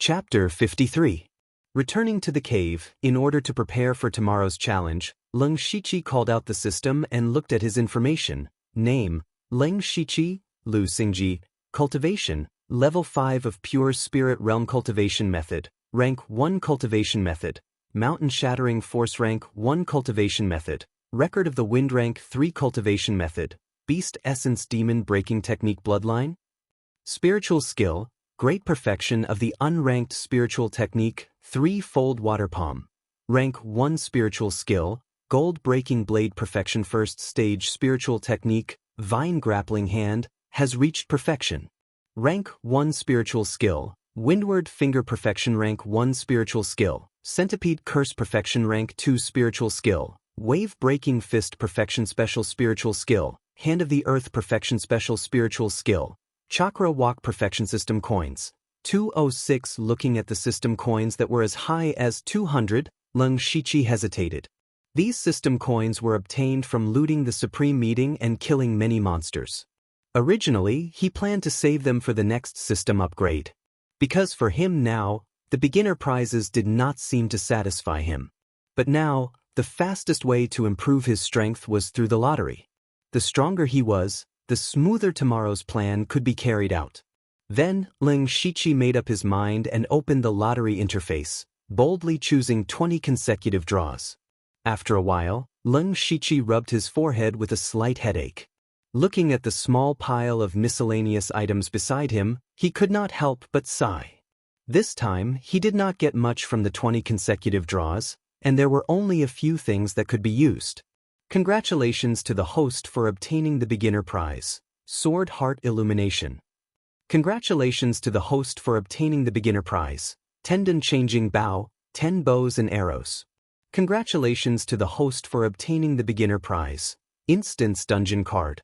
Chapter 53. Returning to the cave, in order to prepare for tomorrow's challenge, Leng Shiqi called out the system and looked at his information. Name: Leng Shiqi, Lu Xingji. Cultivation: Level 5 of Pure Spirit Realm Cultivation Method. Rank 1 Cultivation Method. Mountain Shattering Force Rank 1 Cultivation Method. Record of the Wind Rank 3 Cultivation Method. Beast Essence Demon Breaking Technique Bloodline. Spiritual Skill: Great Perfection of the Unranked Spiritual Technique, 3-fold Water Palm. Rank 1 Spiritual Skill: Gold Breaking Blade Perfection. First Stage Spiritual Technique, Vine Grappling Hand, has reached perfection. Rank 1 Spiritual Skill: Windward Finger Perfection. Rank 1 Spiritual Skill: Centipede Curse Perfection. Rank 2 Spiritual Skill: Wave Breaking Fist Perfection. Special Spiritual Skill: Hand of the Earth Perfection. Special Spiritual Skill: Chakra Walk Perfection. System Coins 206. Looking at the system coins that were as high as 200, Leng Shiqi hesitated. These system coins were obtained from looting the Supreme Meeting and killing many monsters. Originally, he planned to save them for the next system upgrade. Because for him now, the beginner prizes did not seem to satisfy him. But now, the fastest way to improve his strength was through the lottery. The stronger he was, the smoother tomorrow's plan could be carried out. Then, Leng Shiqi made up his mind and opened the lottery interface, boldly choosing 20 consecutive draws. After a while, Leng Shiqi rubbed his forehead with a slight headache. Looking at the small pile of miscellaneous items beside him, he could not help but sigh. This time, he did not get much from the 20 consecutive draws, and there were only a few things that could be used. Congratulations to the host for obtaining the beginner prize, Sword Heart Illumination. Congratulations to the host for obtaining the beginner prize, Tendon Changing Bow, 10 Bows and Arrows. Congratulations to the host for obtaining the beginner prize, Instance Dungeon Card.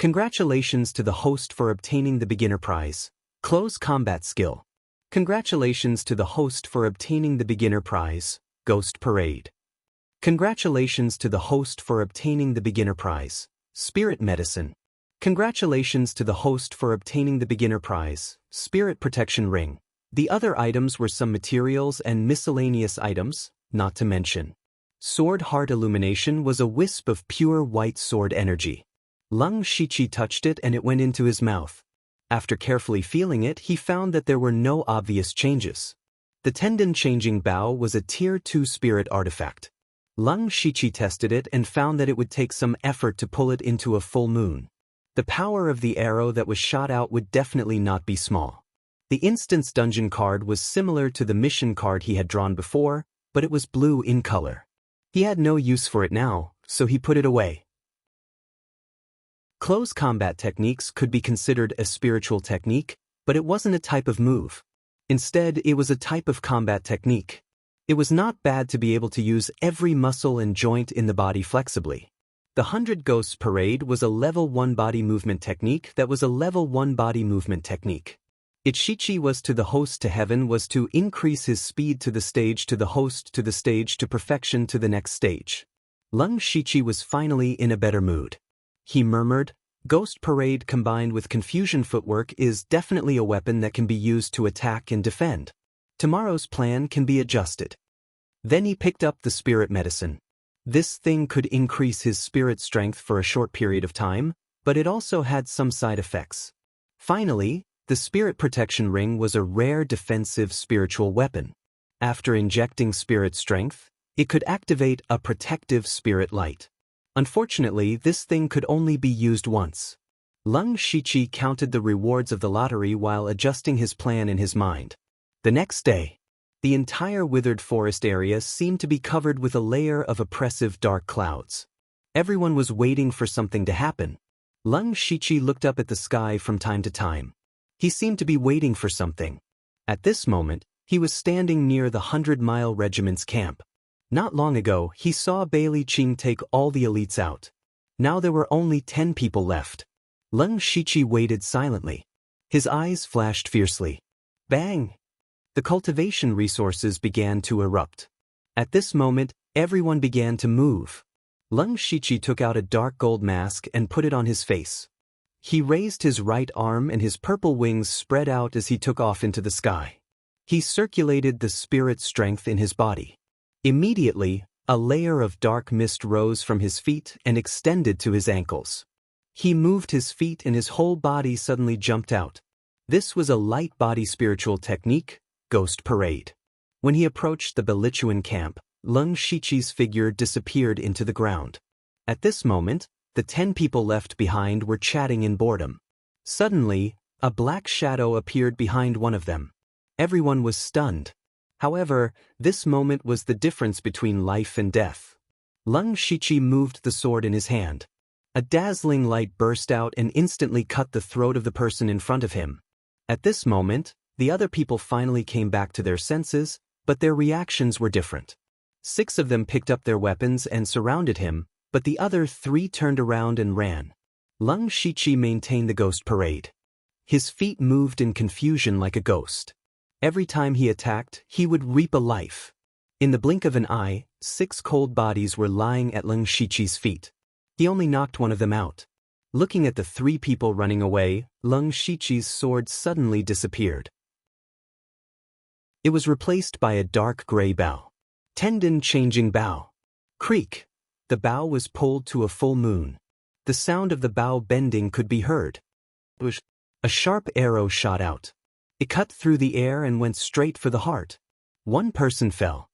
Congratulations to the host for obtaining the beginner prize, Close Combat Skill. Congratulations to the host for obtaining the beginner prize, Ghost Parade. Congratulations to the host for obtaining the beginner prize, Spirit Medicine. Congratulations to the host for obtaining the beginner prize, Spirit Protection Ring. The other items were some materials and miscellaneous items, not to mention. Sword Heart Illumination was a wisp of pure white sword energy. Leng Shiqi touched it and it went into his mouth. After carefully feeling it, he found that there were no obvious changes. The Tendon Changing Bow was a Tier 2 spirit artifact. Leng Shiqi tested it and found that it would take some effort to pull it into a full moon. The power of the arrow that was shot out would definitely not be small. The Instance Dungeon card was similar to the mission card he had drawn before, but it was blue in color. He had no use for it now, so he put it away. Close combat techniques could be considered a spiritual technique, but it wasn't a type of move. Instead, it was a type of combat technique. It was not bad to be able to use every muscle and joint in the body flexibly. The 100 Ghosts Parade was a level 1 body movement technique that was a level 1 body movement technique. Its Shiqi was to the host to heaven was to increase his speed to the stage to the host to the stage to perfection to the next stage. Leng Shiqi was finally in a better mood. He murmured, Ghost Parade combined with Confusion Footwork is definitely a weapon that can be used to attack and defend. Tomorrow's plan can be adjusted. Then he picked up the Spirit Medicine. This thing could increase his spirit strength for a short period of time, but it also had some side effects. Finally, the Spirit Protection Ring was a rare defensive spiritual weapon. After injecting spirit strength, it could activate a protective spirit light. Unfortunately, this thing could only be used once. Leng Shiqi counted the rewards of the lottery while adjusting his plan in his mind. The next day, the entire withered forest area seemed to be covered with a layer of oppressive dark clouds. Everyone was waiting for something to happen. Leng Shiqi looked up at the sky from time to time. He seemed to be waiting for something. At this moment, he was standing near the 100-mile regiment's camp. Not long ago, he saw Bailey Qing take all the elites out. Now there were only 10 people left. Leng Shiqi waited silently. His eyes flashed fiercely. Bang! The cultivation resources began to erupt. At this moment, everyone began to move. Leng Shiqi took out a dark gold mask and put it on his face. He raised his right arm and his purple wings spread out as he took off into the sky. He circulated the spirit strength in his body. Immediately, a layer of dark mist rose from his feet and extended to his ankles. He moved his feet and his whole body suddenly jumped out. This was a light body spiritual technique, ghost parade. When he approached the Belituan camp, Leng Shiqi's figure disappeared into the ground. At this moment, the 10 people left behind were chatting in boredom. Suddenly, a black shadow appeared behind one of them. Everyone was stunned. However, this moment was the difference between life and death. Leng Shiqi moved the sword in his hand. A dazzling light burst out and instantly cut the throat of the person in front of him. At this moment, the other people finally came back to their senses, but their reactions were different. 6 of them picked up their weapons and surrounded him, but the other 3 turned around and ran. Leng Shiqi maintained the ghost parade. His feet moved in confusion like a ghost. Every time he attacked, he would reap a life. In the blink of an eye, 6 cold bodies were lying at Leng Shiqi's feet. He only knocked one of them out. Looking at the 3 people running away, Leng Shiqi's sword suddenly disappeared. It was replaced by a dark gray bow. Tendon-changing bow. Creak. The bow was pulled to a full moon. The sound of the bow bending could be heard. A sharp arrow shot out. It cut through the air and went straight for the heart. 1 person fell.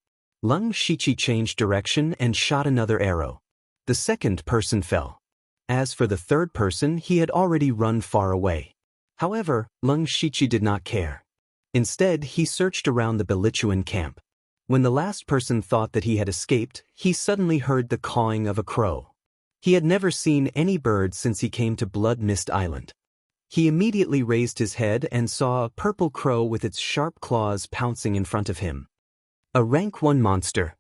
Leng Shiqi changed direction and shot another arrow. The 2nd person fell. As for the 3rd person, he had already run far away. However, Leng Shiqi did not care. Instead, he searched around the Belituan camp. When the last person thought that he had escaped, he suddenly heard the cawing of a crow. He had never seen any birds since he came to Blood Mist Island. He immediately raised his head and saw a purple crow with its sharp claws pouncing in front of him. A rank 1 monster.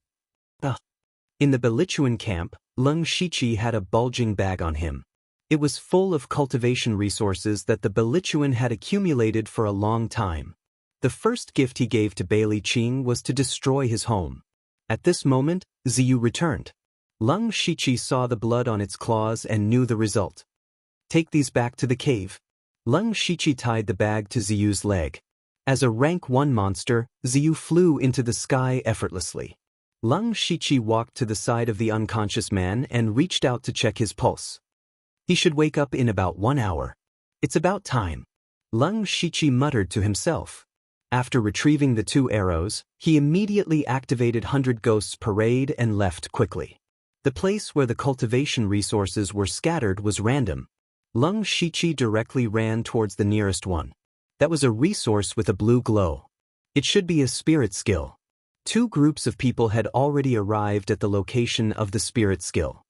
In the Belituan camp, Leng Shiqi had a bulging bag on him. It was full of cultivation resources that the Belituan had accumulated for a long time. The first gift he gave to Bailey Qing was to destroy his home. At this moment, Ziyu returned. Leng Shiqi saw the blood on its claws and knew the result. Take these back to the cave. Leng Shiqi tied the bag to Ziyu's leg. As a rank 1 monster, Ziyu flew into the sky effortlessly. Leng Shiqi walked to the side of the unconscious man and reached out to check his pulse. He should wake up in about 1 hour. It's about time. Leng Shiqi muttered to himself. After retrieving the 2 arrows, he immediately activated 100 Ghosts Parade and left quickly. The place where the cultivation resources were scattered was random. Leng Shiqi directly ran towards the nearest one. That was a resource with a blue glow. It should be a spirit skill. 2 groups of people had already arrived at the location of the spirit skill.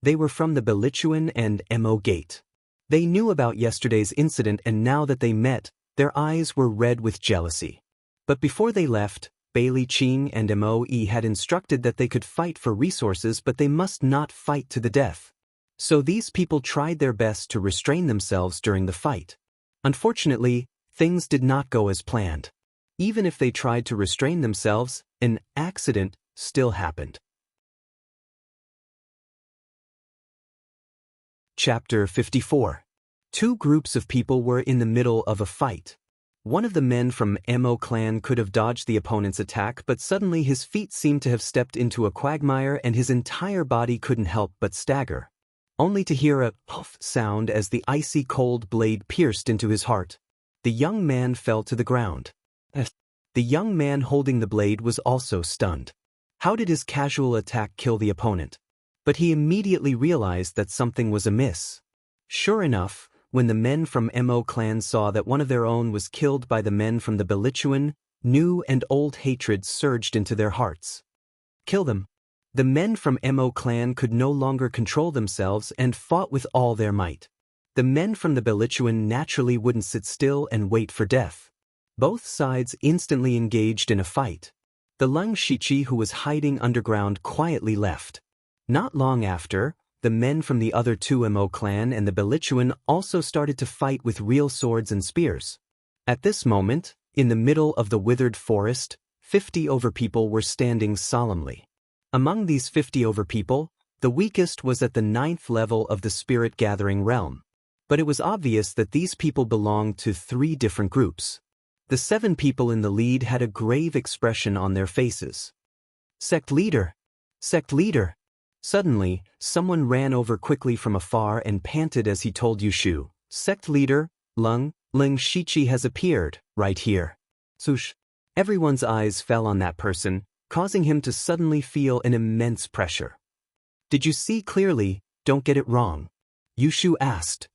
They were from the Belituan and Mo Gate. They knew about yesterday's incident and now that they met, their eyes were red with jealousy. But before they left, Bailey Qing and Moe had instructed that they could fight for resources but they must not fight to the death. So these people tried their best to restrain themselves during the fight. Unfortunately, things did not go as planned. Even if they tried to restrain themselves, an accident still happened. Chapter 54. 2 groups of people were in the middle of a fight. One of the men from Mo clan could have dodged the opponent's attack, but suddenly his feet seemed to have stepped into a quagmire and his entire body couldn't help but stagger. Only to hear a puff sound as the icy cold blade pierced into his heart. The young man fell to the ground. The young man holding the blade was also stunned. How did his casual attack kill the opponent? But he immediately realized that something was amiss. Sure enough, when the men from Mo clan saw that one of their own was killed by the men from the Belituan, new and old hatred surged into their hearts. Kill them. The men from Mo clan could no longer control themselves and fought with all their might. The men from the Belituan naturally wouldn't sit still and wait for death. Both sides instantly engaged in a fight. The Leng Shiqi who was hiding underground quietly left. Not long after, the men from the other 2 Mo clan and the Belituan also started to fight with real swords and spears. At this moment, in the middle of the withered forest, 50 over people were standing solemnly. Among these 50 over people, the weakest was at the 9th level of the spirit gathering realm. But it was obvious that these people belonged to 3 different groups. The 7 people in the lead had a grave expression on their faces. Sect leader! Sect leader! Suddenly, someone ran over quickly from afar and panted as he told Yushu, Sect leader, Ling Shiqi has appeared, right here. Swoosh! Everyone's eyes fell on that person, causing him to suddenly feel an immense pressure. Did you see clearly? Don't get it wrong. Yushu asked.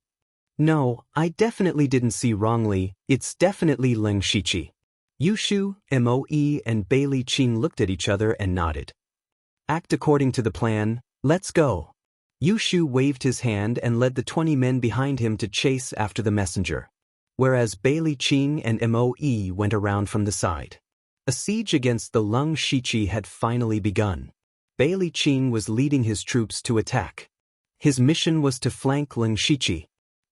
No, I definitely didn't see wrongly, it's definitely Ling Shiqi. Yushu, Moe and Bailey Qing looked at each other and nodded. Act according to the plan, let's go. Yushu waved his hand and led the 20 men behind him to chase after the messenger, whereas Bailey Qing and Moe went around from the side. A siege against the Ling Shiqi had finally begun. Bailey Qing was leading his troops to attack. His mission was to flank Ling Shiqi.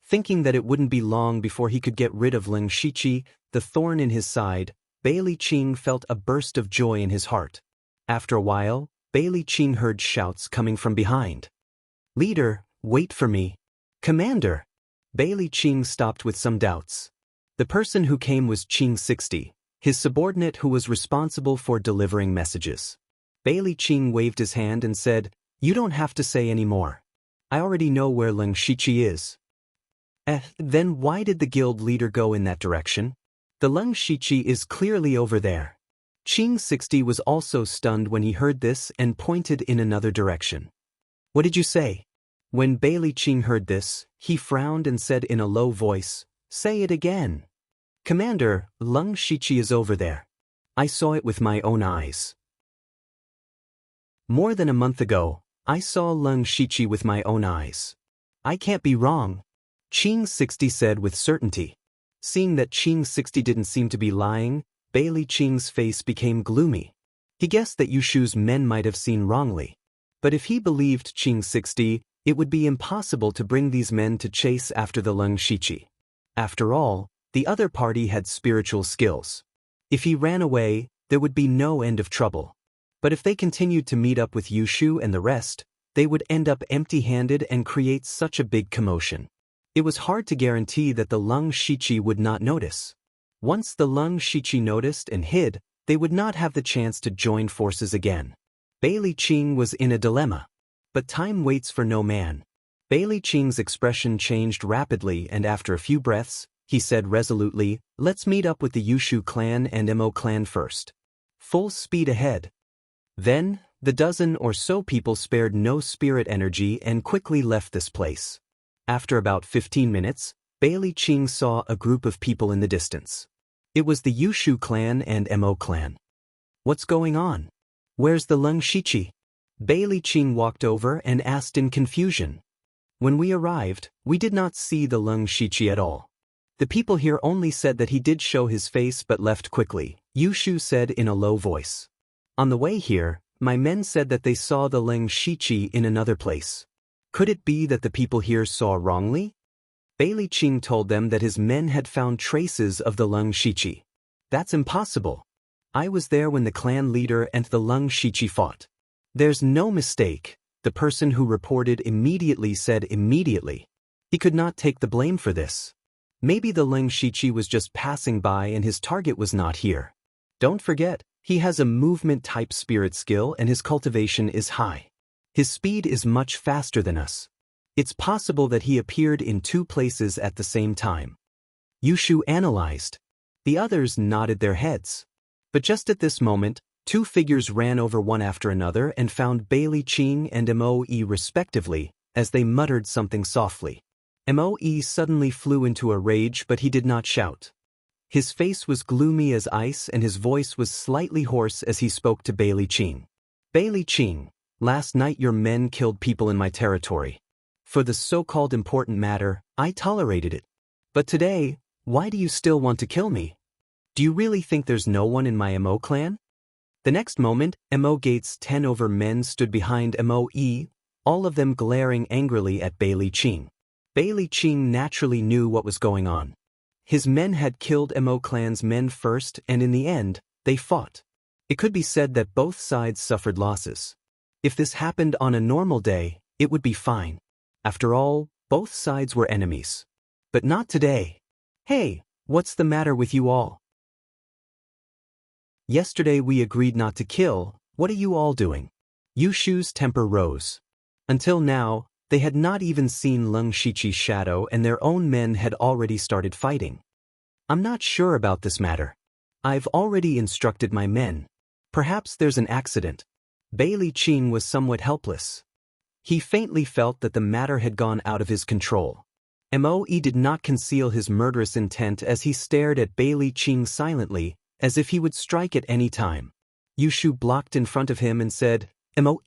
Thinking that it wouldn't be long before he could get rid of Ling Shiqi, the thorn in his side, Bailey Qing felt a burst of joy in his heart. After a while, Bailey Qing heard shouts coming from behind. Leader, wait for me. Commander! Bailey Qing stopped with some doubts. The person who came was Qing 60, his subordinate who was responsible for delivering messages. Bailey Qing waved his hand and said, You don't have to say any more. I already know where Ling Shiqi is. Then why did the guild leader go in that direction? The Ling Shiqi is clearly over there. Qing 60 was also stunned when he heard this and pointed in another direction. What did you say? When Bailey Qing heard this, he frowned and said in a low voice, Say it again. Commander, Ling Shiqi is over there. I saw it with my own eyes. More than a month ago, I saw Ling Shiqi with my own eyes. I can't be wrong. Qing 60 said with certainty. Seeing that Qing 60 didn't seem to be lying, Bailey Qing's face became gloomy. He guessed that Yushu's men might have seen wrongly. But if he believed Qing 60, it would be impossible to bring these men to chase after the Ling Shiqi. After all, the other party had spiritual skills. If he ran away, there would be no end of trouble. But if they continued to meet up with Yushu and the rest, they would end up empty-handed and create such a big commotion. It was hard to guarantee that the Ling Shiqi would not notice. Once the Ling Shiqi noticed and hid, they would not have the chance to join forces again. Bailey Qing was in a dilemma. But time waits for no man. Bailey Qing's expression changed rapidly and after a few breaths, he said resolutely, Let's meet up with the Yushu clan and Mo clan first. Full speed ahead. Then, the dozen or so people spared no spirit energy and quickly left this place. After about 15 minutes, Bailey Qing saw a group of people in the distance. It was the Yushu clan and Mo clan. What's going on? Where's the Ling Shiqi? Bailey Qing walked over and asked in confusion. When we arrived, we did not see the Ling Shiqi at all. The people here only said that he did show his face but left quickly, Yushu said in a low voice. On the way here, my men said that they saw the Ling Shiqi in another place. Could it be that the people here saw wrongly? Bailey Qing told them that his men had found traces of the Ling Shiqi. That's impossible. I was there when the clan leader and the Ling Shiqi fought. There's no mistake, the person who reported immediately said immediately. He could not take the blame for this. Maybe the Ling Shiqi was just passing by and his target was not here. Don't forget, he has a movement-type spirit skill and his cultivation is high. His speed is much faster than us. It's possible that he appeared in 2 places at the same time. Yushu analyzed. The others nodded their heads. But just at this moment, 2 figures ran over one after another and found Bailey Qing and Moe respectively, as they muttered something softly. Moe suddenly flew into a rage but he did not shout. His face was gloomy as ice and his voice was slightly hoarse as he spoke to Bailey Qing. Bailey Qing, last night your men killed people in my territory. For the so-called important matter, I tolerated it. But today, why do you still want to kill me? Do you really think there's no one in my Mo clan? The next moment, Mo Gates' 10 over men stood behind Moe, all of them glaring angrily at Bailey Qing. Bailey Qing naturally knew what was going on. His men had killed Mo clan's men first and in the end, they fought. It could be said that both sides suffered losses. If this happened on a normal day, it would be fine. After all, both sides were enemies. But not today. Hey, what's the matter with you all? Yesterday we agreed not to kill, what are you all doing? Yushu's temper rose. Until now, they had not even seen Leng Shiqi's shadow and their own men had already started fighting. I'm not sure about this matter. I've already instructed my men. Perhaps there's an accident. Bailey Qing was somewhat helpless. He faintly felt that the matter had gone out of his control. Moe did not conceal his murderous intent as he stared at Bailey Qing silently, as if he would strike at any time. Yushu blocked in front of him and said, Moe,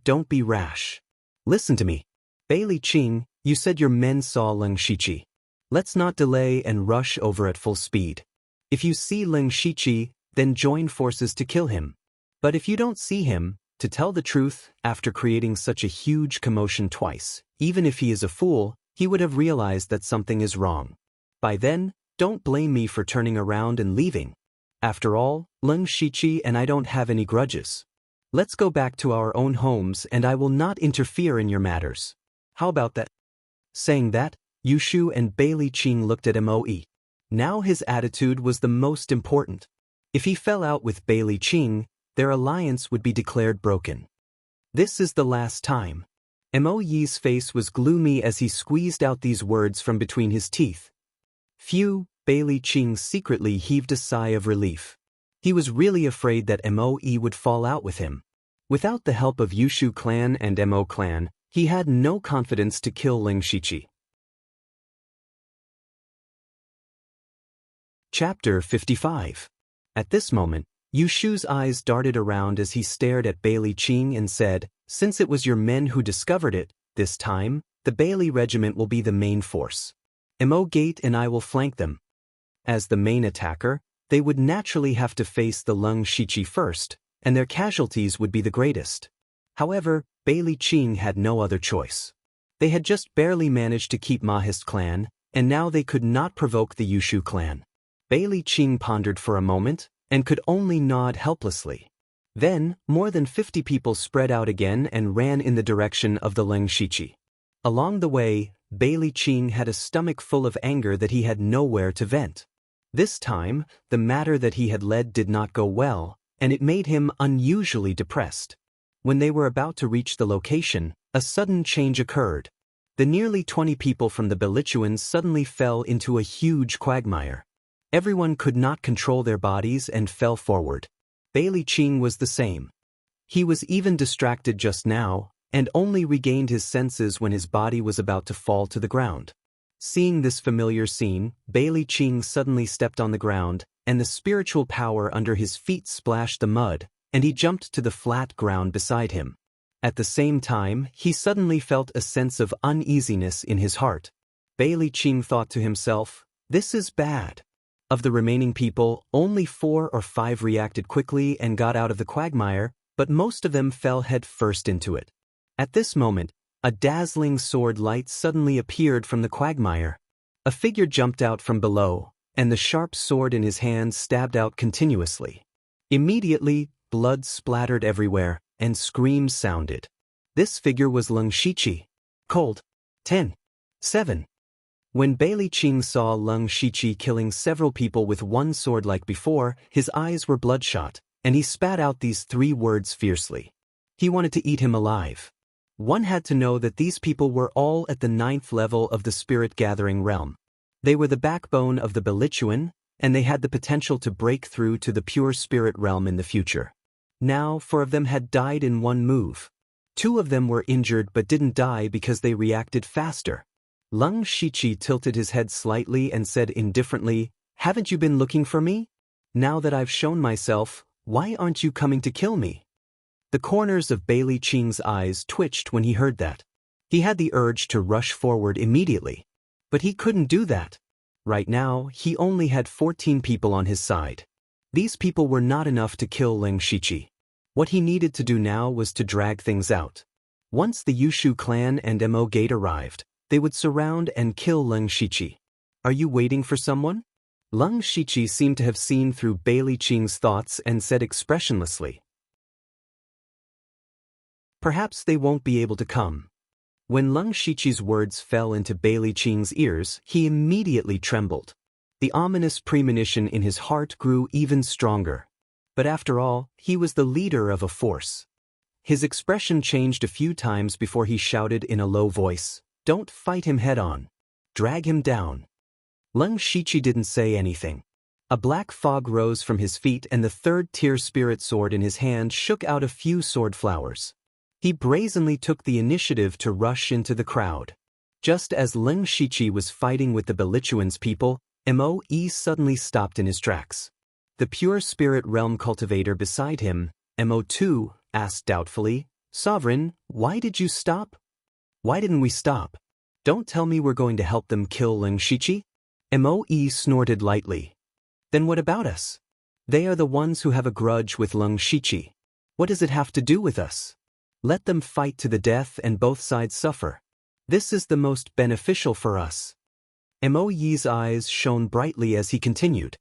don't be rash. Listen to me. Bailey Qing, you said your men saw Leng Shiqi. Let's not delay and rush over at full speed. If you see Leng Shiqi, then join forces to kill him. But if you don't see him, to tell the truth, after creating such a huge commotion twice, even if he is a fool, he would have realized that something is wrong. By then, don't blame me for turning around and leaving. After all, Leng Shiqi and I don't have any grudges. Let's go back to our own homes and I will not interfere in your matters. How about that? Saying that, Yushu and Bailey Qing looked at Moe. Now his attitude was the most important. If he fell out with Bailey Qing, their alliance would be declared broken. This is the last time. Moe's face was gloomy as he squeezed out these words from between his teeth. Phew, Bailey Qing secretly heaved a sigh of relief. He was really afraid that Moe would fall out with him. Without the help of Yushu clan and Mo clan, he had no confidence to kill Leng Shiqi. Chapter 55. At this moment, Yushu's eyes darted around as he stared at Bailey Qing and said, Since it was your men who discovered it, this time, the Bailey regiment will be the main force. Mo Gate and I will flank them. As the main attacker, they would naturally have to face the Leng Shiqi first, and their casualties would be the greatest. However, Bailey Qing had no other choice. They had just barely managed to keep Mahist clan, and now they could not provoke the Yushu clan. Bailey Qing pondered for a moment, and could only nod helplessly. Then, more than 50 people spread out again and ran in the direction of the Leng Shiqi. Along the way, Bailey Qing had a stomach full of anger that he had nowhere to vent. This time, the matter that he had led did not go well, and it made him unusually depressed. When they were about to reach the location, a sudden change occurred. The nearly 20 people from the Belituans suddenly fell into a huge quagmire. Everyone could not control their bodies and fell forward. Bailey Qing was the same. He was even distracted just now, and only regained his senses when his body was about to fall to the ground. Seeing this familiar scene, Bailey Qing suddenly stepped on the ground, and the spiritual power under his feet splashed the mud, and he jumped to the flat ground beside him. At the same time, he suddenly felt a sense of uneasiness in his heart. Bailey Qing thought to himself, this is bad. Of the remaining people, only 4 or 5 reacted quickly and got out of the quagmire, but most of them fell head first into it. At this moment, a dazzling sword light suddenly appeared from the quagmire. A figure jumped out from below, and the sharp sword in his hand stabbed out continuously. Immediately, blood splattered everywhere, and screams sounded. This figure was Leng Shiqi. Cold. 10. 7. When Bailey Qing saw Leng Shiqi killing several people with one sword like before, his eyes were bloodshot, and he spat out these 3 words fiercely. He wanted to eat him alive. One had to know that these people were all at the 9th level of the spirit-gathering realm. They were the backbone of the Belituan, and they had the potential to break through to the pure spirit realm in the future. Now, 4 of them had died in one move. 2 of them were injured but didn't die because they reacted faster. Leng Shiqi tilted his head slightly and said indifferently, Haven't you been looking for me? Now that I've shown myself, why aren't you coming to kill me? The corners of Bailey Qing's eyes twitched when he heard that. He had the urge to rush forward immediately. But he couldn't do that. Right now, he only had 14 people on his side. These people were not enough to kill Leng Shiqi. What he needed to do now was to drag things out. Once the Yushu clan and Mo Gate arrived, they would surround and kill Leng Shiqi. Are you waiting for someone? Leng Shiqi seemed to have seen through Bailey Qing's thoughts and said expressionlessly, Perhaps they won't be able to come. When Leng Shiqi's words fell into Bailey Qing's ears, he immediately trembled. The ominous premonition in his heart grew even stronger. but after all, he was the leader of a force. His expression changed a few times before he shouted in a low voice, "Don't fight him head-on. Drag him down." Leng Shiqi didn't say anything. A black fog rose from his feet and the third-tier spirit sword in his hand shook out a few sword flowers. He brazenly took the initiative to rush into the crowd. Just as Leng Shiqi was fighting with the Belichuan's people, Mo suddenly stopped in his tracks. The pure spirit realm cultivator beside him, Mo too, asked doubtfully, "Sovereign, why did you stop?" "Why didn't we stop? Don't tell me we're going to help them kill Leng Shiqi?" Mo snorted lightly. "Then what about us? They are the ones who have a grudge with Leng Shiqi. What does it have to do with us? Let them fight to the death and both sides suffer. This is the most beneficial for us." Mo Yi's eyes shone brightly as he continued.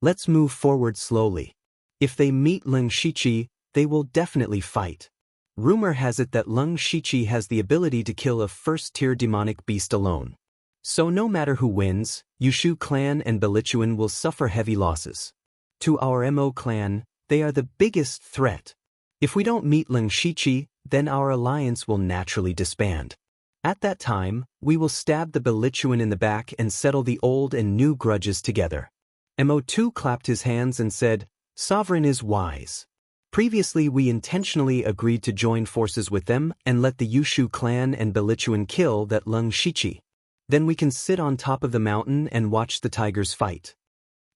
"Let's move forward slowly. If they meet Leng Shiqi, they will definitely fight. Rumor has it that Leng Shiqi has the ability to kill a first-tier demonic beast alone. So no matter who wins, Yushu clan and Belichuan will suffer heavy losses. To our Mo clan, they are the biggest threat. If we don't meet Leng Shiqi, then our alliance will naturally disband. At that time, we will stab the Belichuan in the back and settle the old and new grudges together." Mo too clapped his hands and said, "Sovereign is wise. Previously we intentionally agreed to join forces with them and let the Yushu clan and Belichuan kill that Leng Shiqi. Then we can sit on top of the mountain and watch the tigers fight."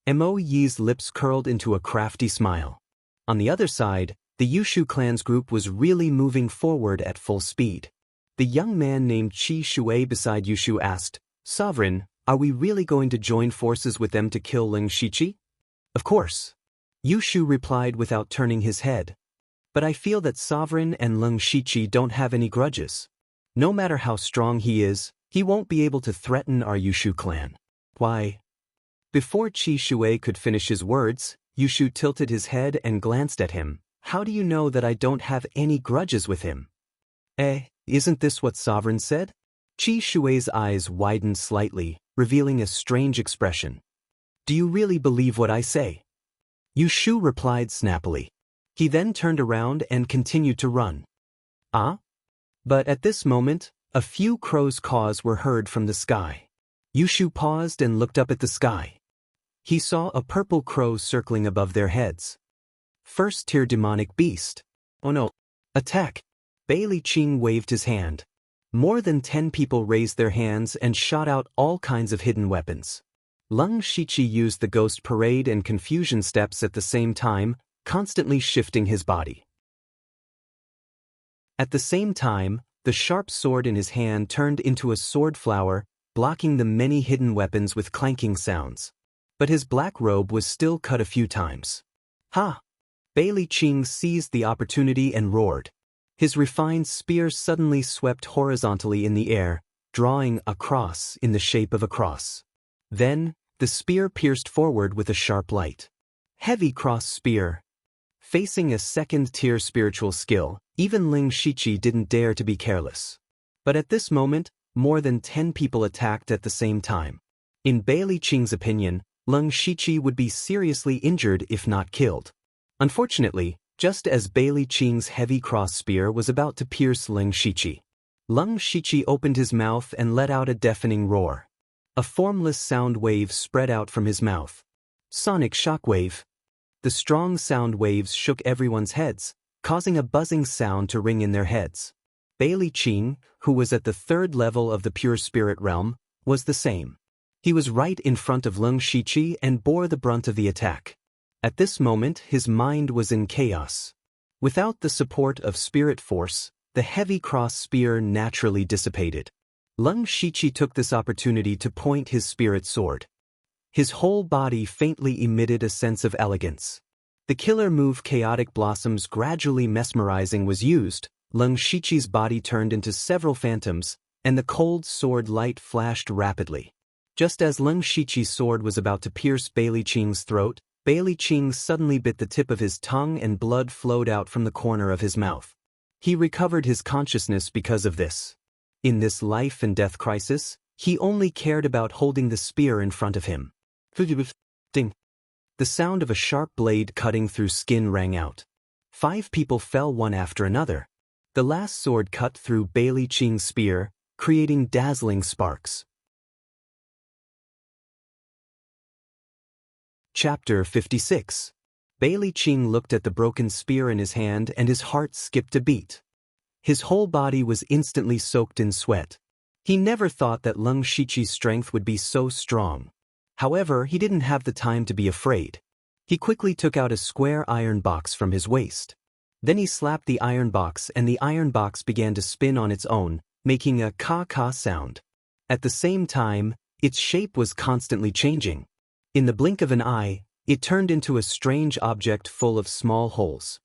Mo Yi's lips curled into a crafty smile. On the other side, the Yushu clan's group was really moving forward at full speed. The young man named Qi Shui beside Yushu asked, "Sovereign, are we really going to join forces with them to kill Leng Shiqi?" "Of course." Yushu replied without turning his head. "But I feel that Sovereign and Leng Shiqi don't have any grudges. No matter how strong he is, he won't be able to threaten our Yushu clan." "Why?" Before Qi Shui could finish his words, Yushu tilted his head and glanced at him. "How do you know that I don't have any grudges with him?" Isn't this what Sovereign said?" Qi Shui's eyes widened slightly, revealing a strange expression. "Do you really believe what I say?" Yushu replied snappily. He then turned around and continued to run. But at this moment, a few crows' caws were heard from the sky. Yushu paused and looked up at the sky. He saw a purple crow circling above their heads. First-tier demonic beast. "Oh no. Attack!" Bailey Qing waved his hand. More than 10 people raised their hands and shot out all kinds of hidden weapons. Leng Shiqi used the ghost parade and confusion steps at the same time, constantly shifting his body. At the same time, the sharp sword in his hand turned into a sword flower, blocking the many hidden weapons with clanking sounds. But his black robe was still cut a few times. "Ha!" Bailey Qing seized the opportunity and roared. His refined spear suddenly swept horizontally in the air, drawing a cross in the shape of a cross. Then, the spear pierced forward with a sharp light. Heavy cross spear. Facing a second-tier spiritual skill, even Leng Shiqi didn't dare to be careless. But at this moment, more than 10 people attacked at the same time. In Bailey Qing's opinion, Leng Shiqi would be seriously injured if not killed. Unfortunately, just as Bailey Qing's heavy cross spear was about to pierce Leng Shiqi, Leng Shiqi opened his mouth and let out a deafening roar. A formless sound wave spread out from his mouth. Sonic shockwave. The strong sound waves shook everyone's heads, causing a buzzing sound to ring in their heads. Bailey Qing, who was at the 3rd level of the pure spirit realm, was the same. He was right in front of Leng Shiqi and bore the brunt of the attack. At this moment, his mind was in chaos. Without the support of spirit force, the heavy cross spear naturally dissipated. Leng Shiqi took this opportunity to point his spirit sword. His whole body faintly emitted a sense of elegance. The killer move Chaotic Blossoms gradually mesmerizing was used. Leng Shiqi's body turned into several phantoms, and the cold sword light flashed rapidly. Just as Leng Shiqi's sword was about to pierce Bailey Qing's throat, Bailey Qing suddenly bit the tip of his tongue and blood flowed out from the corner of his mouth. He recovered his consciousness because of this. In this life and death crisis, he only cared about holding the spear in front of him. Ding. The sound of a sharp blade cutting through skin rang out. 5 people fell one after another. The last sword cut through Bailey Qing's spear, creating dazzling sparks. Chapter 56. Bailey Qing looked at the broken spear in his hand and his heart skipped a beat. His whole body was instantly soaked in sweat. He never thought that Leng Shiqi's strength would be so strong. However, he didn't have the time to be afraid. He quickly took out a square iron box from his waist. Then he slapped the iron box and the iron box began to spin on its own, making a ka-ka sound. At the same time, its shape was constantly changing. In the blink of an eye, it turned into a strange object full of small holes.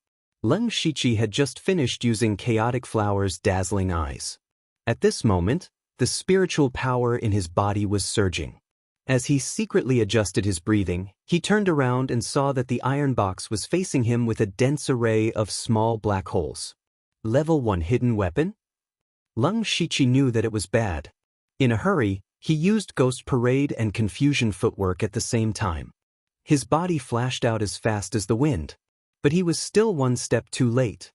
Leng Shiqi had just finished using Chaotic Flower's dazzling eyes. At this moment, the spiritual power in his body was surging. As he secretly adjusted his breathing, he turned around and saw that the iron box was facing him with a dense array of small black holes. Level 1 hidden weapon? Leng Shiqi knew that it was bad. In a hurry, he used Ghost Parade and Confusion Footwork at the same time. His body flashed out as fast as the wind. But he was still one step too late.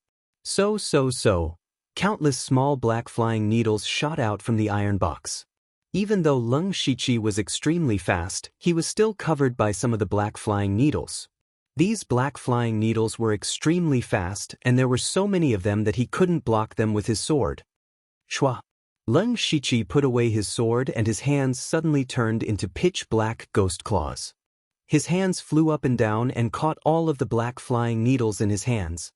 Countless small black flying needles shot out from the iron box. Even though Leng Shiqi was extremely fast, he was still covered by some of the black flying needles. These black flying needles were extremely fast and there were so many of them that he couldn't block them with his sword. Shwa! Leng Shiqi put away his sword and his hands suddenly turned into pitch black ghost claws. His hands flew up and down and caught all of the black flying needles in his hands.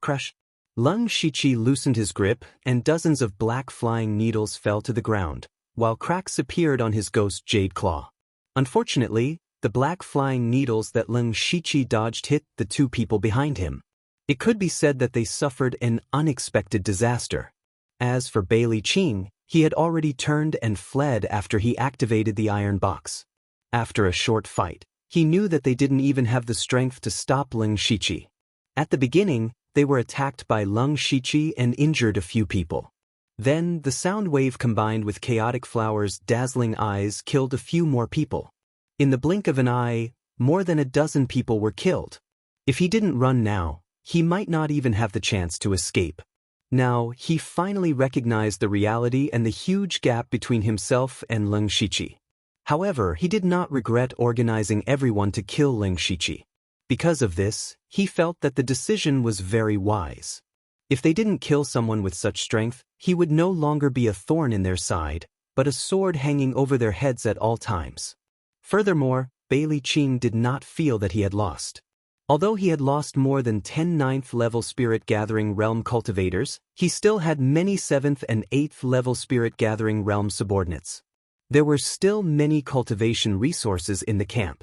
Crush! Leng Shiqi loosened his grip and dozens of black flying needles fell to the ground, while cracks appeared on his ghost jade claw. Unfortunately, the black flying needles that Leng Shiqi dodged hit the 2 people behind him. It could be said that they suffered an unexpected disaster. As for Bailey Qing, he had already turned and fled after he activated the iron box. After a short fight, he knew that they didn't even have the strength to stop Leng Shiqi. At the beginning, they were attacked by Leng Shiqi and injured a few people. Then, the sound wave combined with Chaotic Flower's dazzling eyes killed a few more people. In the blink of an eye, more than a dozen people were killed. If he didn't run now, he might not even have the chance to escape. Now, he finally recognized the reality and the huge gap between himself and Leng Shiqi. However, he did not regret organizing everyone to kill Leng Shiqi. Because of this, he felt that the decision was very wise. If they didn't kill someone with such strength, he would no longer be a thorn in their side, but a sword hanging over their heads at all times. Furthermore, Bailey Qing did not feel that he had lost. Although he had lost more than 10 9th level Spirit Gathering Realm cultivators, he still had many 7th and 8th level Spirit Gathering Realm subordinates. There were still many cultivation resources in the camp.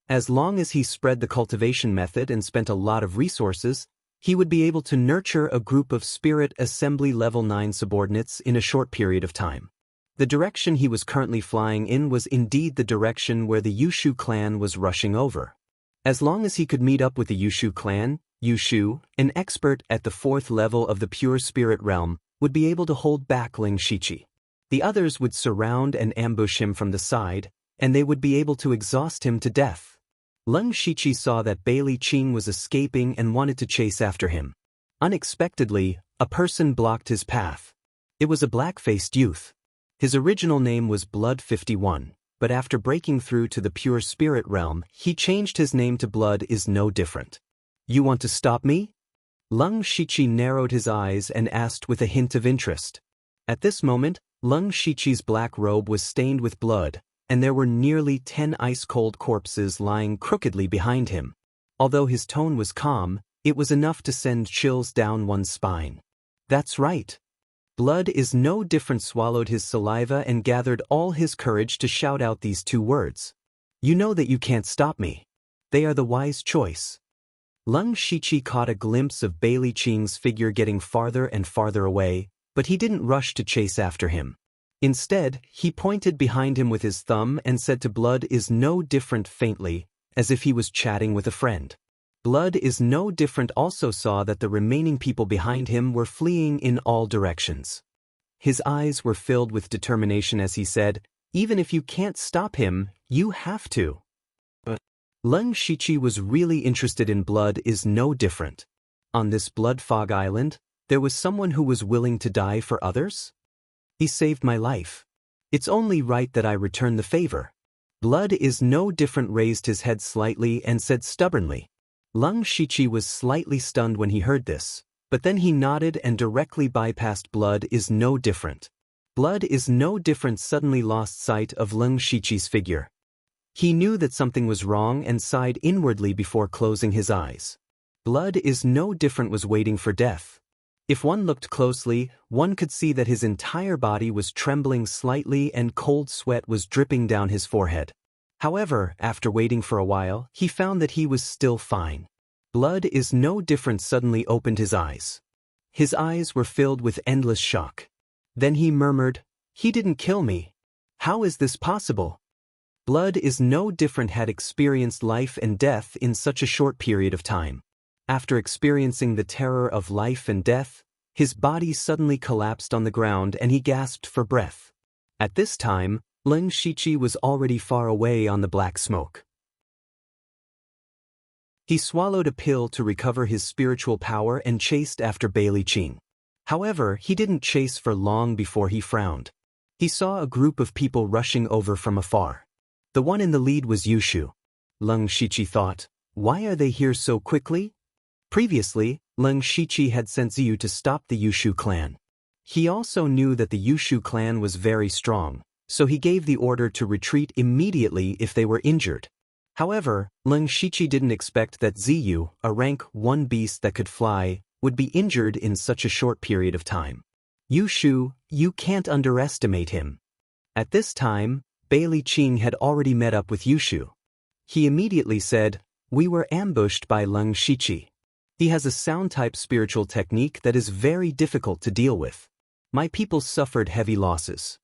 As long as he spread the cultivation method and spent a lot of resources, he would be able to nurture a group of Spirit Assembly Level 9 subordinates in a short period of time. The direction he was currently flying in was indeed the direction where the Yushu clan was rushing over. As long as he could meet up with the Yushu clan, Yushu, an expert at the 4th level of the Pure Spirit Realm, would be able to hold back Leng Shiqi. The others would surround and ambush him from the side, and they would be able to exhaust him to death. Leng Shiqi saw that Bailey Qing was escaping and wanted to chase after him. Unexpectedly, a person blocked his path. It was a black-faced youth. His original name was Blood 51, but after breaking through to the Pure Spirit Realm, he changed his name to Blood is No Different. You want to stop me? Leng Shiqi narrowed his eyes and asked with a hint of interest. At this moment, Leng Shiqi's black robe was stained with blood, and there were nearly 10 ice-cold corpses lying crookedly behind him. Although his tone was calm, it was enough to send chills down one's spine. That's right. Blood is No Different swallowed his saliva and gathered all his courage to shout out these 2 words. You know that you can't stop me. They are the wise choice. Leng Shiqi caught a glimpse of Bailey Qing's figure getting farther and farther away, but he didn't rush to chase after him. Instead, he pointed behind him with his thumb and said to Blood is No Different faintly, as if he was chatting with a friend. Blood is No Different also saw that the remaining people behind him were fleeing in all directions. His eyes were filled with determination as he said, Even if you can't stop him, you have to. But Leng Shiqi was really interested in blood is no different. On this blood fog island, there was someone who was willing to die for others? He saved my life. It's only right that I return the favor. Blood is no different raised his head slightly and said stubbornly. Leng Shiqi was slightly stunned when he heard this, but then he nodded and directly bypassed blood is no different. Blood is no different suddenly lost sight of Leng Shiqi's figure. He knew that something was wrong and sighed inwardly before closing his eyes. Blood is no different was waiting for death. If one looked closely, one could see that his entire body was trembling slightly and cold sweat was dripping down his forehead. However, after waiting for a while, he found that he was still fine. Blood is no different suddenly opened his eyes. His eyes were filled with endless shock. Then he murmured, "He didn't kill me. How is this possible?" Blood is no different had experienced life and death in such a short period of time. After experiencing the terror of life and death, his body suddenly collapsed on the ground and he gasped for breath. At this time, Leng Shiqi was already far away on the black smoke. He swallowed a pill to recover his spiritual power and chased after Bailey Qing. However, he didn't chase for long before he frowned. He saw a group of people rushing over from afar. The one in the lead was Yushu. Leng Shiqi thought, why are they here so quickly? Previously, Leng Shiqi had sent Ziyu to stop the Yushu clan. He also knew that the Yushu clan was very strong, so he gave the order to retreat immediately if they were injured. However, Leng Shiqi didn't expect that Ziyu, a rank 1 beast that could fly, would be injured in such a short period of time. Yushu, you can't underestimate him. At this time, Bailey Qing had already met up with Yushu. He immediately said, "We were ambushed by Leng Shiqi. He has a sound-type spiritual technique that is very difficult to deal with. My people suffered heavy losses."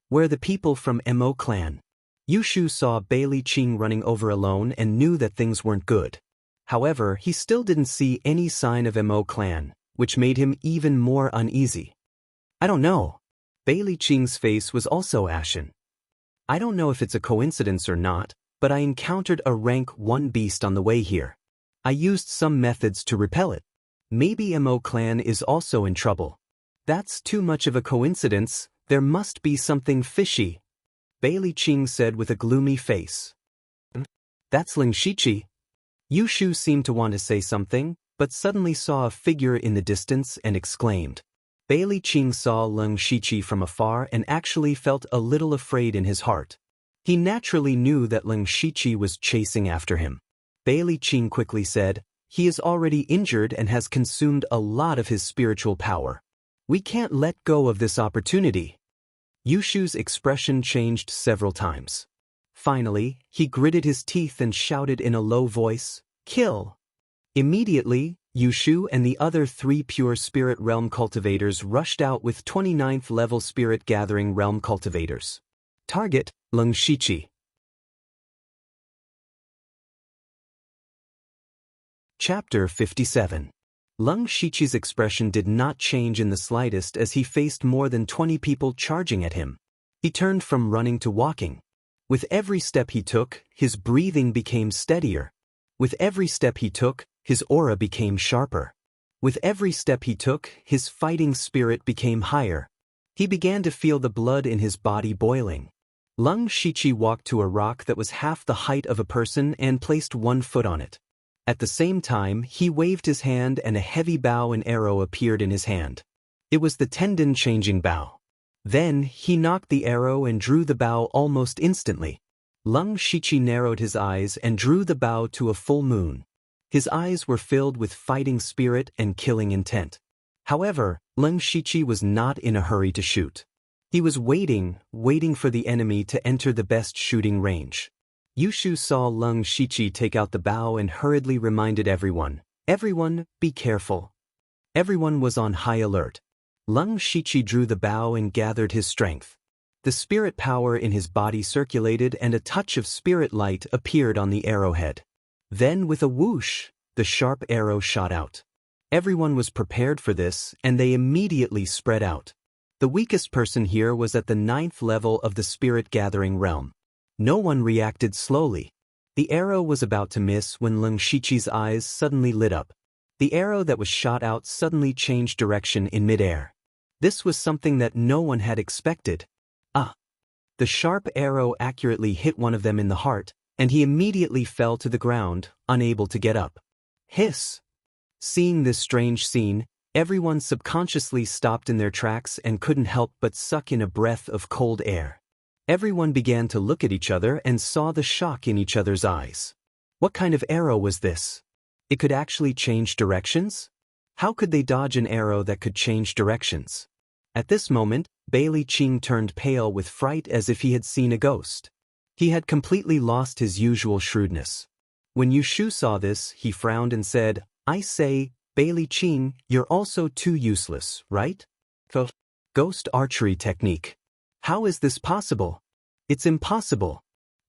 We're the people from Mo clan. Yushu saw Bailey Qing running over alone and knew that things weren't good. However, he still didn't see any sign of Mo clan, which made him even more uneasy. I don't know. Bailey Qing's face was also ashen. I don't know if it's a coincidence or not, but I encountered a rank 1 beast on the way here. I used some methods to repel it. Maybe Mo clan is also in trouble. That's too much of a coincidence, there must be something fishy. Bailey Qing said with a gloomy face. That's Leng Shiqi. Yushu seemed to want to say something, but suddenly saw a figure in the distance and exclaimed. Bailey Qing saw Leng Shiqi from afar and actually felt a little afraid in his heart. He naturally knew that Leng Shiqi was chasing after him. Bailey Qing quickly said, he is already injured and has consumed a lot of his spiritual power. We can't let go of this opportunity. Yushu's expression changed several times. Finally, he gritted his teeth and shouted in a low voice, "Kill!" Immediately, Yushu and the other 3 pure spirit realm cultivators rushed out with 29th level spirit gathering realm cultivators. Target, Leng Shiqi. Chapter 57. Leng Shiqi's expression did not change in the slightest as he faced more than 20 people charging at him. He turned from running to walking. With every step he took, his breathing became steadier. With every step he took, his aura became sharper. With every step he took, his fighting spirit became higher. He began to feel the blood in his body boiling. Leng Shiqi walked to a rock that was half the height of a person and placed 1 foot on it. At the same time, he waved his hand and a heavy bow and arrow appeared in his hand. It was the tendon-changing bow. Then, he knocked the arrow and drew the bow almost instantly. Leng Shiqi narrowed his eyes and drew the bow to a full moon. His eyes were filled with fighting spirit and killing intent. However, Leng Shiqi was not in a hurry to shoot. He was waiting for the enemy to enter the best shooting range. Yushu saw Leng Shiqi take out the bow and hurriedly reminded everyone, "Everyone, be careful." Everyone was on high alert. Leng Shiqi drew the bow and gathered his strength. The spirit power in his body circulated and a touch of spirit light appeared on the arrowhead. Then with a whoosh, the sharp arrow shot out. Everyone was prepared for this and they immediately spread out. The weakest person here was at the 9th level of the spirit-gathering realm. No one reacted slowly. The arrow was about to miss when Leng Shiqi's eyes suddenly lit up. The arrow that was shot out suddenly changed direction in midair. This was something that no one had expected. Ah! The sharp arrow accurately hit one of them in the heart, and he immediately fell to the ground, unable to get up. Hiss! Seeing this strange scene, everyone subconsciously stopped in their tracks and couldn't help but suck in a breath of cold air. Everyone began to look at each other and saw the shock in each other's eyes. What kind of arrow was this? It could actually change directions? How could they dodge an arrow that could change directions? At this moment, Bailey Qing turned pale with fright as if he had seen a ghost. He had completely lost his usual shrewdness. When Yushu saw this, he frowned and said, "I say, Bailey Qing, you're also too useless, right? Ghost archery technique. How is this possible? It's impossible."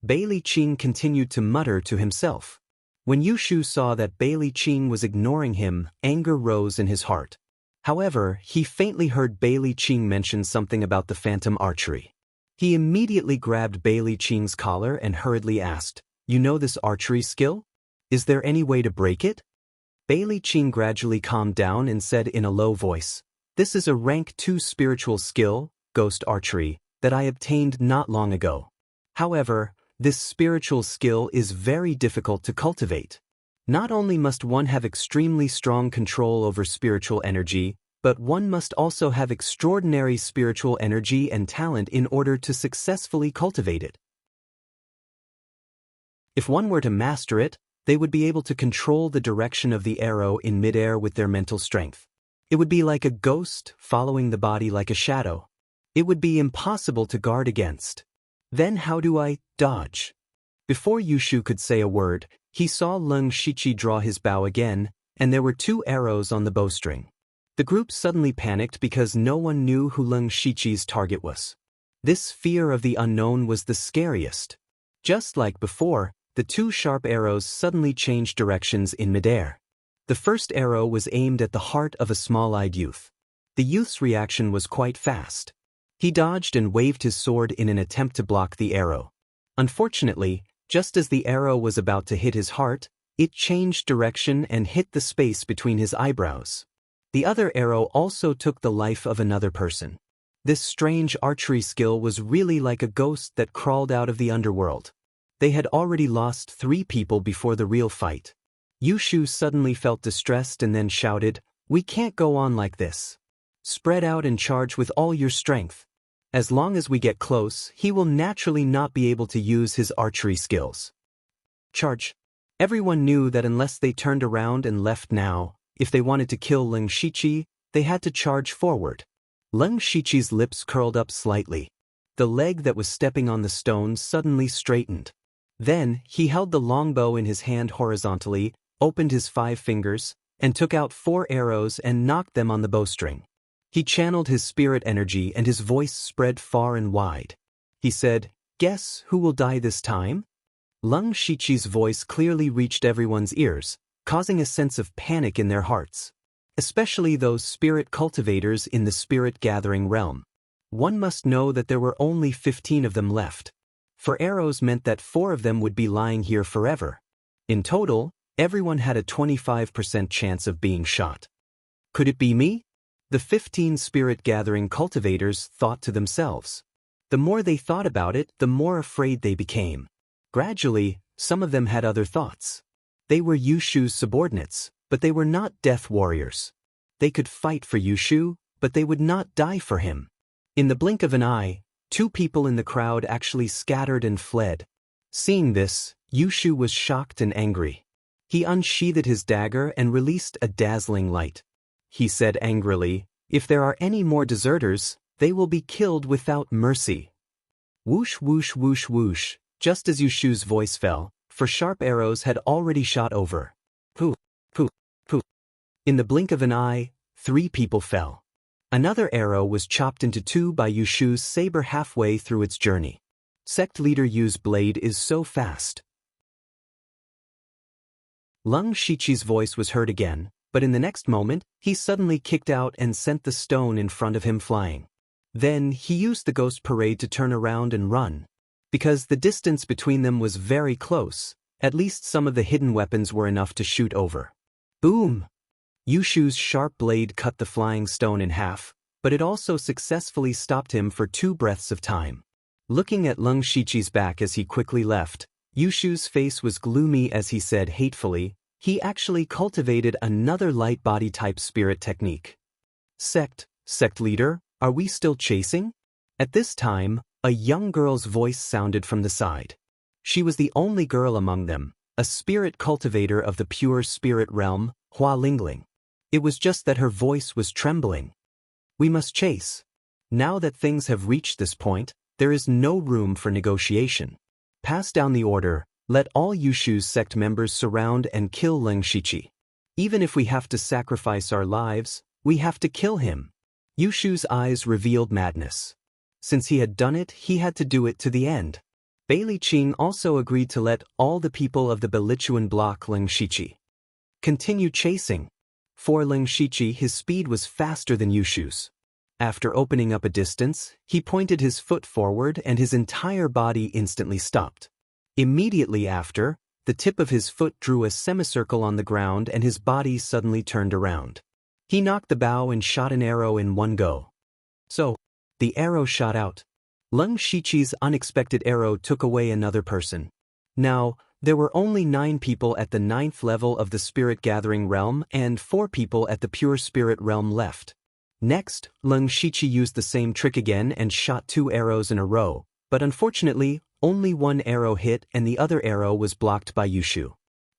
Bailey Qing continued to mutter to himself. When Yushu saw that Bailey Qing was ignoring him, anger rose in his heart. However, he faintly heard Bailey Qing mention something about the phantom archery. He immediately grabbed Bailey Qing's collar and hurriedly asked, "You know this archery skill? Is there any way to break it?" Bailey Qing gradually calmed down and said in a low voice, "This is a rank 2 spiritual skill, ghost archery, that I obtained not long ago. However, this spiritual skill is very difficult to cultivate. Not only must one have extremely strong control over spiritual energy, but one must also have extraordinary spiritual energy and talent in order to successfully cultivate it. If one were to master it, they would be able to control the direction of the arrow in midair with their mental strength. It would be like a ghost following the body like a shadow. It would be impossible to guard against. Then how do I dodge?" Before Yushu could say a word, he saw Leng Shiqi draw his bow again, and there were 2 arrows on the bowstring. The group suddenly panicked because no one knew who Leng Shiqi's target was. This fear of the unknown was the scariest. Just like before, the 2 sharp arrows suddenly changed directions in midair. The first arrow was aimed at the heart of a small-eyed youth. The youth's reaction was quite fast. He dodged and waved his sword in an attempt to block the arrow. Unfortunately, just as the arrow was about to hit his heart, it changed direction and hit the space between his eyebrows. The other arrow also took the life of another person. This strange archery skill was really like a ghost that crawled out of the underworld. They had already lost 3 people before the real fight. Yushu suddenly felt distressed and then shouted, "We can't go on like this. Spread out and charge with all your strength. As long as we get close, he will naturally not be able to use his archery skills. Charge." Everyone knew that unless they turned around and left now, if they wanted to kill Leng Shiqi, they had to charge forward. Leng Shiqi's lips curled up slightly. The leg that was stepping on the stone suddenly straightened. Then, he held the longbow in his hand horizontally, opened his 5 fingers, and took out 4 arrows and knocked them on the bowstring. He channeled his spirit energy and his voice spread far and wide. He said, "Guess who will die this time?" Leng Shiqi's voice clearly reached everyone's ears, causing a sense of panic in their hearts. Especially those spirit cultivators in the spirit-gathering realm. One must know that there were only 15 of them left. For arrows meant that 4 of them would be lying here forever. In total, everyone had a 25% chance of being shot. Could it be me? The 15 spirit-gathering cultivators thought to themselves. The more they thought about it, the more afraid they became. Gradually, some of them had other thoughts. They were Yushu's subordinates, but they were not death warriors. They could fight for Yushu, but they would not die for him. In the blink of an eye, 2 people in the crowd actually scattered and fled. Seeing this, Yushu was shocked and angry. He unsheathed his dagger and released a dazzling light. He said angrily, "If there are any more deserters, they will be killed without mercy." Whoosh whoosh whoosh whoosh, just as Yushu's voice fell, for sharp arrows had already shot over. Pooh, pooh, pooh. In the blink of an eye, 3 people fell. Another arrow was chopped into 2 by Yushu's saber halfway through its journey. Sect leader Yu's blade is so fast. Leng Shiqi's voice was heard again, but in the next moment, he suddenly kicked out and sent the stone in front of him flying. Then he used the ghost parade to turn around and run. Because the distance between them was very close, at least some of the hidden weapons were enough to shoot over. Boom! Yushu's sharp blade cut the flying stone in half, but it also successfully stopped him for 2 breaths of time. Looking at Leng Shiqi's back as he quickly left, Yushu's face was gloomy as he said hatefully, he actually cultivated another light body type spirit technique. Sect leader, are we still chasing? At this time, a young girl's voice sounded from the side. She was the only girl among them, a spirit cultivator of the pure spirit realm, Hua Lingling. It was just that her voice was trembling. We must chase. Now that things have reached this point, there is no room for negotiation. Pass down the order, let all Yushu's sect members surround and kill Leng Shiqi. Even if we have to sacrifice our lives, we have to kill him. Yushu's eyes revealed madness. Since he had done it, he had to do it to the end. Bailey Qing also agreed to let all the people of the Belichuan block Leng Shiqi. Continue chasing. For Leng Shiqi, his speed was faster than Yushu's. After opening up a distance, he pointed his foot forward and his entire body instantly stopped. Immediately after, the tip of his foot drew a semicircle on the ground and his body suddenly turned around. He knocked the bow and shot an arrow in one go. So, the arrow shot out. Leng Shiqi's unexpected arrow took away another person. Now, there were only 9 people at the 9th level of the Spirit Gathering Realm and 4 people at the Pure Spirit Realm left. Next, Leng Shiqi used the same trick again and shot 2 arrows in a row, but unfortunately, only 1 arrow hit and the other arrow was blocked by Yushu.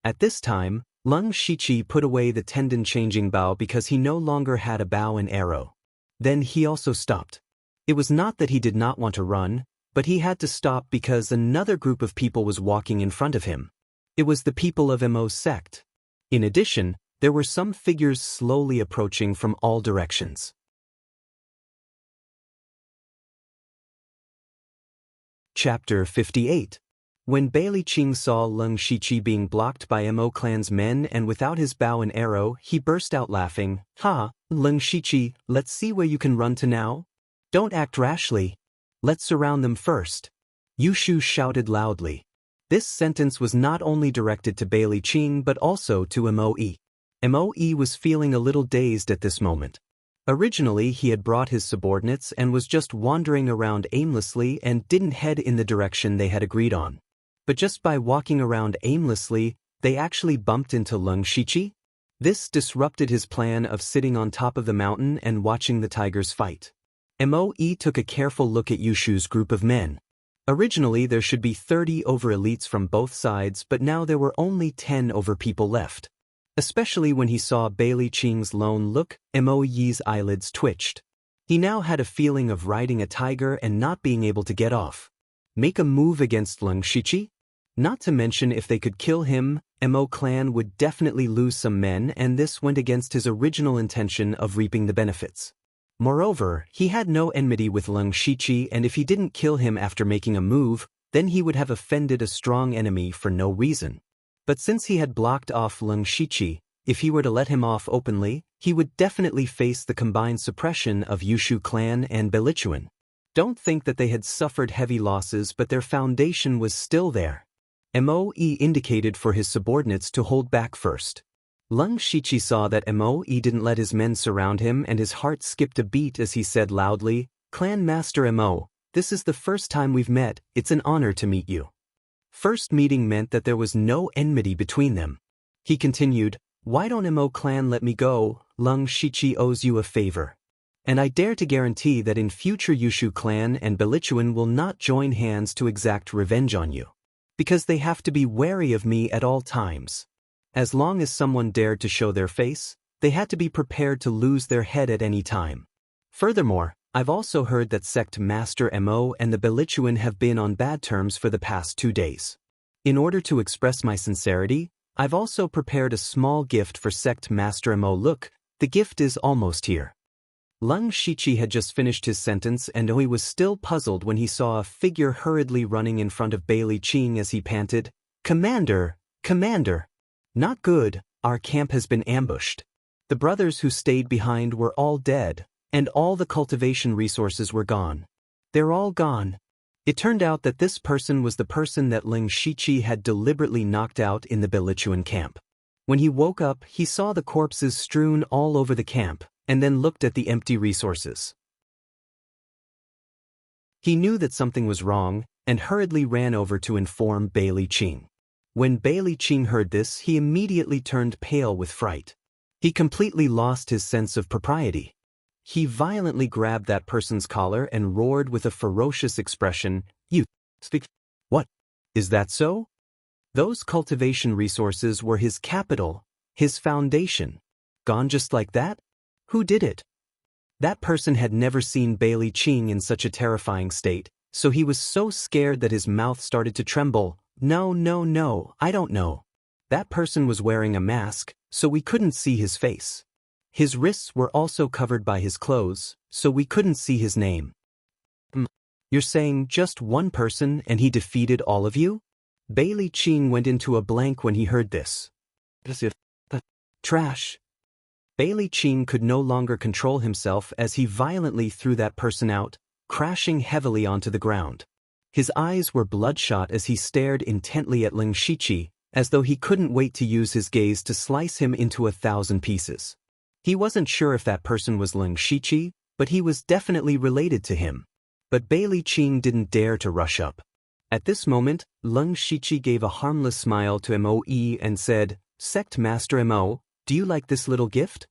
At this time, Leng Shiqi put away the tendon-changing bow because he no longer had a bow and arrow. Then he also stopped. It was not that he did not want to run, but he had to stop because another group of people was walking in front of him. It was the people of Mo's sect. In addition, there were some figures slowly approaching from all directions. Chapter 58. When Bailey Qing saw Leng Shiqi being blocked by Mo clan's men and without his bow and arrow, he burst out laughing. Ha, Leng Shiqi, let's see where you can run to now. Don't act rashly. Let's surround them first. Yushu shouted loudly. This sentence was not only directed to Bailey Qing but also to Moe. Moe was feeling a little dazed at this moment. Originally, he had brought his subordinates and was just wandering around aimlessly and didn't head in the direction they had agreed on. But just by walking around aimlessly, they actually bumped into Leng Shiqi. This disrupted his plan of sitting on top of the mountain and watching the tigers fight. Moe took a careful look at Yushu's group of men. Originally, there should be 30 over elites from both sides, but now there were only 10 over people left. Especially when he saw Bailey Qing's lone look, Moe's eyelids twitched. He now had a feeling of riding a tiger and not being able to get off. Make a move against Leng Shiqi? Not to mention if they could kill him, Mo clan would definitely lose some men and this went against his original intention of reaping the benefits. Moreover, he had no enmity with Leng Shiqi and if he didn't kill him after making a move, then he would have offended a strong enemy for no reason. But since he had blocked off Leng Shiqi, if he were to let him off openly, he would definitely face the combined suppression of Yushu clan and Belichuan. Don't think that they had suffered heavy losses but their foundation was still there. Moe indicated for his subordinates to hold back first. Leng Shiqi saw that Moe didn't let his men surround him and his heart skipped a beat as he said loudly, Clan Master Mo, this is the first time we've met, it's an honor to meet you. First meeting meant that there was no enmity between them. He continued, why don't Mo clan let me go, Leng Shiqi owes you a favor. And I dare to guarantee that in future Yushu clan and Belichuan will not join hands to exact revenge on you. Because they have to be wary of me at all times. As long as someone dared to show their face, they had to be prepared to lose their head at any time. Furthermore, I've also heard that Sect Master Mo and the Belichuan have been on bad terms for the past 2 days. In order to express my sincerity, I've also prepared a small gift for Sect Master Mo. Look, the gift is almost here. Leng Shiqi had just finished his sentence and he was still puzzled when he saw a figure hurriedly running in front of Bailey Qing as he panted, Commander, Commander! Not good, our camp has been ambushed. The brothers who stayed behind were all dead. and all the cultivation resources were gone. They're all gone. It turned out that this person was the person that Ling Shiqi had deliberately knocked out in the Belichuan camp. When he woke up, he saw the corpses strewn all over the camp, and then looked at the empty resources. He knew that something was wrong, and hurriedly ran over to inform Bailey Qing. When Bailey Qing heard this, he immediately turned pale with fright. He completely lost his sense of propriety. He violently grabbed that person's collar and roared with a ferocious expression, "You speak? What? Is that so?" Those cultivation resources were his capital, his foundation. Gone just like that? Who did it? That person had never seen Bailey Qing in such a terrifying state, so he was so scared that his mouth started to tremble. No, I don't know. That person was wearing a mask, so we couldn't see his face. His wrists were also covered by his clothes, so we couldn't see his name. You're saying just one person and he defeated all of you? Bailey Qing went into a blank when he heard this. Trash. Bailey Qing could no longer control himself as he violently threw that person out, crashing heavily onto the ground. His eyes were bloodshot as he stared intently at Ling Shiqi, as though he couldn't wait to use his gaze to slice him into 1,000 pieces. He wasn't sure if that person was Ling Shiqi, but he was definitely related to him. But Bailey Qing didn't dare to rush up. At this moment, Ling Shiqi gave a harmless smile to Mo Yi and said, "Sect Master Mo, do you like this little gift?"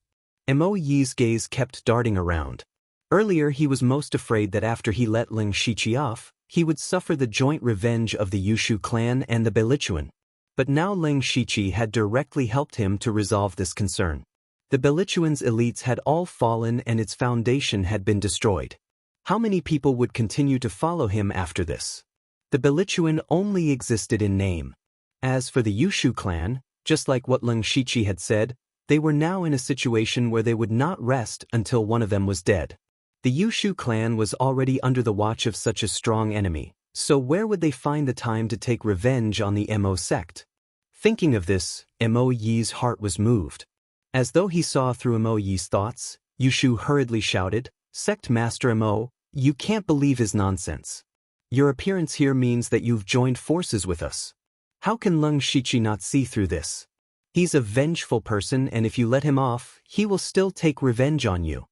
Mo Yi's gaze kept darting around. Earlier he was most afraid that after he let Ling Shiqi off, he would suffer the joint revenge of the Yushu clan and the Belichuan. But now Ling Shiqi had directly helped him to resolve this concern. The Belichuan's elites had all fallen and its foundation had been destroyed. How many people would continue to follow him after this? The Belichuan only existed in name. As for the Yushu clan, just like what Ling Shiqi had said, they were now in a situation where they would not rest until one of them was dead. The Yushu clan was already under the watch of such a strong enemy, so where would they find the time to take revenge on the Mo sect? Thinking of this, Mo Yi's heart was moved. As though he saw through Mo Yi's thoughts, Yushu hurriedly shouted, "Sect Master Mo, you can't believe his nonsense. Your appearance here means that you've joined forces with us. How can Ling Shiqi not see through this? He's a vengeful person, and if you let him off, he will still take revenge on you."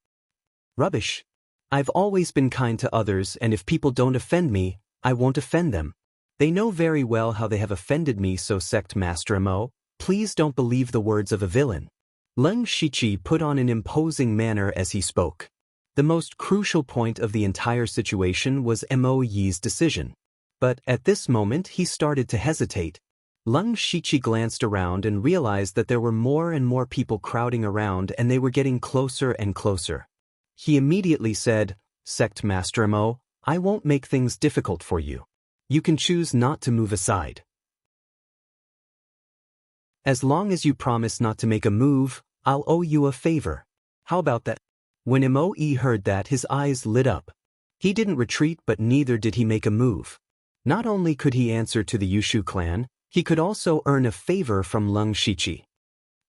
Rubbish. I've always been kind to others, and if people don't offend me, I won't offend them. They know very well how they have offended me, so Sect Master Mo, please don't believe the words of a villain. Ling Shiqi put on an imposing manner as he spoke. The most crucial point of the entire situation was Mo Yi's decision. But at this moment he started to hesitate. Ling Shiqi glanced around and realized that there were more and more people crowding around and they were getting closer and closer. He immediately said, "Sect Master Mo, I won't make things difficult for you. You can choose not to move aside. As long as you promise not to make a move, I'll owe you a favor. How about that?" When Mo Yi heard that, his eyes lit up. He didn't retreat, but neither did he make a move. Not only could he answer to the Yushu clan, he could also earn a favor from Ling Shiqi.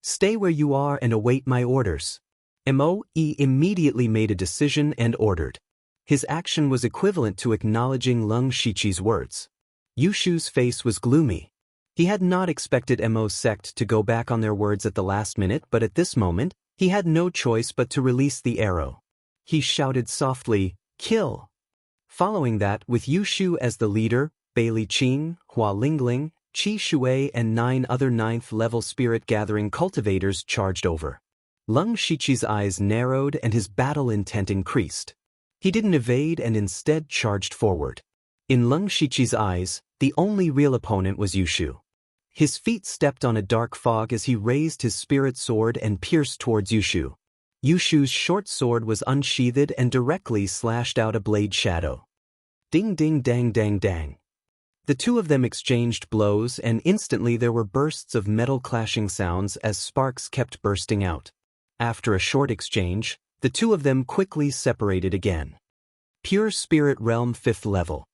"Stay where you are and await my orders." Mo Yi immediately made a decision and ordered. His action was equivalent to acknowledging Ling Shiqi's words. Yushu's face was gloomy. He had not expected Mo's sect to go back on their words at the last minute, but at this moment, he had no choice but to release the arrow. He shouted softly, "Kill!" Following that, with Yushu as the leader, Bailey Qing, Hua Lingling, Qi Shui and 9 other 9th-level spirit-gathering cultivators charged over. Ling Shiqi's eyes narrowed and his battle intent increased. He didn't evade and instead charged forward. In Ling Shiqi's eyes, the only real opponent was Yushu. His feet stepped on a dark fog as he raised his spirit sword and pierced towards Yushu. Yushu's short sword was unsheathed and directly slashed out a blade shadow. Ding ding dang dang dang. The two of them exchanged blows and instantly there were bursts of metal clashing sounds as sparks kept bursting out. After a short exchange, the two of them quickly separated again. Pure Spirit Realm 5th level.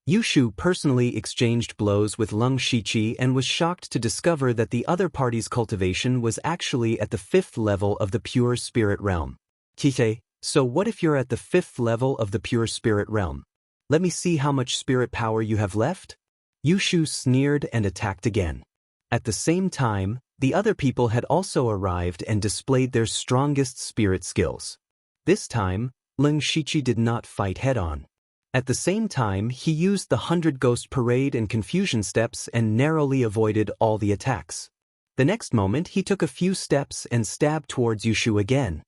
Yushu personally exchanged blows with Ling Shiqi and was shocked to discover that the other party's cultivation was actually at the 5th level of the Pure Spirit Realm. Tite, So what if you're at the 5th level of the pure spirit realm? Let me see how much spirit power you have left? Yushu sneered and attacked again. At the same time, the other people had also arrived and displayed their strongest spirit skills. This time, Leng Shiqi did not fight head-on. At the same time, he used the 100 Ghost Parade and Confusion steps and narrowly avoided all the attacks. The next moment, he took a few steps and stabbed towards Yushu again.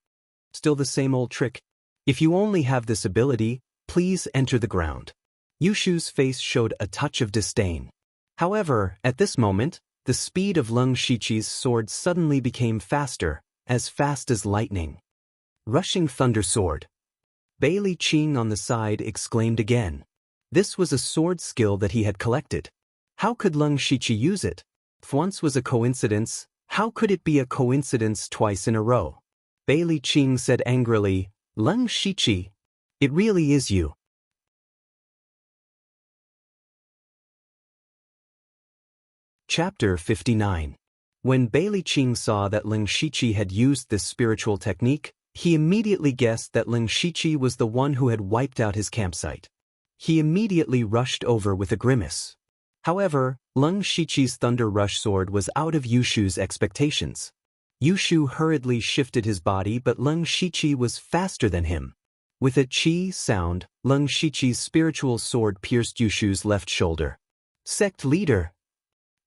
Still the same old trick. If you only have this ability, please enter the ground. Yushu's face showed a touch of disdain. However, at this moment, the speed of Leng Shiqi's sword suddenly became faster, as fast as lightning. Rushing Thunder Sword. Bailey Qing on the side exclaimed again. This was a sword skill that he had collected. How could Leng Shiqi use it? If once was a coincidence, how could it be a coincidence twice in a row? Bailey Qing said angrily, Leng Shiqi, it really is you. Chapter 59. When Bailey Qing saw that Leng Shiqi had used this spiritual technique, he immediately guessed that Leng Shiqi was the one who had wiped out his campsite. He immediately rushed over with a grimace. However, Leng Shiqi's Thunder Rush sword was out of Yushu's expectations. Yushu hurriedly shifted his body, but Leng Shiqi was faster than him. With a chi sound, Leng Shiqi's spiritual sword pierced Yushu's left shoulder. Sect leader!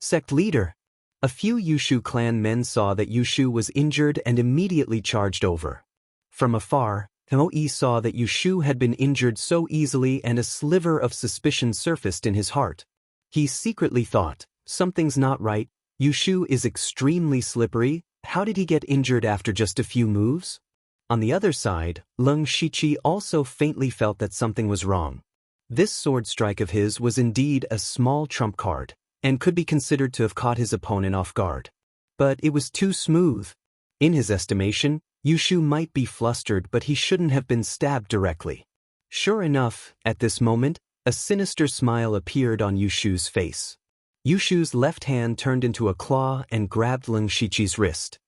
Sect leader! A few Yushu clan men saw that Yushu was injured and immediately charged over. From afar, Hou-Yi saw that Yushu had been injured so easily and a sliver of suspicion surfaced in his heart. He secretly thought, something's not right, Yushu is extremely slippery, how did he get injured after just a few moves? On the other side, Leng Shiqi also faintly felt that something was wrong. This sword strike of his was indeed a small trump card, and could be considered to have caught his opponent off guard. But it was too smooth. In his estimation, Yushu might be flustered, but he shouldn't have been stabbed directly. Sure enough, at this moment, a sinister smile appeared on Yushu's face. Yushu's left hand turned into a claw and grabbed Leng Shiqi's wrist.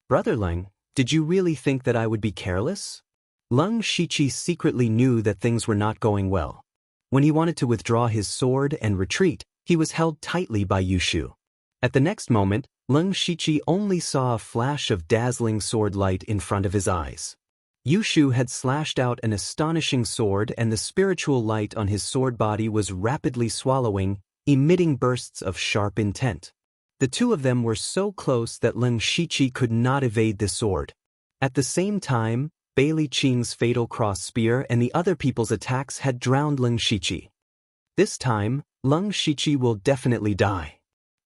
Brother Leng, did you really think that I would be careless? Leng Shiqi secretly knew that things were not going well. When he wanted to withdraw his sword and retreat, he was held tightly by Yushu. At the next moment, Leng Shiqi only saw a flash of dazzling sword light in front of his eyes. Yushu had slashed out an astonishing sword, and the spiritual light on his sword body was rapidly swallowing, emitting bursts of sharp intent. The two of them were so close that Leng Shiqi could not evade the sword. At the same time, Bailey Qing's fatal cross spear and the other people's attacks had drowned Leng Shiqi. This time, Leng Shiqi will definitely die.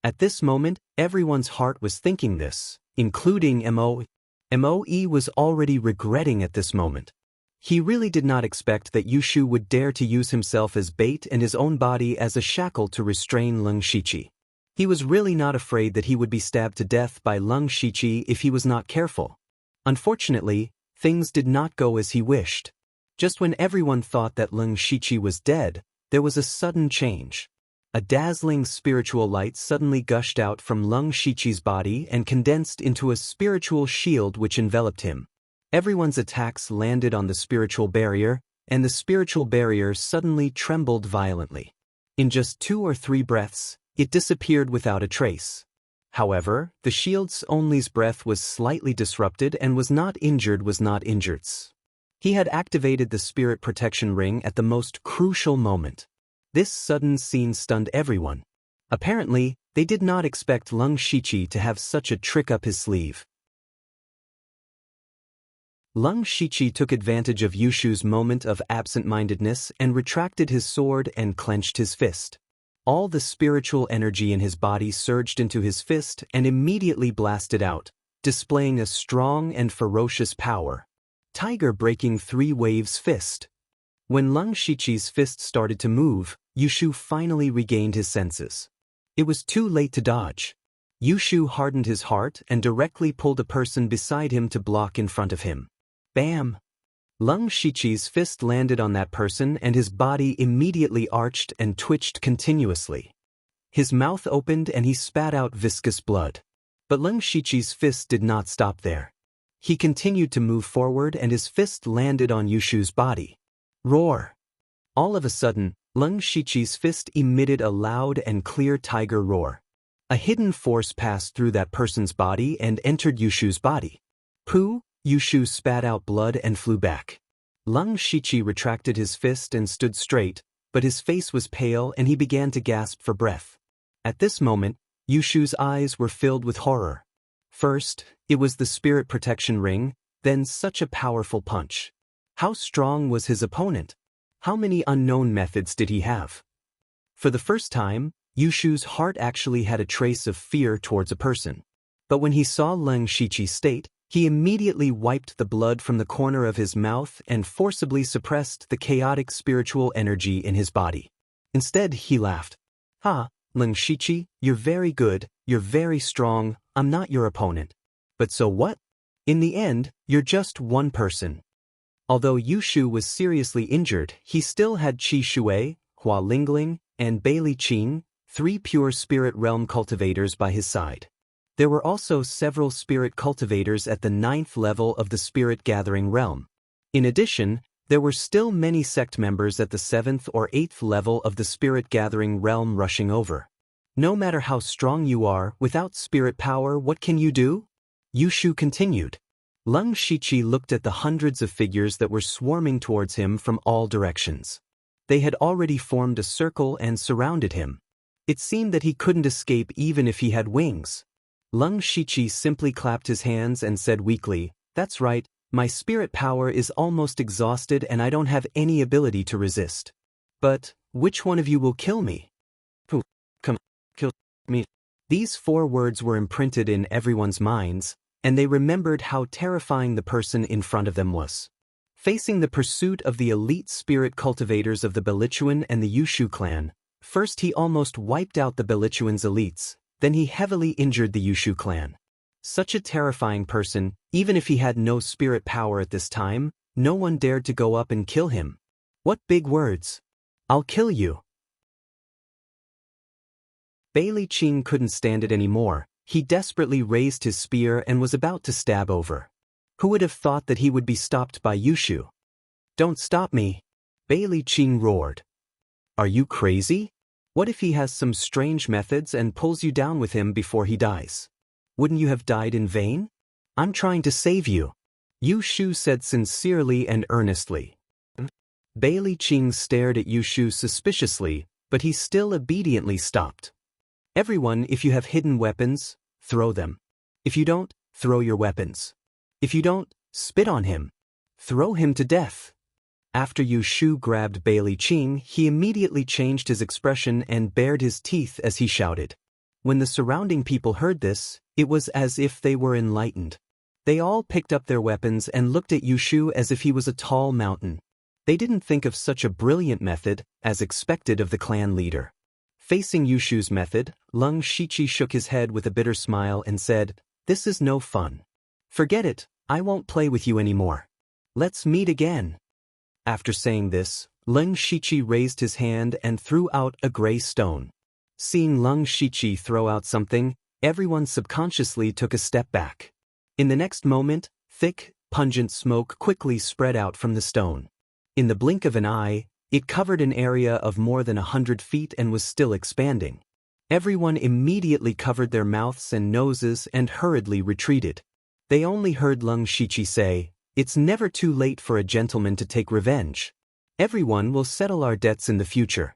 At this moment, everyone's heart was thinking this, including Mo. Mo-E was already regretting at this moment. He really did not expect that Yushu would dare to use himself as bait and his own body as a shackle to restrain Leng Shiqi. He was really not afraid that he would be stabbed to death by Leng Shiqi if he was not careful. Unfortunately, things did not go as he wished. Just when everyone thought that Leng Shiqi was dead, there was a sudden change. A dazzling spiritual light suddenly gushed out from Leng Shiqi's body and condensed into a spiritual shield which enveloped him. Everyone's attacks landed on the spiritual barrier, and the spiritual barrier suddenly trembled violently. In just 2 or 3 breaths, it disappeared without a trace. However, the shield's only's breath was slightly disrupted and was not injured. He had activated the spirit protection ring at the most crucial moment. This sudden scene stunned everyone. Apparently, they did not expect Leng Shiqi to have such a trick up his sleeve. Leng Shiqi took advantage of Yushu's moment of absent-mindedness and retracted his sword and clenched his fist. All the spiritual energy in his body surged into his fist and immediately blasted out, displaying a strong and ferocious power. Tiger breaking 3 waves fist. When Leng Shiqi's fist started to move, Yushu finally regained his senses. It was too late to dodge. Yushu hardened his heart and directly pulled a person beside him to block in front of him. Bam! Leng Shiqi's fist landed on that person and his body immediately arched and twitched continuously. His mouth opened and he spat out viscous blood. But Leng Shiqi's fist did not stop there. He continued to move forward and his fist landed on Yushu's body. Roar! All of a sudden, Leng Shiqi's fist emitted a loud and clear tiger roar. A hidden force passed through that person's body and entered Yushu's body. Pooh! Yushu spat out blood and flew back. Leng Shiqi retracted his fist and stood straight, but his face was pale and he began to gasp for breath. At this moment, Yushu's eyes were filled with horror. First, it was the spirit protection ring, then such a powerful punch. How strong was his opponent? How many unknown methods did he have? For the first time, Yushu's heart actually had a trace of fear towards a person. But when he saw Leng Shiqi's state, he immediately wiped the blood from the corner of his mouth and forcibly suppressed the chaotic spiritual energy in his body. Instead, he laughed. Ha, Leng Shiqi, you're very good, you're very strong, I'm not your opponent. But so what? In the end, you're just one person. Although Yushu was seriously injured, he still had Qi Shui, Hua Lingling, and Bei Li Qing, 3 pure spirit realm cultivators by his side. There were also several spirit cultivators at the 9th level of the spirit gathering realm. In addition, there were still many sect members at the 7th or 8th level of the spirit gathering realm rushing over. No matter how strong you are, without spirit power, what can you do? Yushu continued. Leng Shiqi looked at the hundreds of figures that were swarming towards him from all directions. They had already formed a circle and surrounded him. It seemed that he couldn't escape even if he had wings. Leng Shiqi simply clapped his hands and said weakly, "That's right, my spirit power is almost exhausted and I don't have any ability to resist. But, which one of you will kill me? Who? Come, kill me." These 4 words were imprinted in everyone's minds, and they remembered how terrifying the person in front of them was. Facing the pursuit of the elite spirit cultivators of the Belichuan and the Yushu clan, first he almost wiped out the Belichuan's elites, then he heavily injured the Yushu clan. Such a terrifying person, even if he had no spirit power at this time, no one dared to go up and kill him. What big words! I'll kill you. Bei Li Qing couldn't stand it anymore. He desperately raised his spear and was about to stab over. Who would have thought that he would be stopped by Yushu? "Don't stop me!" Bei Li Qing roared. "Are you crazy? What if he has some strange methods and pulls you down with him before he dies? Wouldn't you have died in vain? I'm trying to save you," Yushu said sincerely and earnestly. Bei Li Qing stared at Yushu suspiciously, but he still obediently stopped. "Everyone, if you have hidden weapons, throw them. If you don't, throw your weapons. If you don't, spit on him. Throw him to death." After Yushu grabbed Bei Li Qing, he immediately changed his expression and bared his teeth as he shouted. When the surrounding people heard this, it was as if they were enlightened. They all picked up their weapons and looked at Yushu as if he was a tall mountain. They didn't think of such a brilliant method, as expected of the clan leader. Facing Yushu's method, Leng Shiqi shook his head with a bitter smile and said, "This is no fun. Forget it, I won't play with you anymore. Let's meet again." After saying this, Leng Shiqi raised his hand and threw out a gray stone. Seeing Leng Shiqi throw out something, everyone subconsciously took a step back. In the next moment, thick, pungent smoke quickly spread out from the stone. In the blink of an eye, it covered an area of more than 100 feet and was still expanding. Everyone immediately covered their mouths and noses and hurriedly retreated. They only heard Leng Shiqi say, "It's never too late for a gentleman to take revenge. Everyone will settle our debts in the future."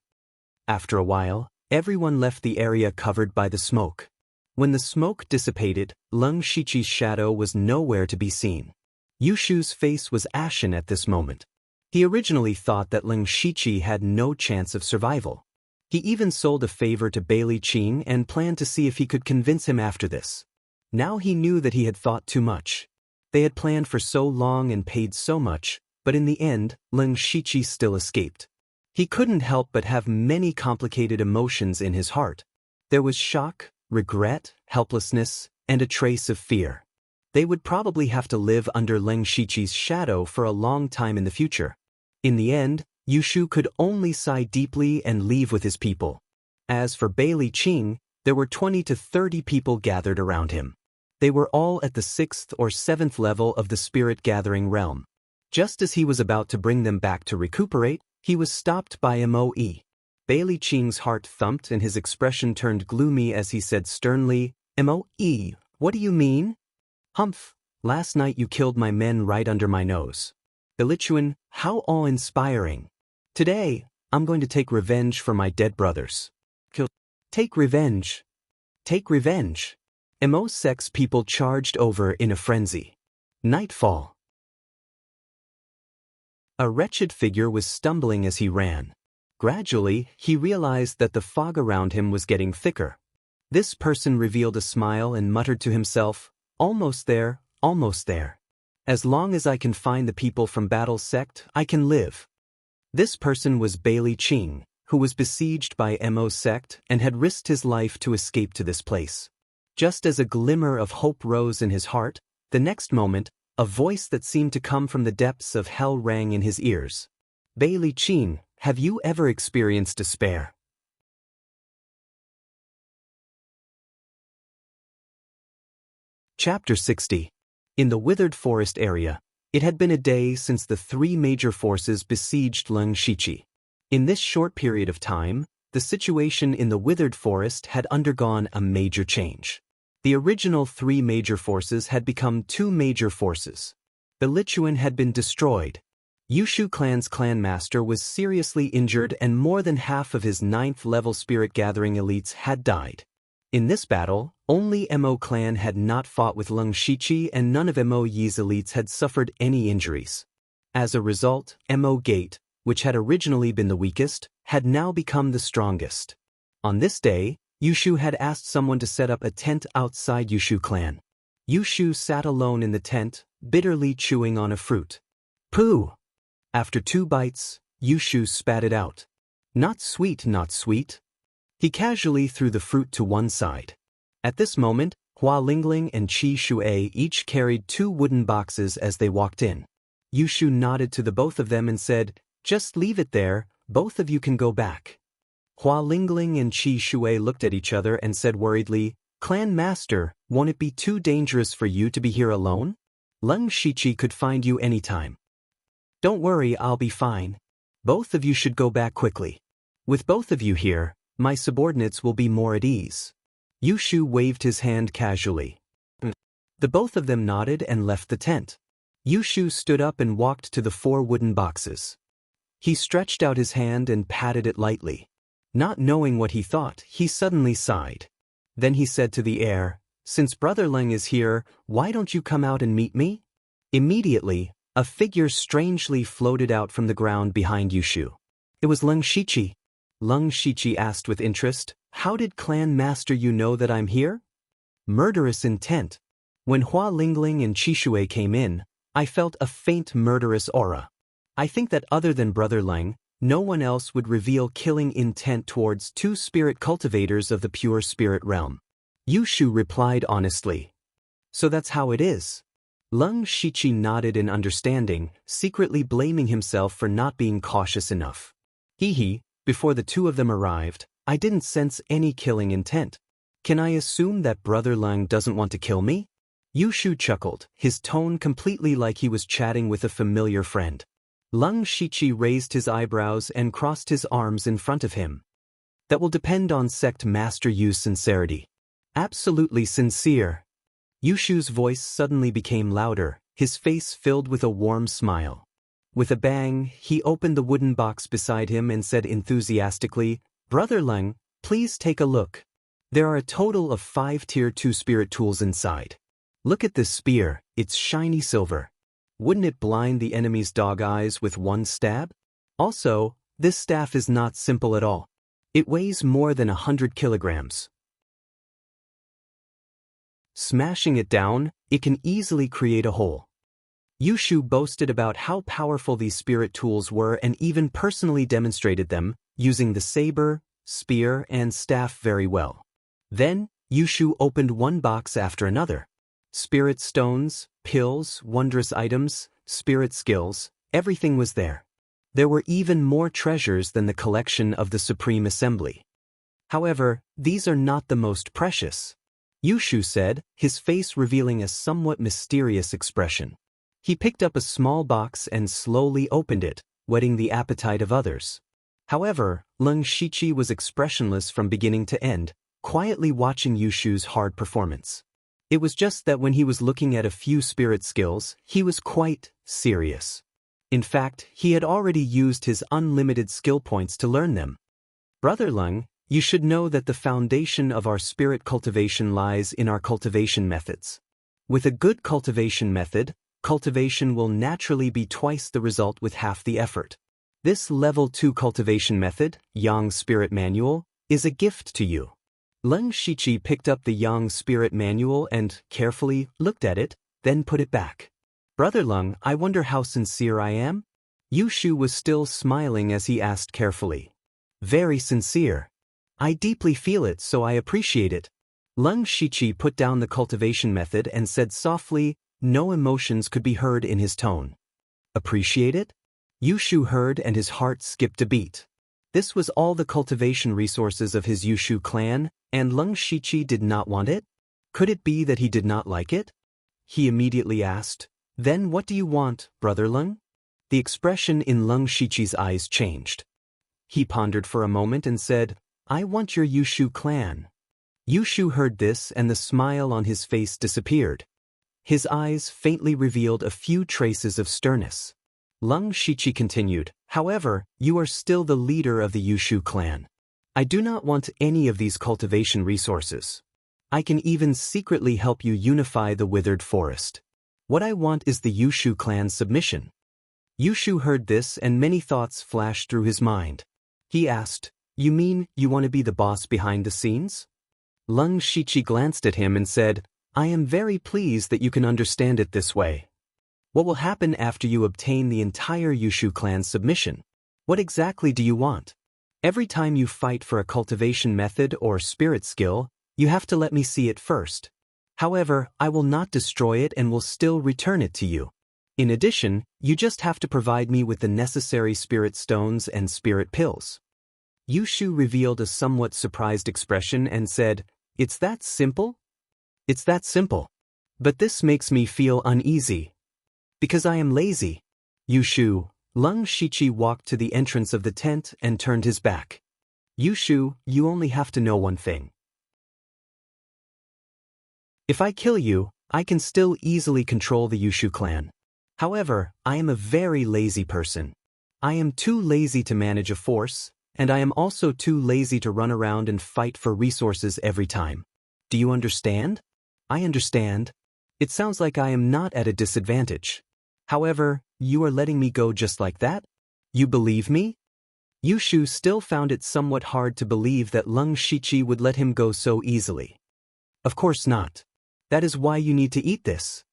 After a while, everyone left the area covered by the smoke. When the smoke dissipated, Leng Shiqi's shadow was nowhere to be seen. Yushu's face was ashen at this moment. He originally thought that Leng Shiqi had no chance of survival. He even sold a favor to Bei Li Qing and planned to see if he could convince him after this. Now he knew that he had thought too much. They had planned for so long and paid so much, but in the end, Leng Shiqi still escaped. He couldn't help but have many complicated emotions in his heart. There was shock, regret, helplessness, and a trace of fear. They would probably have to live under Leng Shiqi's shadow for a long time in the future. In the end, Yushu could only sigh deeply and leave with his people. As for Bei Li Qing, there were 20 to 30 people gathered around him. They were all at the 6th or 7th level of the spirit-gathering realm. Just as he was about to bring them back to recuperate, he was stopped by Moe. Bailey Qing's heart thumped and his expression turned gloomy as he said sternly, "Moe, what do you mean?" "Humph, last night you killed my men right under my nose." "Ilichuan, how awe-inspiring. Today, I'm going to take revenge for my dead brothers." Take revenge. Take revenge. Moe's sex people charged over in a frenzy. Nightfall. A wretched figure was stumbling as he ran. Gradually, he realized that the fog around him was getting thicker. This person revealed a smile and muttered to himself, "Almost there, almost there. As long as I can find the people from Battle's sect, I can live." This person was Bailey Qing, who was besieged by Mo's sect and had risked his life to escape to this place. Just as a glimmer of hope rose in his heart, the next moment, a voice that seemed to come from the depths of hell rang in his ears. "Bailey Qing, have you ever experienced despair?" Chapter 60. In the withered forest area, it had been a day since the 3 major forces besieged Leng Shichi. In this short period of time, the situation in the withered forest had undergone a major change. The original 3 major forces had become 2 major forces. The Lichuan had been destroyed. Yushu clan's clan master was seriously injured and more than half of his 9th-level spirit-gathering elites had died. In this battle, only Mo clan had not fought with Leng Shichi and none of Mo Yi's elites had suffered any injuries. As a result, Mo Gate, which had originally been the weakest, had now become the strongest. On this day, Yushu had asked someone to set up a tent outside Yushu clan. Yushu sat alone in the tent, bitterly chewing on a fruit. Pooh! After 2 bites, Yushu spat it out. Not sweet, not sweet. He casually threw the fruit to one side. At this moment, Hua Lingling and Qi Shuai each carried 2 wooden boxes as they walked in. Yushu nodded to the both of them and said, "Just leave it there, both of you can go back." Hua Lingling and Qi Shuai looked at each other and said worriedly, "Clan Master, won't it be too dangerous for you to be here alone? Leng Shichi could find you anytime." "Don't worry, I'll be fine. Both of you should go back quickly. With both of you here, my subordinates will be more at ease." Yushu waved his hand casually. The both of them nodded and left the tent. Yushu stood up and walked to the 4 wooden boxes. He stretched out his hand and patted it lightly. Not knowing what he thought, he suddenly sighed. Then he said to the air, "Since Brother Leng is here, why don't you come out and meet me?" Immediately, a figure strangely floated out from the ground behind Yushu. It was Leng Shichi. Leng Shichi asked with interest, "How did Clan Master you know that I'm here?" Murderous intent. When Hua Lingling and Qi Shuai came in, I felt a faint murderous aura. I think that other than Brother Leng, no one else would reveal killing intent towards 2 spirit cultivators of the pure spirit realm. Yushu replied honestly. "So that's how it is." Leng Shichi nodded in understanding, secretly blaming himself for not being cautious enough. Before the 2 of them arrived, I didn't sense any killing intent. Can I assume that Brother Leng doesn't want to kill me? Yushu chuckled, his tone completely like he was chatting with a familiar friend. Leng Shichi raised his eyebrows and crossed his arms in front of him. "That will depend on Sect Master Yu's sincerity." "Absolutely sincere." Yushu's voice suddenly became louder, his face filled with a warm smile. With a bang, he opened the wooden box beside him and said enthusiastically, "Brother Leng, please take a look. There are a total of 5 Tier 2 spirit tools inside. Look at this spear, it's shiny silver. Wouldn't it blind the enemy's dog eyes with one stab? Also, this staff is not simple at all. It weighs more than 100 kilograms. Smashing it down, it can easily create a hole." Yushu boasted about how powerful these spirit tools were and even personally demonstrated them, using the saber, spear, and staff very well. Then, Yushu opened one box after another. Spirit stones, pills, wondrous items, spirit skills, everything was there. There were even more treasures than the collection of the Supreme Assembly. However, these are not the most precious. Yushu said, his face revealing a somewhat mysterious expression. He picked up a small box and slowly opened it, whetting the appetite of others. However, Leng Shiqi was expressionless from beginning to end, quietly watching Yushu's hard performance. It was just that when he was looking at a few spirit skills, he was quite serious. In fact, he had already used his unlimited skill points to learn them. Brother Leng, you should know that the foundation of our spirit cultivation lies in our cultivation methods. With a good cultivation method, cultivation will naturally be twice the result with half the effort. This level 2 cultivation method, Yang Spirit Manual, is a gift to you. Leng Shiqi picked up the Yang Spirit Manual and carefully looked at it, then put it back. Brother Leng, I wonder how sincere I am? Yushu was still smiling as he asked carefully. Very sincere. I deeply feel it, so I appreciate it. Leng Shiqi put down the cultivation method and said softly, no emotions could be heard in his tone. Appreciate it? Yushu heard and his heart skipped a beat. This was all the cultivation resources of his Yushu clan, and Leng Shiqi did not want it? Could it be that he did not like it? He immediately asked, then what do you want, Brother Leng? The expression in Leng Shiqi's eyes changed. He pondered for a moment and said, I want your Yushu clan. Yushu heard this and the smile on his face disappeared. His eyes faintly revealed a few traces of sternness. Leng Shiqi continued, however, you are still the leader of the Yushu clan. I do not want any of these cultivation resources. I can even secretly help you unify the withered forest. What I want is the Yushu clan's submission. Yushu heard this and many thoughts flashed through his mind. He asked, you mean you want to be the boss behind the scenes? Leng Shiqi glanced at him and said, I am very pleased that you can understand it this way. What will happen after you obtain the entire Yushu clan's submission? What exactly do you want? Every time you fight for a cultivation method or spirit skill, you have to let me see it first. However, I will not destroy it and will still return it to you. In addition, you just have to provide me with the necessary spirit stones and spirit pills. Yushu revealed a somewhat surprised expression and said, It's that simple? It's that simple. But this makes me feel uneasy. Because I am lazy. Yushu, Leng Shiqi walked to the entrance of the tent and turned his back. Yushu, you only have to know one thing. If I kill you, I can still easily control the Yushu clan. However, I am a very lazy person. I am too lazy to manage a force, and I am also too lazy to run around and fight for resources every time. Do you understand? I understand. It sounds like I am not at a disadvantage. However, you are letting me go just like that? You believe me? Yushu still found it somewhat hard to believe that Leng Shiqi would let him go so easily. Of course not. That is why you need to eat this.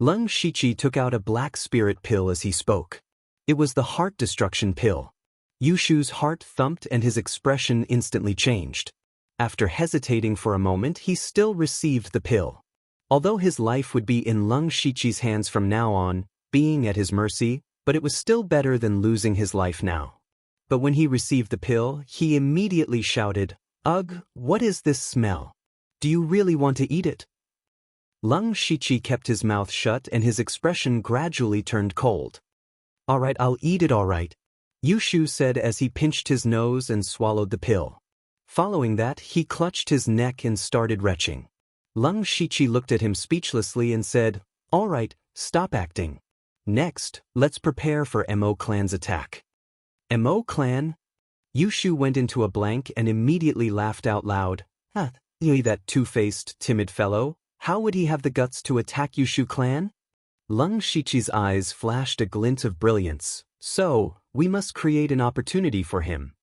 Leng Shiqi took out a black spirit pill as he spoke. It was the heart destruction pill. Yushu's heart thumped and his expression instantly changed. After hesitating for a moment, he still received the pill. Although his life would be in Leng Shiqi's hands from now on, being at his mercy, but it was still better than losing his life now. But when he received the pill, he immediately shouted, Ugh, what is this smell? Do you really want to eat it? Leng Shiqi kept his mouth shut and his expression gradually turned cold. Alright, I'll eat it alright, Yushu said as he pinched his nose and swallowed the pill. Following that, he clutched his neck and started retching. Leng Shiqi looked at him speechlessly and said, Alright, stop acting. Next, let's prepare for Mo clan's attack. Mo clan? Yushu went into a blank and immediately laughed out loud. That two-faced, timid fellow, how would he have the guts to attack Yushu clan? Leng Shiqi's eyes flashed a glint of brilliance. So, we must create an opportunity for him.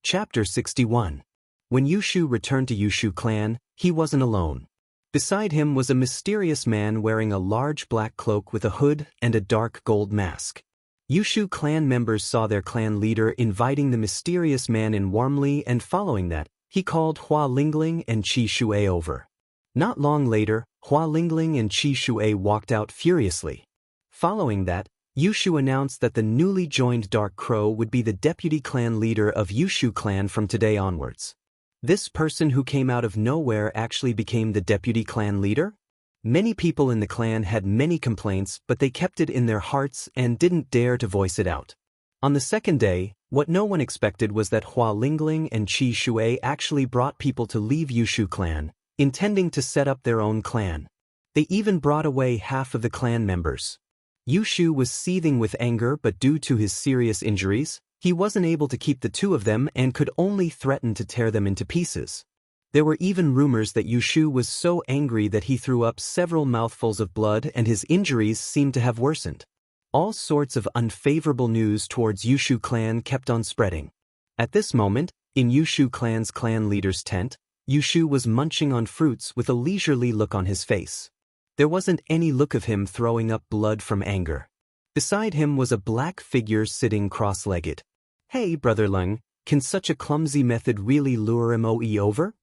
Chapter 61. When Yushu returned to Yushu clan, he wasn't alone. Beside him was a mysterious man wearing a large black cloak with a hood and a dark gold mask. Yushu clan members saw their clan leader inviting the mysterious man in warmly, and following that, he called Hua Lingling and Qi Shuai over. Not long later, Hua Lingling and Qi Shuai walked out furiously. Following that, Yushu announced that the newly joined Dark Crow would be the deputy clan leader of Yushu clan from today onwards. This person who came out of nowhere actually became the deputy clan leader? Many people in the clan had many complaints, but they kept it in their hearts and didn't dare to voice it out. On the second day, what no one expected was that Hua Lingling and Qi Shui actually brought people to leave Yushu clan, intending to set up their own clan. They even brought away half of the clan members. Yushu was seething with anger, but due to his serious injuries, he wasn't able to keep the two of them and could only threaten to tear them into pieces. There were even rumors that Yushu was so angry that he threw up several mouthfuls of blood and his injuries seemed to have worsened. All sorts of unfavorable news towards Yushu clan kept on spreading. At this moment, in Yushu clan's clan leader's tent, Yushu was munching on fruits with a leisurely look on his face. There wasn't any look of him throwing up blood from anger. Beside him was a black figure sitting cross-legged. "Hey, Brother Leng, can such a clumsy method really lure Moe over?"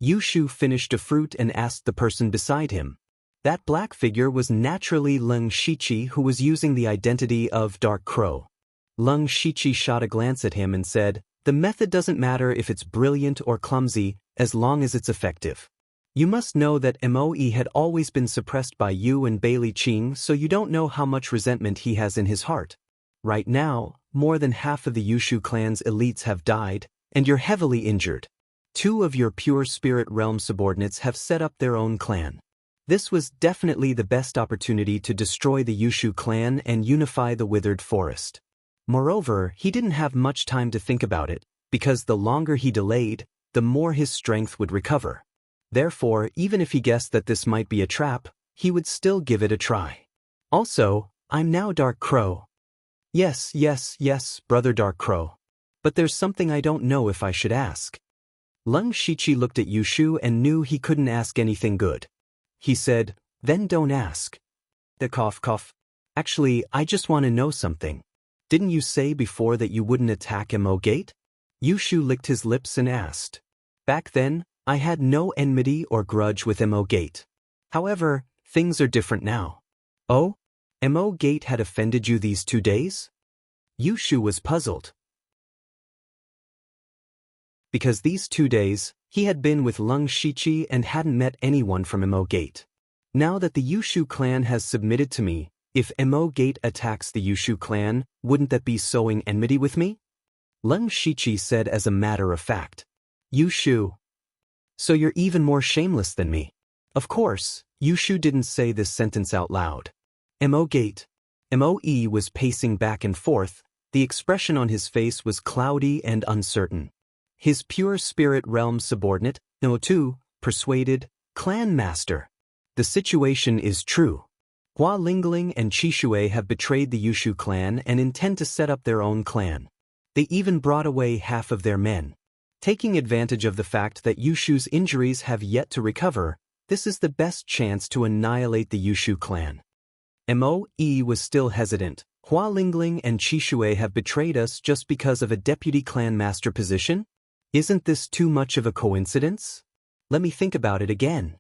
Yushu finished a fruit and asked the person beside him. That black figure was naturally Leng Shiqi, who was using the identity of Dark Crow. Leng Shiqi shot a glance at him and said, "The method doesn't matter if it's brilliant or clumsy, as long as it's effective. You must know that Moe had always been suppressed by you and Bailey Qing, so you don't know how much resentment he has in his heart. Right now, more than half of the Yushu clan's elites have died, and you're heavily injured. 2 of your pure spirit realm subordinates have set up their own clan. This was definitely the best opportunity to destroy the Yushu clan and unify the withered forest." Moreover, he didn't have much time to think about it, because the longer he delayed, the more his strength would recover. Therefore, even if he guessed that this might be a trap, he would still give it a try. "Also, I'm now Dark Crow." Yes, Brother Dark Crow. But there's something I don't know if I should ask." Leng Shiqi looked at Yushu and knew he couldn't ask anything good. He said, "Then don't ask." The cough. "Actually, I just want to know something. Didn't you say before that you wouldn't attack Mo Gate?" Yushu licked his lips and asked. "Back then, I had no enmity or grudge with Mo Gate. However, things are different now." "Oh? Mo Gate had offended you these 2 days?" Yushu was puzzled. Because these 2 days, he had been with Leng Shiqi and hadn't met anyone from Mo Gate. Now that the Yushu clan has submitted to me, if Mo Gate attacks the Yushu clan, wouldn't that be sowing enmity with me? Leng Shiqi said as a matter of fact. "Yushu. So you're even more shameless than me." Of course, Yushu didn't say this sentence out loud. Mo Gate. Moe was pacing back and forth, the expression on his face was cloudy and uncertain. His pure spirit realm subordinate, No 2, persuaded, clan master. The situation is true. Hua Lingling and Qi Shui have betrayed the Yushu clan and intend to set up their own clan. They even brought away half of their men. Taking advantage of the fact that Yushu's injuries have yet to recover, this is the best chance to annihilate the Yushu clan. Moe was still hesitant. Hua Lingling and Qi Shui have betrayed us just because of a deputy clan master position? Isn't this too much of a coincidence? Let me think about it again.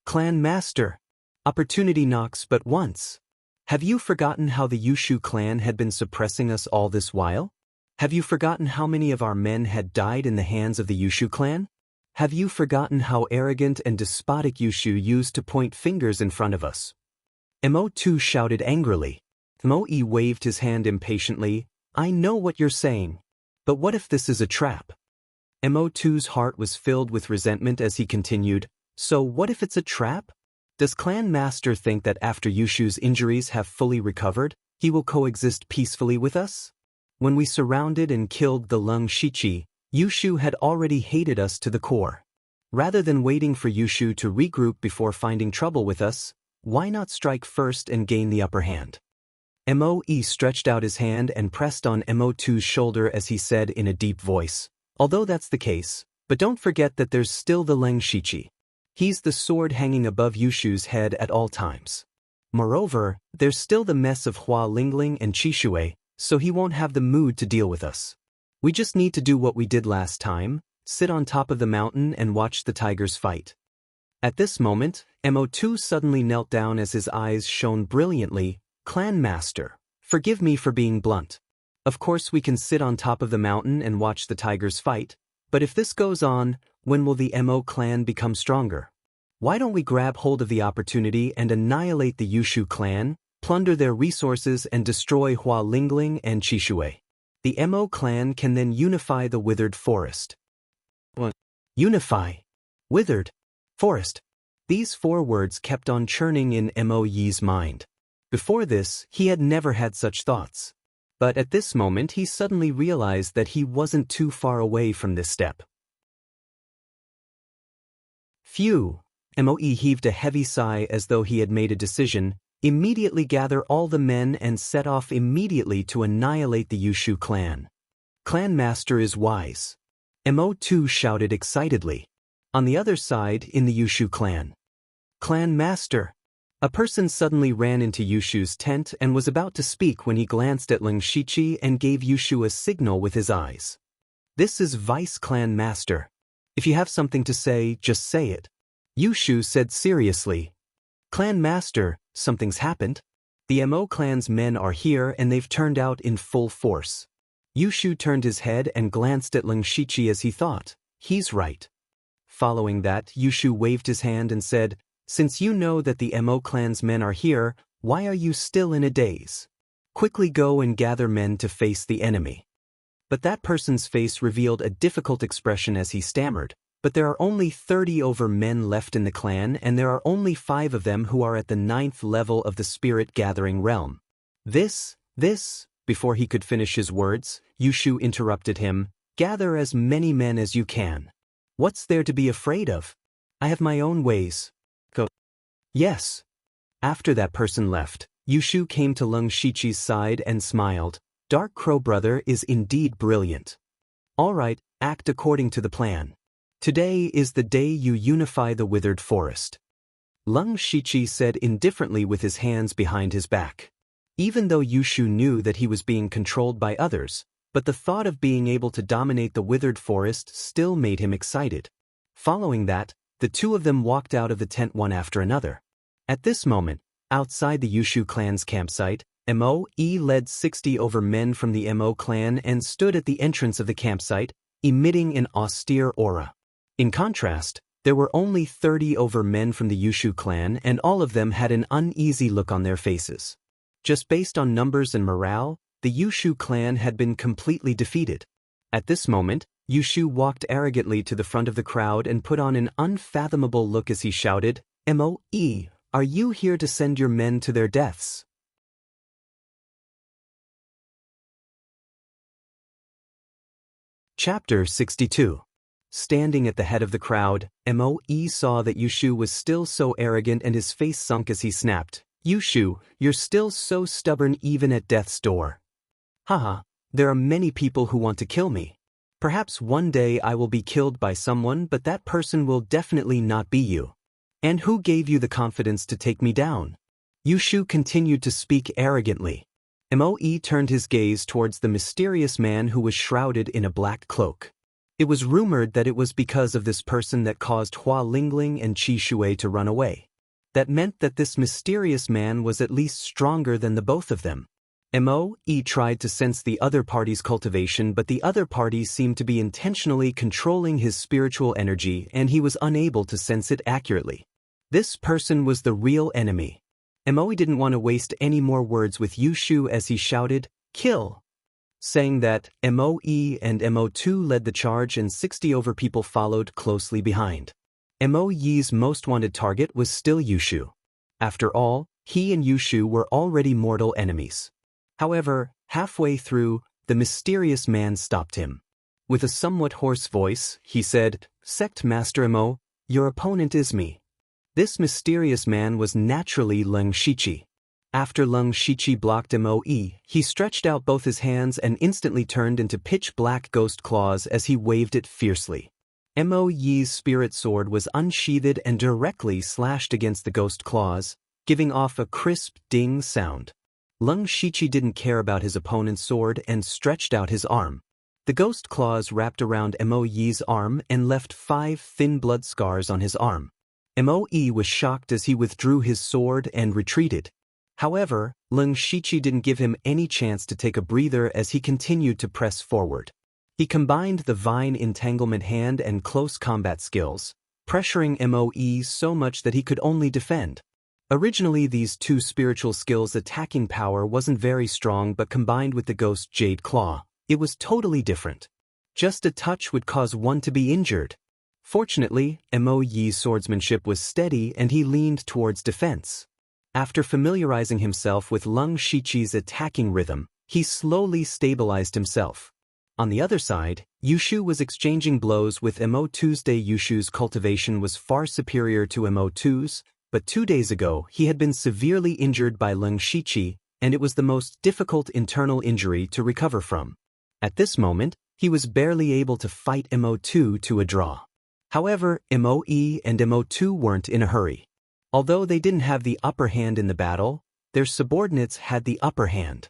Clan master. Opportunity knocks but once. Have you forgotten how the Yushu clan had been suppressing us all this while? Have you forgotten how many of our men had died in the hands of the Yushu clan? Have you forgotten how arrogant and despotic Yushu used to point fingers in front of us? Mo 2 shouted angrily. Moe waved his hand impatiently. "I know what you're saying. But what if this is a trap?" Mo 2's heart was filled with resentment as he continued, "So what if it's a trap? Does Clan Master think that after Yushu's injuries have fully recovered, he will coexist peacefully with us? When we surrounded and killed the Leng Shiqi, Yushu had already hated us to the core. Rather than waiting for Yushu to regroup before finding trouble with us, why not strike first and gain the upper hand?" Moe stretched out his hand and pressed on Mo 2's shoulder as he said in a deep voice, "Although that's the case, but don't forget that there's still the Leng Shiqi. He's the sword hanging above Yushu's head at all times. Moreover, there's still the mess of Hua Lingling and Qi Shui, so he won't have the mood to deal with us. We just need to do what we did last time, sit on top of the mountain and watch the tigers fight." At this moment, Mo 2 suddenly knelt down as his eyes shone brilliantly. "Clan Master, Forgive me for being blunt. Of course we can sit on top of the mountain and watch the tigers fight, but if this goes on, when will the Mo clan become stronger? Why don't we grab hold of the opportunity and annihilate the Yushu clan, plunder their resources and destroy Hua Lingling and Chishui? The Mo clan can then unify the withered forest. What? Unify. Withered. Forest. These 4 words kept on churning in Mo Yi's mind. Before this, he had never had such thoughts. But at this moment he suddenly realized that he wasn't too far away from this step. Phew! Mo Yi heaved a heavy sigh as though he had made a decision. Immediately gather all the men and set off immediately to annihilate the Yushu clan. Clan Master is wise. Mo too shouted excitedly. On the other side, in the Yushu clan. Clan Master. A person suddenly ran into Yushu's tent and was about to speak when he glanced at Leng Shichi and gave Yushu a signal with his eyes. This is Vice Clan Master. If you have something to say, just say it. Yushu said seriously. Clan Master, something's happened. The Mo clan's men are here and they've turned out in full force. Yushu turned his head and glanced at Leng Shichi as he thought, he's right. Following that, Yushu waved his hand and said, since you know that the Mo clan's men are here, why are you still in a daze? Quickly go and gather men to face the enemy. But that person's face revealed a difficult expression as he stammered, but there are only 30 over men left in the clan and there are only 5 of them who are at the 9th level of the spirit-gathering realm. This, before he could finish his words, Yushu interrupted him, gather as many men as you can. What's there to be afraid of? I have my own ways. Go. Yes. After that person left, Yushu came to Leng Shichi's side and smiled. Dark Crow Brother is indeed brilliant. All right, act according to the plan. Today is the day you unify the withered forest. Leng Shichi said indifferently with his hands behind his back. Even though Yushu knew that he was being controlled by others, but the thought of being able to dominate the withered forest still made him excited. Following that, the 2 of them walked out of the tent one after another. At this moment, outside the Yushu clan's campsite, Mo Yi led 60 over men from the Mo clan and stood at the entrance of the campsite, emitting an austere aura. In contrast, there were only 30 over men from the Yushu clan and all of them had an uneasy look on their faces. Just based on numbers and morale, the Yushu clan had been completely defeated. At this moment, Yushu walked arrogantly to the front of the crowd and put on an unfathomable look as he shouted, Mo Yi, are you here to send your men to their deaths? Chapter 62. Standing at the head of the crowd, Mo Yi saw that Yushu was still so arrogant and his face sunk as he snapped, Yushu, you're still so stubborn even at death's door. Haha, there are many people who want to kill me. Perhaps one day I will be killed by someone, but that person will definitely not be you. And who gave you the confidence to take me down? Yushu continued to speak arrogantly. Mo Yi turned his gaze towards the mysterious man who was shrouded in a black cloak. It was rumored that it was because of this person that caused Hua Lingling and Chishui to run away. That meant that this mysterious man was at least stronger than the both of them. Mo Yi tried to sense the other party's cultivation, but the other party seemed to be intentionally controlling his spiritual energy and he was unable to sense it accurately. This person was the real enemy. Mo Yi didn't want to waste any more words with Yushu as he shouted, kill! Saying that, Mo Yi and Mo 2 led the charge and 60 over people followed closely behind. Mo Yi's most wanted target was still Yushu. After all, he and Yushu were already mortal enemies. However, halfway through, the mysterious man stopped him. With a somewhat hoarse voice, he said, Sect Master Mo, your opponent is me. This mysterious man was naturally Leng Shichi. After Leng Shichi blocked Mo Yi, he stretched out both his hands and instantly turned into pitch-black ghost claws as he waved it fiercely. Mo Yi's spirit sword was unsheathed and directly slashed against the ghost claws, giving off a crisp ding sound. Leng Shichi didn't care about his opponent's sword and stretched out his arm. The ghost claws wrapped around Mo Yi's arm and left 5 thin blood scars on his arm. Mo Yi was shocked as he withdrew his sword and retreated. However, Leng Shiqi didn't give him any chance to take a breather as he continued to press forward. He combined the vine entanglement hand and close combat skills, pressuring Moe so much that he could only defend. Originally, these two spiritual skills' attacking power wasn't very strong, but combined with the ghost Jade Claw, it was totally different. Just a touch would cause one to be injured. Fortunately, Moe's swordsmanship was steady and he leaned towards defense. After familiarizing himself with Leng Shiqi's attacking rhythm, he slowly stabilized himself. On the other side, Yushu was exchanging blows with Mo Tuesday. Yushu's cultivation was far superior to Mo Tu's, but 2 days ago he had been severely injured by Leng Shiqi, and it was the most difficult internal injury to recover from. At this moment, he was barely able to fight Mo2 to a draw. However, Moe and Mo2 weren't in a hurry. Although they didn't have the upper hand in the battle, their subordinates had the upper hand.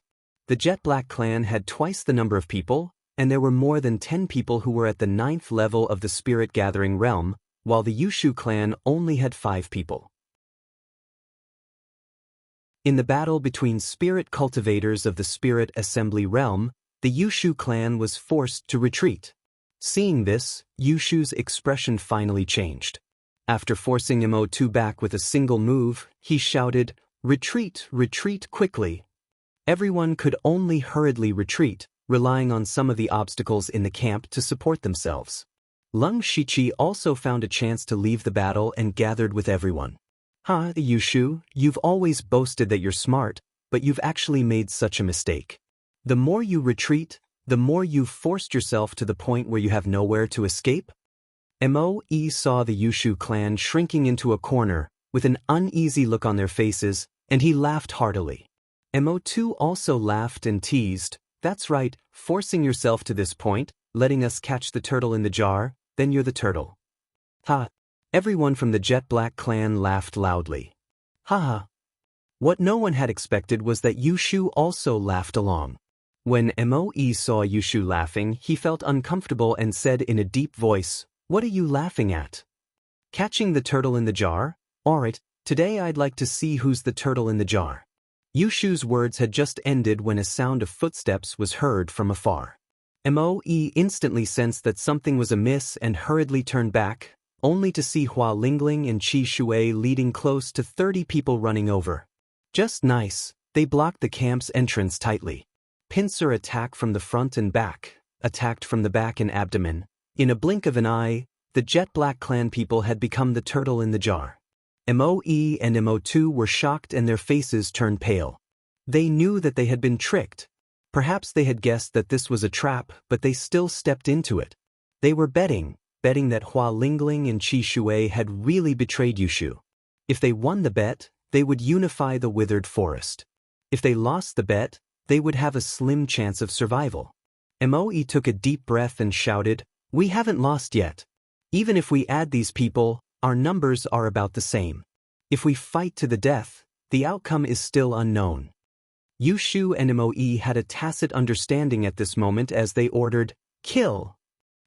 The Jet Black clan had twice the number of people, and there were more than 10 people who were at the 9th level of the Spirit Gathering realm, while the Yushu clan only had 5 people. In the battle between spirit cultivators of the Spirit Assembly realm, the Yushu clan was forced to retreat. Seeing this, Yushu's expression finally changed. After forcing Mo2 back with a single move, he shouted, "Retreat, retreat quickly." Everyone could only hurriedly retreat, relying on some of the obstacles in the camp to support themselves. Leng Shiqi also found a chance to leave the battle and gathered with everyone. Yushu, you've always boasted that you're smart, but you've actually made such a mistake. The more you retreat, the more you've forced yourself to the point where you have nowhere to escape. Moe saw the Yushu clan shrinking into a corner, with an uneasy look on their faces, and he laughed heartily. Mo2 also laughed and teased, "That's right, forcing yourself to this point, letting us catch the turtle in the jar, then you're the turtle." Ha! Everyone from the Jet Black clan laughed loudly. Ha! What no one had expected was that Yushu also laughed along. When Moe saw Yushu laughing, he felt uncomfortable and said in a deep voice, "What are you laughing at?" "Catching the turtle in the jar? Alright, today I'd like to see who's the turtle in the jar." Yushu's words had just ended when a sound of footsteps was heard from afar. Moe instantly sensed that something was amiss and hurriedly turned back, only to see Hua Lingling and Qi Shui leading close to 30 people running over. Just nice, they blocked the camp's entrance tightly. Pincer attack from the front and back, attacked from the back and abdomen. In a blink of an eye, the Jet Black clan people had become the turtle in the jar. Moe and Mo2 were shocked and their faces turned pale. They knew that they had been tricked. Perhaps they had guessed that this was a trap, but they still stepped into it. They were betting that Hua Lingling and Qi Shui had really betrayed Yushu. If they won the bet, they would unify the withered forest. If they lost the bet, they would have a slim chance of survival. Moe took a deep breath and shouted, "We haven't lost yet. Even if we add these people, our numbers are about the same. If we fight to the death, the outcome is still unknown." Yushu and Moe had a tacit understanding at this moment as they ordered, "Kill."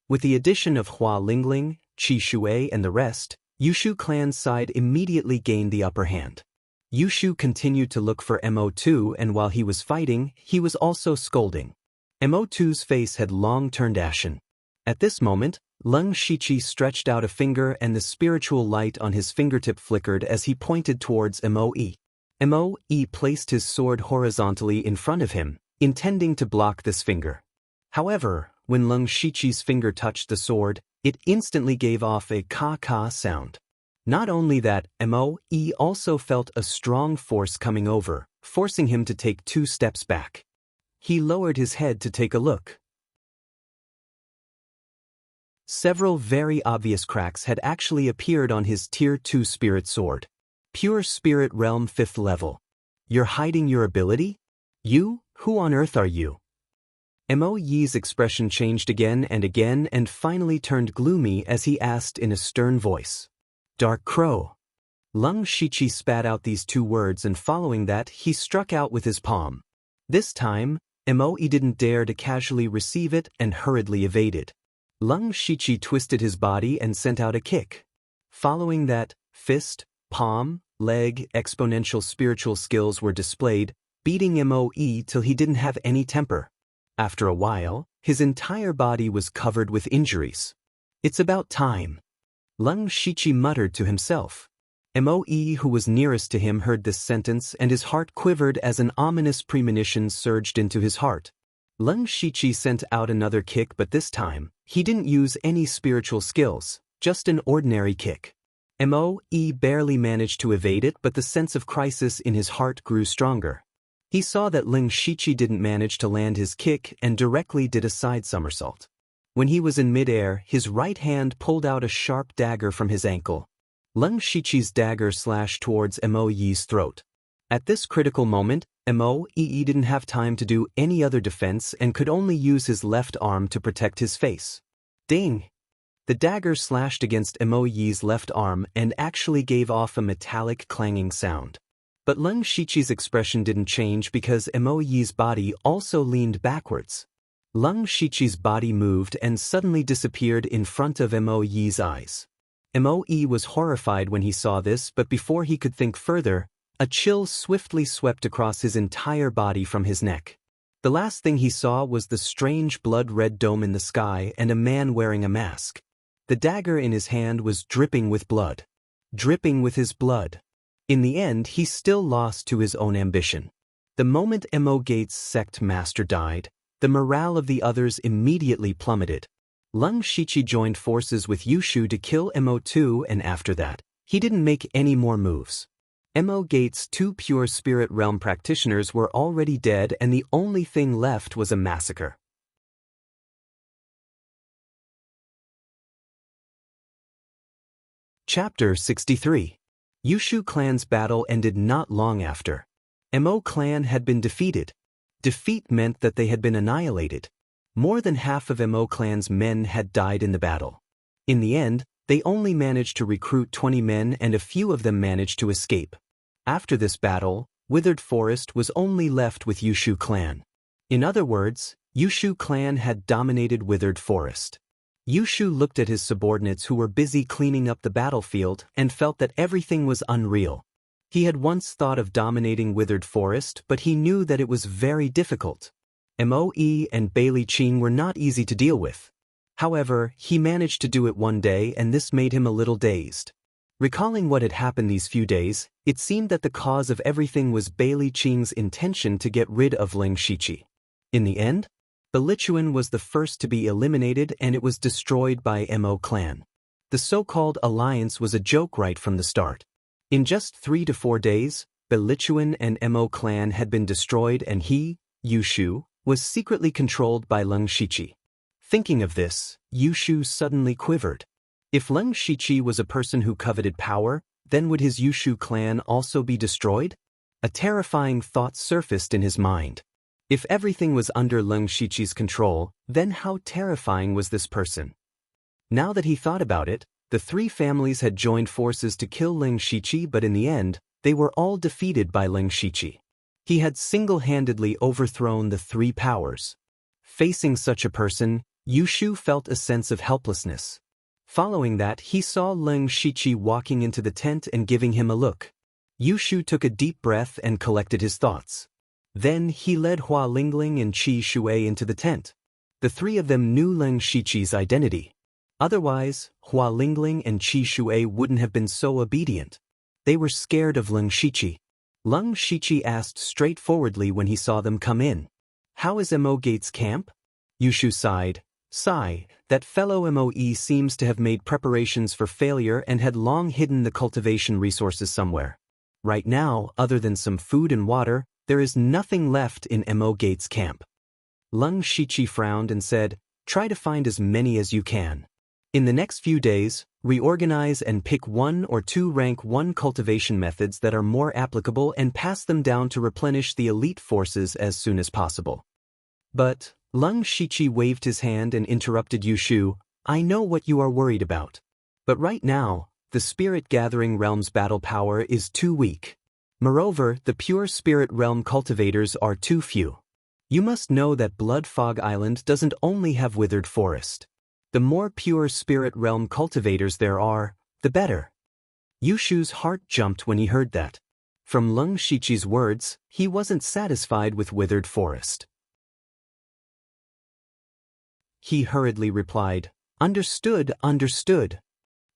With the addition of Hua Lingling, Qi Shui and the rest, Yushu clan's side immediately gained the upper hand. Yushu continued to look for Mo2, and while he was fighting, he was also scolding. Mo2's face had long turned ashen. At this moment, Leng Shiqi stretched out a finger and the spiritual light on his fingertip flickered as he pointed towards Moe. Moe placed his sword horizontally in front of him, intending to block this finger. However, when Leng Shiqi's finger touched the sword, it instantly gave off a ka-ka sound. Not only that, Moe also felt a strong force coming over, forcing him to take 2 steps back. He lowered his head to take a look. Several very obvious cracks had actually appeared on his Tier 2 spirit sword. Pure Spirit Realm 5th level. You're hiding your ability? You? Who on earth are you? Moe's expression changed again and finally turned gloomy as he asked in a stern voice. Dark Crow. Leng Shiqi spat out these 2 words and following that he struck out with his palm. This time, Moe didn't dare to casually receive it and hurriedly evaded. Leng Shiqi twisted his body and sent out a kick. Following that, fist, palm, leg, exponential spiritual skills were displayed, beating Moe till he didn't have any temper. After a while, his entire body was covered with injuries. "It's about time," Leng Shiqi muttered to himself. Moe, who was nearest to him, heard this sentence and his heart quivered as an ominous premonition surged into his heart. Leng Shiqi sent out another kick, but this time, he didn't use any spiritual skills, just an ordinary kick. Moe barely managed to evade it, but the sense of crisis in his heart grew stronger. He saw that Leng Shiqi didn't manage to land his kick and directly did a side somersault. When he was in midair, his right hand pulled out a sharp dagger from his ankle. Leng Shiqi's dagger slashed towards Moe's throat. At this critical moment, Moe didn't have time to do any other defense and could only use his left arm to protect his face. Ding! The dagger slashed against Moe's left arm and actually gave off a metallic clanging sound. But Leng Shiqi's expression didn't change because Moe's body also leaned backwards. Leng Shiqi's body moved and suddenly disappeared in front of Moe's eyes. Moe was horrified when he saw this, but before he could think further, a chill swiftly swept across his entire body from his neck. The last thing he saw was the strange blood-red dome in the sky and a man wearing a mask. The dagger in his hand was dripping with blood. Dripping with his blood. In the end, he still lost to his own ambition. The moment Moe's sect master died, the morale of the others immediately plummeted. Leng Shiqi joined forces with Yushu to kill Moe too, and after that, he didn't make any more moves. Moe's 2 pure spirit realm practitioners were already dead and the only thing left was a massacre. Chapter 63. Yushu clan's battle ended not long after. Moe clan had been defeated. Defeat meant that they had been annihilated. More than half of Moe clan's men had died in the battle. In the end, they only managed to recruit 20 men and a few of them managed to escape. After this battle, Withered Forest was only left with Yushu clan. In other words, Yushu clan had dominated Withered Forest. Yushu looked at his subordinates who were busy cleaning up the battlefield and felt that everything was unreal. He had once thought of dominating Withered Forest, but he knew that it was very difficult. Moe and Bailey Qing were not easy to deal with. However, he managed to do it one day and this made him a little dazed. Recalling what had happened these few days, it seemed that the cause of everything was Bailey Qing's intention to get rid of Leng Shiqi. In the end, Belichuan was the first to be eliminated and it was destroyed by Moe clan. The so-called alliance was a joke right from the start. In just 3 to 4 days, Belichuan and Moe clan had been destroyed and he, Yushu, was secretly controlled by Leng Shiqi. Thinking of this, Yushu suddenly quivered. If Leng Shiqi was a person who coveted power, then would his Yushu clan also be destroyed? A terrifying thought surfaced in his mind. If everything was under Leng Shiqi's control, then how terrifying was this person? Now that he thought about it, the 3 families had joined forces to kill Leng Shiqi, but in the end, they were all defeated by Leng Shiqi. He had single-handedly overthrown the 3 powers. Facing such a person, Yushu felt a sense of helplessness. Following that, he saw Leng Shiqi walking into the tent and giving him a look. Yushu took a deep breath and collected his thoughts. Then he led Hua Lingling and Qi Shui into the tent. The 3 of them knew Leng Shiqi's identity. Otherwise, Hua Lingling and Qi Shui wouldn't have been so obedient. They were scared of Leng Shiqi. Leng Shiqi asked straightforwardly when he saw them come in. "How is Moe's camp?" Yushu sighed. Sigh, that fellow Moe seems to have made preparations for failure and had long hidden the cultivation resources somewhere. Right now, other than some food and water, there is nothing left in Moe's camp. Leng Shiqi frowned and said, "Try to find as many as you can. In the next few days, reorganize and pick 1 or 2 rank 1 cultivation methods that are more applicable and pass them down to replenish the elite forces as soon as possible." But Leng Shiqi waved his hand and interrupted Yushu. "I know what you are worried about. But right now, the Spirit Gathering Realm's battle power is too weak. Moreover, the pure Spirit Realm cultivators are too few. You must know that Blood Fog Island doesn't only have Withered Forest. The more pure Spirit Realm cultivators there are, the better." Yushu's heart jumped when he heard that. From Leng Shiqi's words, he wasn't satisfied with withered forest. He hurriedly replied, "Understood, understood."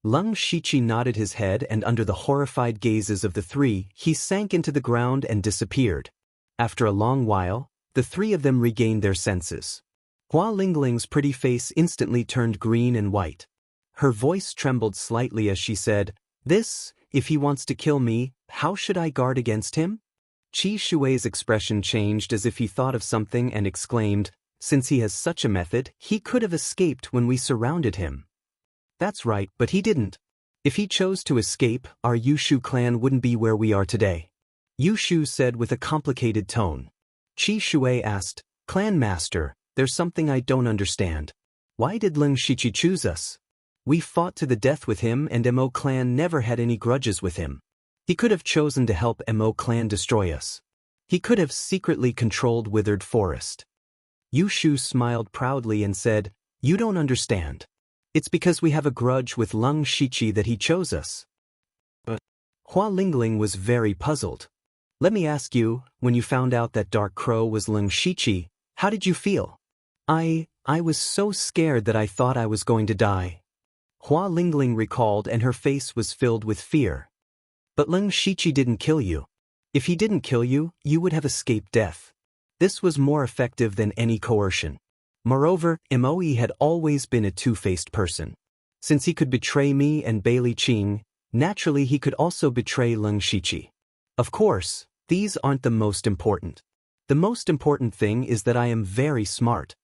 Leng Shiqi nodded his head, and under the horrified gazes of the three, he sank into the ground and disappeared. After a long while, the three of them regained their senses. Hua Lingling's pretty face instantly turned green and white. Her voice trembled slightly as she said, If he wants to kill me, how should I guard against him?" Qi Shui's expression changed as if he thought of something and exclaimed, "Since he has such a method, he could have escaped when we surrounded him." "That's right, but he didn't. If he chose to escape, our Yushu clan wouldn't be where we are today," Yushu said with a complicated tone. Qi Shui asked, "Clan Master, there's something I don't understand. Why did Leng Shiqi choose us? We fought to the death with him, and Mo clan never had any grudges with him. He could have chosen to help Mo clan destroy us. He could have secretly controlled Withered Forest." Yushu smiled proudly and said, "You don't understand. It's because we have a grudge with Leng Shiqi that he chose us." But Hua Lingling was very puzzled. "Let me ask you, when you found out that Dark Crow was Leng Shiqi, how did you feel?" I was so scared that I thought I was going to die," Hua Lingling recalled, and her face was filled with fear. "But Leng Shiqi didn't kill you. If he didn't kill you, you would have escaped death. This was more effective than any coercion. Moreover, Moe had always been a two-faced person. Since he could betray me and Bailey Qing, naturally he could also betray Leng Shiqi. Of course, these aren't the most important. The most important thing is that I am very smart."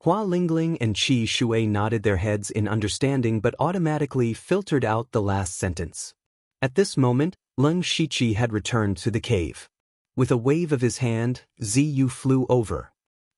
Hua Lingling and Qi Shui nodded their heads in understanding but automatically filtered out the last sentence. At this moment, Leng Shiqi had returned to the cave. With a wave of his hand, Ziyu flew over.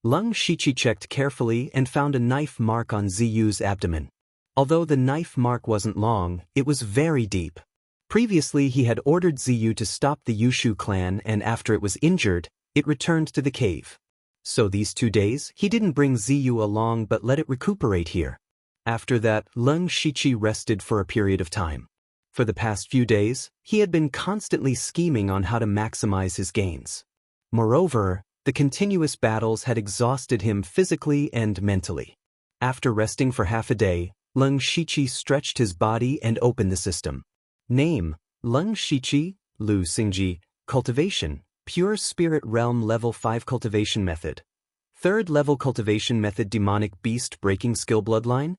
Leng Shiqi checked carefully and found a knife mark on Ziyu's abdomen. Although the knife mark wasn't long, it was very deep. Previously he had ordered Ziyu to stop the Yushu clan, and after it was injured, it returned to the cave. So these 2 days, he didn't bring Ziyu along but let it recuperate here. After that, Leng Shiqi rested for a period of time. For the past few days, he had been constantly scheming on how to maximize his gains. Moreover, the continuous battles had exhausted him physically and mentally. After resting for half a day, Leng Shiqi stretched his body and opened the system. Name: Leng Shiqi, Lu Xingji. Cultivation: Pure Spirit Realm Level 5 Cultivation Method. 3rd Level Cultivation Method. Demonic Beast Breaking Skill Bloodline.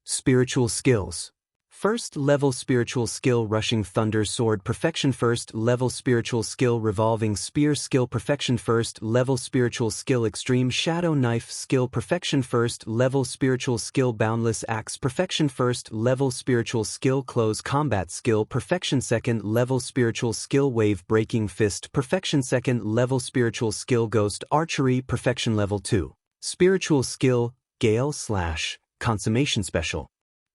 Spiritual Skills: 1st Level Spiritual Skill Rushing Thunder Sword Perfection. 1st Level Spiritual Skill Revolving Spear Skill Perfection. 1st Level Spiritual Skill Extreme Shadow Knife Skill Perfection. 1st Level Spiritual Skill Boundless Axe Perfection. 1st Level Spiritual Skill Close Combat Skill Perfection. 2nd Level Spiritual Skill Wave Breaking Fist Perfection. 2nd Level Spiritual Skill Ghost Archery Perfection. Level 2 Spiritual Skill Gale Slash Consummation Special.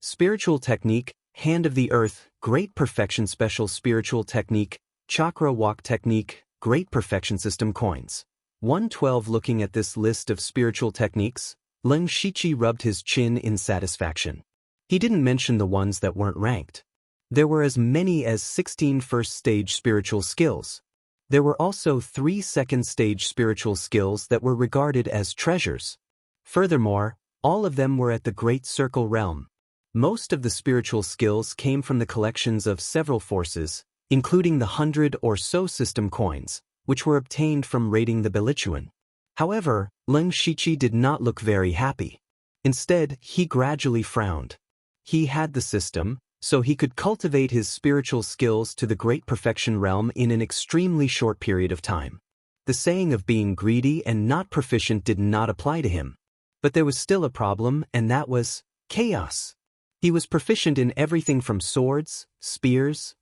Spiritual Technique, Hand of the Earth, Great Perfection. Special Spiritual Technique, Chakra Walk Technique, Great Perfection System Coins. 112. Looking at this list of spiritual techniques, Leng Shiqi rubbed his chin in satisfaction. He didn't mention the ones that weren't ranked. There were as many as 16 first-stage spiritual skills. There were also 3 second-stage spiritual skills that were regarded as treasures. Furthermore, all of them were at the Great Circle realm. Most of the spiritual skills came from the collections of several forces, including the 100 or so system coins, which were obtained from raiding the Belichuan. However, Leng Shiqi did not look very happy. Instead, he gradually frowned. He had the system, so he could cultivate his spiritual skills to the Great Perfection realm in an extremely short period of time. The saying of being greedy and not proficient did not apply to him. But there was still a problem, and that was chaos. He was proficient in everything from swords, spears,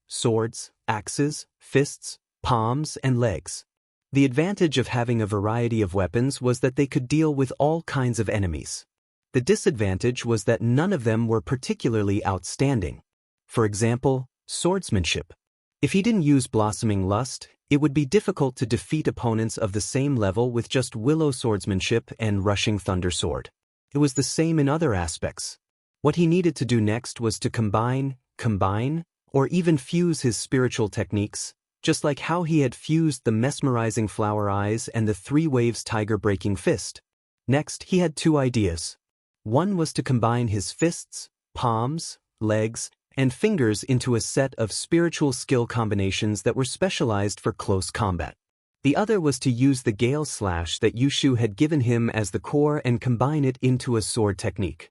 axes, fists, palms, and legs. The advantage of having a variety of weapons was that they could deal with all kinds of enemies. The disadvantage was that none of them were particularly outstanding. For example, swordsmanship. If he didn't use Blossoming Lust, it would be difficult to defeat opponents of the same level with just Willow Swordsmanship and Rushing Thunder Sword. It was the same in other aspects. What he needed to do next was to combine, or even fuse his spiritual techniques, just like how he had fused the mesmerizing flower eyes and the three waves tiger-breaking fist. Next, he had two ideas. One was to combine his fists, palms, legs, and fingers into a set of spiritual skill combinations that were specialized for close combat. The other was to use the Gale Slash that Yushu had given him as the core and combine it into a sword technique.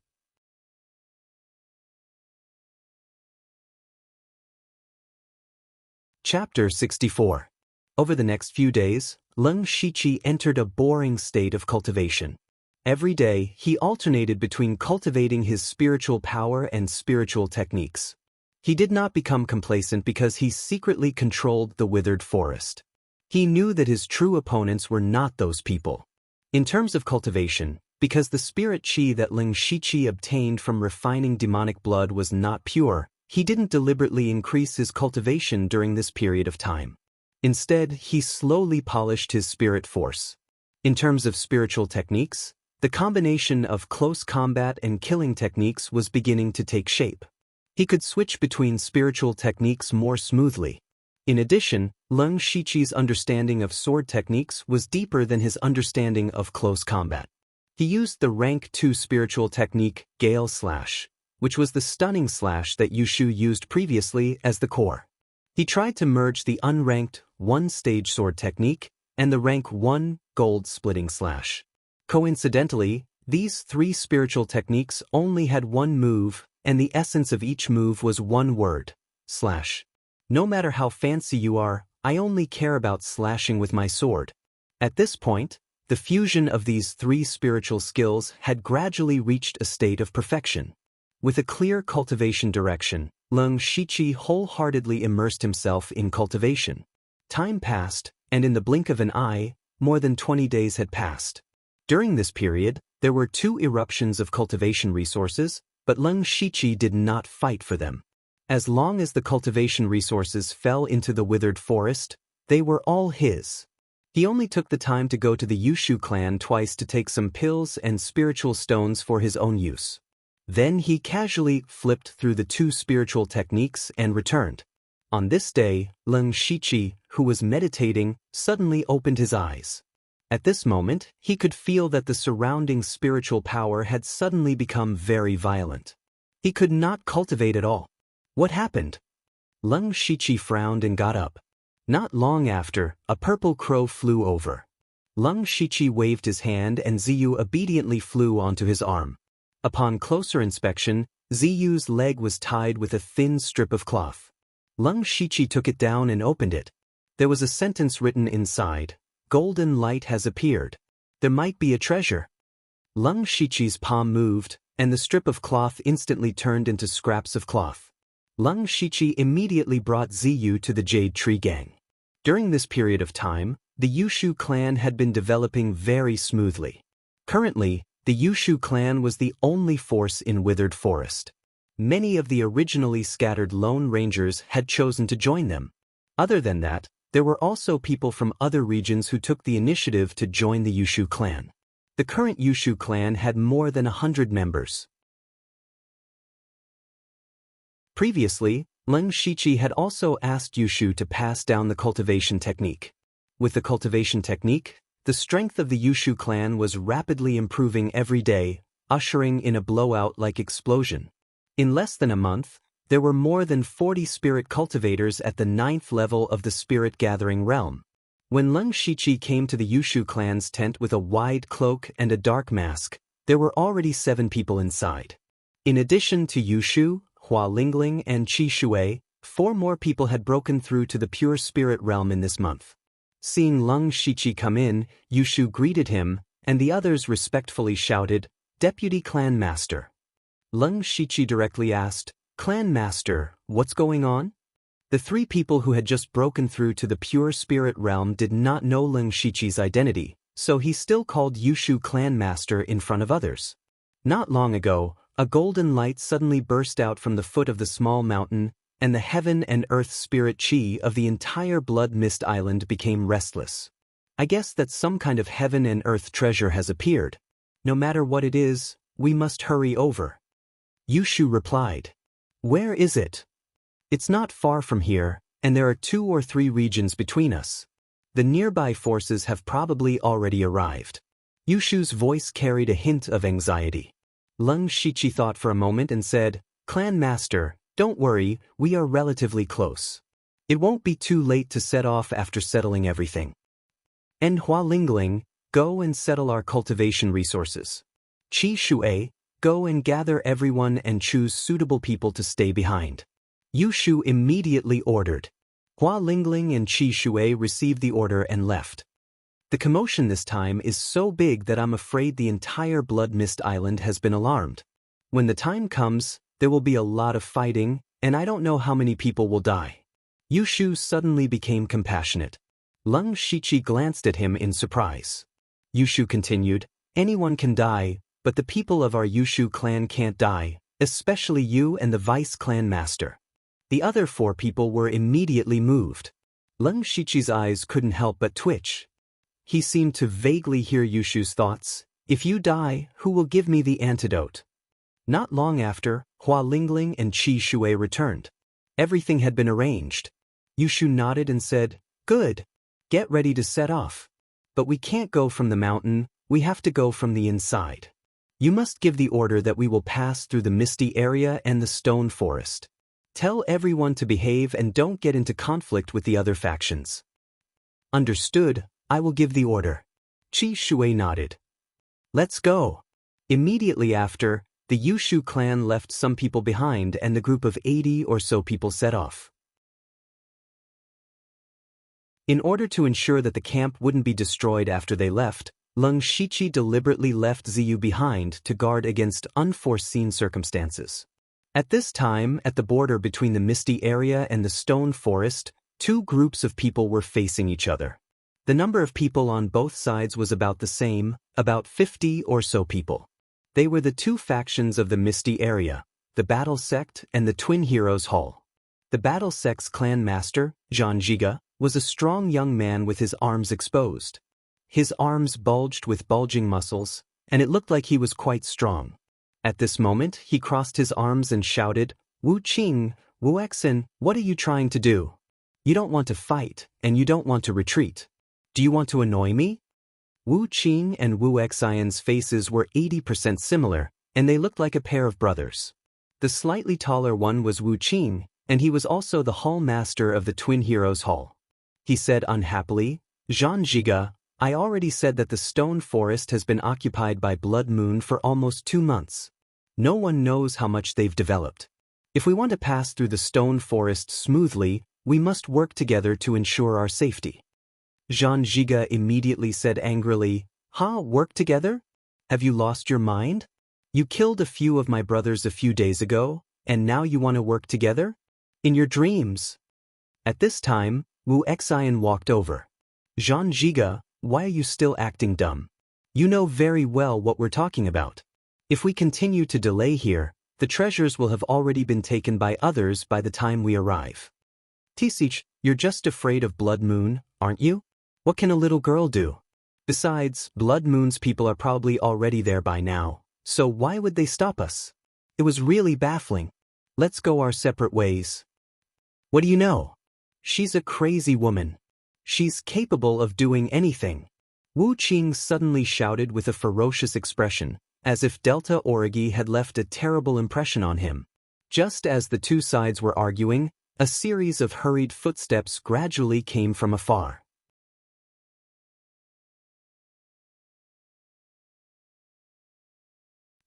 Chapter 64. Over the next few days, Leng Shiqi entered a boring state of cultivation. Every day, he alternated between cultivating his spiritual power and spiritual techniques. He did not become complacent because he secretly controlled the withered forest. He knew that his true opponents were not those people. In terms of cultivation, because the spirit chi that Leng Shiqi obtained from refining demonic blood was not pure, he didn't deliberately increase his cultivation during this period of time. Instead, he slowly polished his spirit force. In terms of spiritual techniques, the combination of close combat and killing techniques was beginning to take shape. He could switch between spiritual techniques more smoothly. In addition, Leng Shiqi's understanding of sword techniques was deeper than his understanding of close combat. He used the rank 2 spiritual technique, Gale Slash, which was the stunning slash that Yushu used previously as the core. He tried to merge the unranked 1-stage sword technique and the rank 1 gold splitting slash. Coincidentally, these three spiritual techniques only had one move, and the essence of each move was one word: slash. No matter how fancy you are, I only care about slashing with my sword. At this point, the fusion of these three spiritual skills had gradually reached a state of perfection. With a clear cultivation direction, Leng Shiqi wholeheartedly immersed himself in cultivation. Time passed, and in the blink of an eye, more than 20 days had passed. During this period, there were 2 eruptions of cultivation resources, but Leng Shiqi did not fight for them. As long as the cultivation resources fell into the withered forest, they were all his. He only took the time to go to the Yushu clan twice to take some pills and spiritual stones for his own use. Then he casually flipped through the 2 spiritual techniques and returned. On this day, Leng Shiqi, who was meditating, suddenly opened his eyes. At this moment, he could feel that the surrounding spiritual power had suddenly become very violent. He could not cultivate at all. What happened? Leng Shiqi frowned and got up. Not long after, a purple crow flew over. Leng Shiqi waved his hand and Ziyu obediently flew onto his arm. Upon closer inspection, Ziyu's leg was tied with a thin strip of cloth. Leng Shiqi took it down and opened it. There was a sentence written inside: "Golden light has appeared. There might be a treasure." Leng Shiqi's palm moved, and the strip of cloth instantly turned into scraps of cloth. Leng Shiqi immediately brought Ziyu to the Jade Tree Gang. During this period of time, the Yushu clan had been developing very smoothly. Currently, the Yushu clan was the only force in Withered Forest. Many of the originally scattered Lone Rangers had chosen to join them. Other than that, there were also people from other regions who took the initiative to join the Yushu clan. The current Yushu clan had more than 100 members. Previously, Leng Shiqi had also asked Yushu to pass down the cultivation technique. With the cultivation technique, the strength of the Yushu clan was rapidly improving every day, ushering in a blowout-like explosion. In less than a month, there were more than 40 spirit cultivators at the 9th level of the spirit gathering realm. When Leng Shiqi came to the Yushu clan's tent with a wide cloak and a dark mask, there were already 7 people inside. In addition to Yushu, Hua Lingling, and Qi Shui, 4 more people had broken through to the pure spirit realm in this month. Seeing Leng Shiqi come in, Yushu greeted him, and the others respectfully shouted, "Deputy Clan Master." Leng Shiqi directly asked, "Clan Master, what's going on?" The 3 people who had just broken through to the pure spirit realm did not know Leng Shiqi's identity, so he still called Yushu Clan Master in front of others. Not long ago, a golden light suddenly burst out from the foot of the small mountain, and the heaven and earth spirit chi of the entire Blood Mist Island became restless. I guess that some kind of heaven and earth treasure has appeared. No matter what it is, we must hurry over. Yushu replied. Where is it? It's not far from here, and there are 2 or 3 regions between us. The nearby forces have probably already arrived. Yushu's voice carried a hint of anxiety. Leng Shichi thought for a moment and said, Clan Master, don't worry, we are relatively close. It won't be too late to set off after settling everything. And Hua Lingling, go and settle our cultivation resources. Qi Shuai, go and gather everyone and choose suitable people to stay behind. Yushu immediately ordered. Hua Lingling and Qi Shuai received the order and left. The commotion this time is so big that I'm afraid the entire Blood Mist Island has been alarmed. When the time comes, there will be a lot of fighting, and I don't know how many people will die. Yushu suddenly became compassionate. Leng Shichi glanced at him in surprise. Yushu continued, anyone can die, but the people of our Yushu clan can't die, especially you and the vice clan master. The other 4 people were immediately moved. Leng Shichi's eyes couldn't help but twitch. He seemed to vaguely hear Yushu's thoughts. If you die, who will give me the antidote? Not long after, Hua Lingling and Qi Shuai returned. Everything had been arranged. Yushu nodded and said, good. Get ready to set off. But we can't go from the mountain, we have to go from the inside. You must give the order that we will pass through the misty area and the stone forest. Tell everyone to behave and don't get into conflict with the other factions. Understood, I will give the order. Qi Shuai nodded. Let's go. Immediately after, the Yushu clan left some people behind and the group of 80 or so people set off. In order to ensure that the camp wouldn't be destroyed after they left, Leng Shichi deliberately left Ziyu behind to guard against unforeseen circumstances. At this time, at the border between the misty area and the stone forest, 2 groups of people were facing each other. The number of people on both sides was about the same, about 50 or so people. They were the 2 factions of the misty area, the Battle Sect and the Twin Heroes Hall. The Battle Sect's clan master, Zhanjiga, was a strong young man with his arms exposed. His arms bulged with bulging muscles, and it looked like he was quite strong. At this moment, he crossed his arms and shouted, Wu Qing, Wu Exin, what are you trying to do? You don't want to fight, and you don't want to retreat. Do you want to annoy me? Wu Qing and Wu Exion's faces were 80% similar, and they looked like a pair of brothers. The slightly taller one was Wu Qing, and he was also the hall master of the Twin Heroes Hall. He said unhappily, Zhanjiga, I already said that the stone forest has been occupied by Blood Moon for almost 2 months. No one knows how much they've developed. If we want to pass through the stone forest smoothly, we must work together to ensure our safety. Zhanjiga immediately said angrily, work together? Have you lost your mind? You killed a few of my brothers a few days ago, and now you want to work together? In your dreams. At this time, Wu Exion walked over. Zhanjiga, why are you still acting dumb? You know very well what we're talking about. If we continue to delay here, the treasures will have already been taken by others by the time we arrive. Tisich, you're just afraid of Blood Moon, aren't you? What can a little girl do? Besides, Blood Moon's people are probably already there by now, so why would they stop us? It was really baffling. Let's go our separate ways. What do you know? She's a crazy woman. She's capable of doing anything. Wu Qing suddenly shouted with a ferocious expression, as if Delta Origi had left a terrible impression on him. Just as the 2 sides were arguing, a series of hurried footsteps gradually came from afar.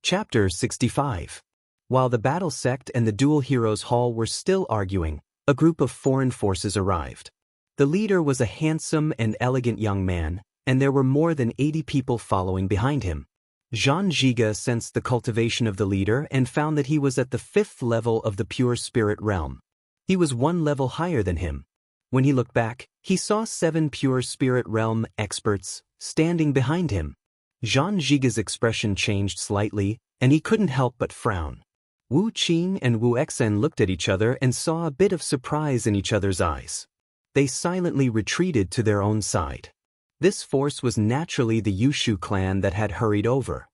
Chapter 65. While the Battle Sect and the Dual Heroes Hall were still arguing, a group of foreign forces arrived. The leader was a handsome and elegant young man, and there were more than 80 people following behind him. Zhanjiga sensed the cultivation of the leader and found that he was at the 5th level of the pure spirit realm. He was 1 level higher than him. When he looked back, he saw 7 pure spirit realm experts standing behind him. Zhanjiga's expression changed slightly, and he couldn't help but frown. Wu Qing and Wu Exen looked at each other and saw a bit of surprise in each other's eyes. They silently retreated to their own side. This force was naturally the Yushu clan that had hurried over.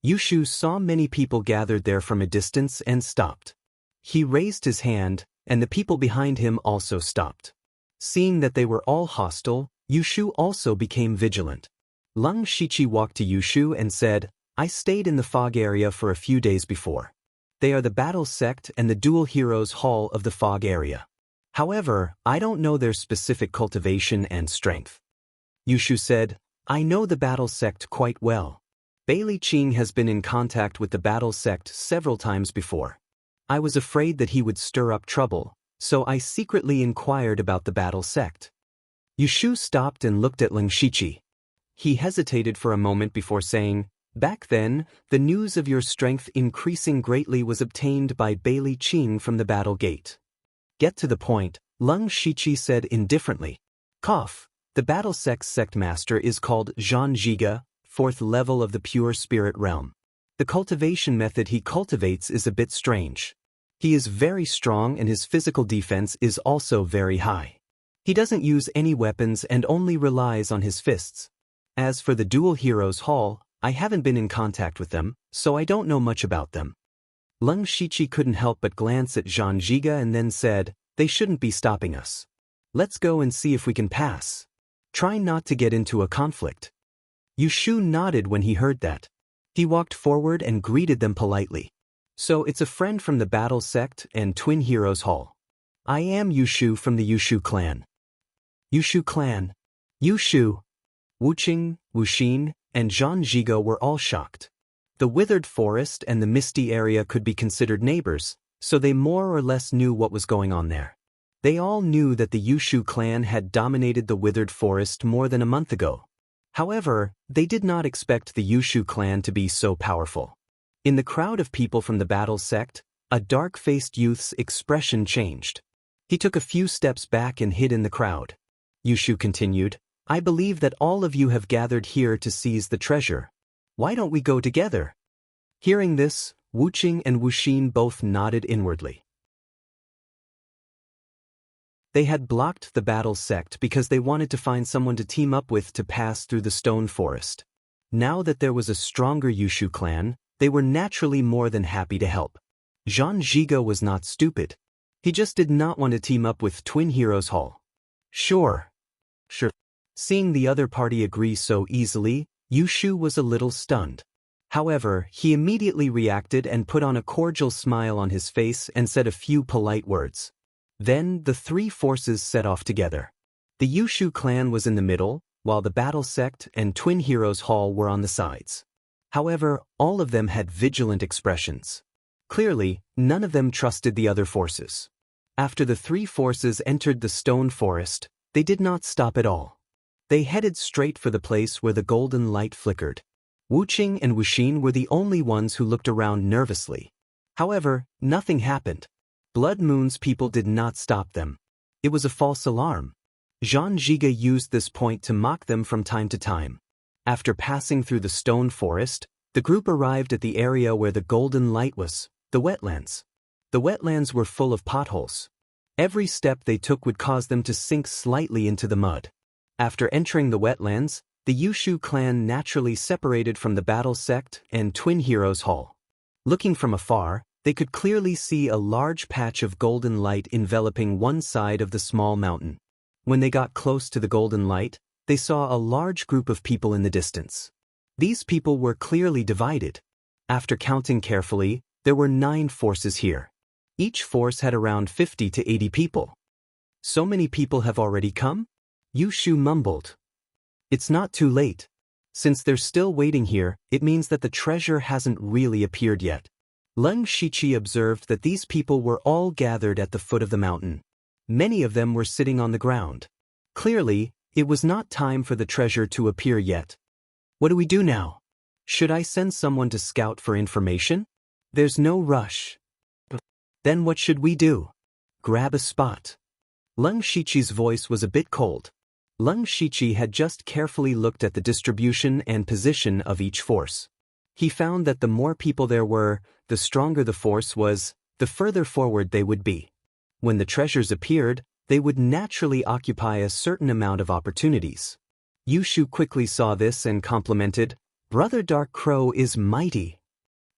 Yushu saw many people gathered there from a distance and stopped. He raised his hand, and the people behind him also stopped. Seeing that they were all hostile, Yushu also became vigilant. Leng Shiqi walked to Yushu and said, "I stayed in the fog area for a few days before. They are the battle sect and the dual heroes hall of the fog area. However, I don't know their specific cultivation and strength." Yushu said, "I know the battle sect quite well. Bailey Qing has been in contact with the battle sect several times before. I was afraid that he would stir up trouble, so I secretly inquired about the battle sect." Yushu stopped and looked at Leng Shiqi. He hesitated for a moment before saying, "Back then, the news of your strength increasing greatly was obtained by Bailey Qing from the battle gate." "Get to the point," Leng Shiqi said indifferently. "Cough. The battle sect master is called Zhan Zhiga, 4th level of the pure spirit realm. The cultivation method he cultivates is a bit strange. He is very strong and his physical defense is also very high. He doesn't use any weapons and only relies on his fists. As for the Dual Heroes Hall, I haven't been in contact with them, so I don't know much about them." Leng Shiqi couldn't help but glance at Zhan Zhiga and then said, "They shouldn't be stopping us. Let's go and see if we can pass. Try not to get into a conflict." Yushu nodded when he heard that. He walked forward and greeted them politely. "So it's a friend from the Battle Sect and Twin Heroes Hall. I am Yushu from the Yushu clan." Yushu clan. Yushu. Wuqing, Wuxin, and Zhan Zhiga were all shocked. The withered forest and the misty area could be considered neighbors, so they more or less knew what was going on there. They all knew that the Yushu clan had dominated the withered forest more than a month ago. However, they did not expect the Yushu clan to be so powerful. In the crowd of people from the battle sect, a dark-faced youth's expression changed. He took a few steps back and hid in the crowd. Yushu continued, "I believe that all of you have gathered here to seize the treasure. Why don't we go together?" Hearing this, Wuqing and Wuxin both nodded inwardly. They had blocked the battle sect because they wanted to find someone to team up with to pass through the stone forest. Now that there was a stronger Yushu clan, they were naturally more than happy to help. Zhan Zhiga was not stupid. He just did not want to team up with Twin Heroes Hall. Sure. Seeing the other party agree so easily, Yushu was a little stunned. However, he immediately reacted and put on a cordial smile on his face and said a few polite words. Then the three forces set off together. The Yushu clan was in the middle, while the battle sect and Twin Heroes Hall were on the sides. However, all of them had vigilant expressions. Clearly, none of them trusted the other forces. After the three forces entered the stone forest, they did not stop at all. They headed straight for the place where the golden light flickered. Wuqing and Wuxin were the only ones who looked around nervously. However, nothing happened. Blood Moon's people did not stop them. It was a false alarm. Zhan Zhiga used this point to mock them from time to time. After passing through the stone forest, the group arrived at the area where the golden light was, the wetlands. The wetlands were full of potholes. Every step they took would cause them to sink slightly into the mud. After entering the wetlands, the Yushu clan naturally separated from the battle sect and Twin Heroes Hall. Looking from afar, they could clearly see a large patch of golden light enveloping one side of the small mountain. When they got close to the golden light, they saw a large group of people in the distance. These people were clearly divided. After counting carefully, there were 9 forces here. Each force had around 50 to 80 people. So many people have already come? Yushu mumbled. It's not too late. Since they're still waiting here, it means that the treasure hasn't really appeared yet. Leng Shiqi observed that these people were all gathered at the foot of the mountain. Many of them were sitting on the ground. Clearly, it was not time for the treasure to appear yet. What do we do now? Should I send someone to scout for information? There's no rush. Then what should we do? Grab a spot. Leng Shiqi's voice was a bit cold. Leng Shiqi had just carefully looked at the distribution and position of each force. He found that the more people there were, the stronger the force was, the further forward they would be. When the treasures appeared, they would naturally occupy a certain amount of opportunities. Yushu quickly saw this and complimented, Brother Dark Crow is mighty.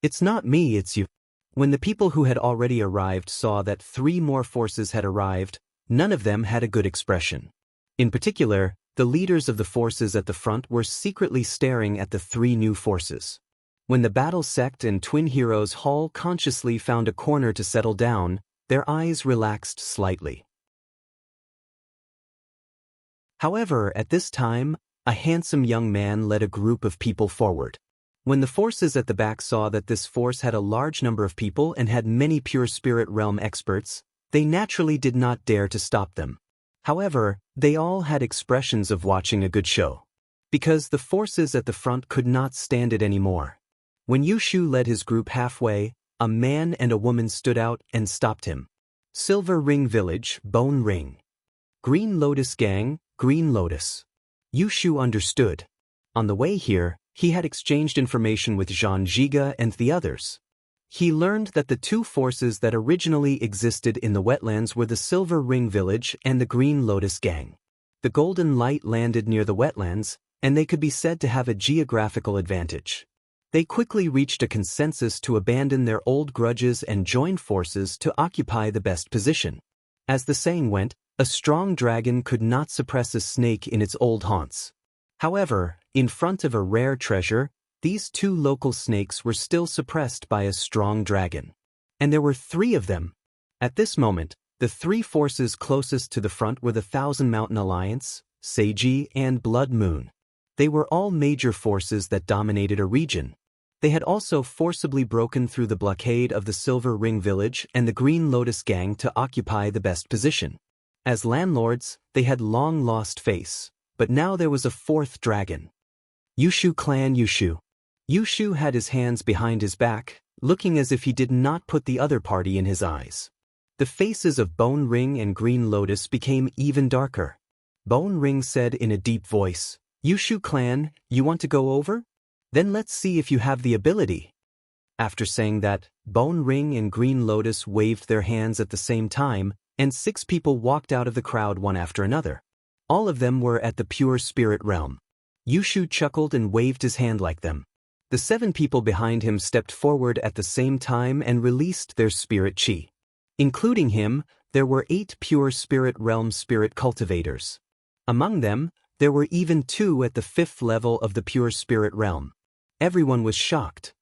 It's not me, it's you. When the people who had already arrived saw that 3 more forces had arrived, none of them had a good expression. In particular, the leaders of the forces at the front were secretly staring at the 3 new forces. When the battle sect and twin heroes Hall consciously found a corner to settle down, their eyes relaxed slightly. However, at this time, a handsome young man led a group of people forward. When the forces at the back saw that this force had a large number of people and had many pure spirit realm experts, they naturally did not dare to stop them. However, they all had expressions of watching a good show. Because the forces at the front could not stand it anymore. When Yushu led his group halfway, a man and a woman stood out and stopped him. Silver Ring Village, Bone Ring. Green Lotus Gang, Green Lotus. Yushu understood. On the way here, he had exchanged information with Jean Giga and the others. He learned that the 2 forces that originally existed in the wetlands were the Silver Ring Village and the Green Lotus Gang. The Golden Light landed near the wetlands, and they could be said to have a geographical advantage. They quickly reached a consensus to abandon their old grudges and join forces to occupy the best position. As the saying went, a strong dragon could not suppress a snake in its old haunts. However, in front of a rare treasure, these 2 local snakes were still suppressed by a strong dragon. And there were 3 of them. At this moment, the 3 forces closest to the front were the Thousand Mountain Alliance, Seiji, and Blood Moon. They were all major forces that dominated a region. They had also forcibly broken through the blockade of the Silver Ring Village and the Green Lotus Gang to occupy the best position. As landlords, they had long lost face, but now there was a 4th dragon. Yushu Clan Yushu. Yushu had his hands behind his back, looking as if he did not put the other party in his eyes. The faces of Bone Ring and Green Lotus became even darker. Bone Ring said in a deep voice, "Yushu Clan, you want to go over? Then let's see if you have the ability." After saying that, Bone Ring and Green Lotus waved their hands at the same time, and 6 people walked out of the crowd one after another. All of them were at the pure spirit realm. Yushu chuckled and waved his hand like them. The 7 people behind him stepped forward at the same time and released their spirit chi. Including him, there were 8 pure spirit realm spirit cultivators. Among them, there were even 2 at the 5th level of the pure spirit realm. Everyone was shocked.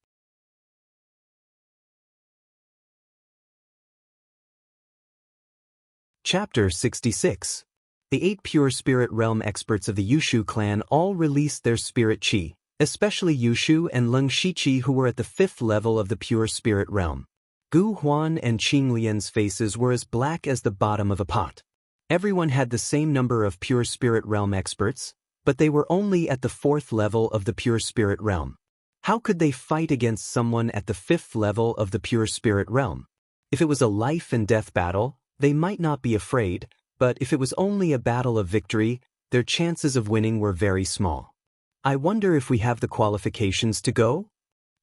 Chapter 66. The 8 pure spirit realm experts of the Yushu clan all released their spirit chi, especially Yushu and Leng Shiqi, who were at the 5th level of the pure spirit realm. Gu Huan and Qing Lian's faces were as black as the bottom of a pot. Everyone had the same number of pure spirit realm experts, but they were only at the 4th level of the pure spirit realm. How could they fight against someone at the 5th level of the pure spirit realm? If it was a life and death battle, they might not be afraid, but if it was only a battle of victory, their chances of winning were very small. "I wonder if we have the qualifications to go?"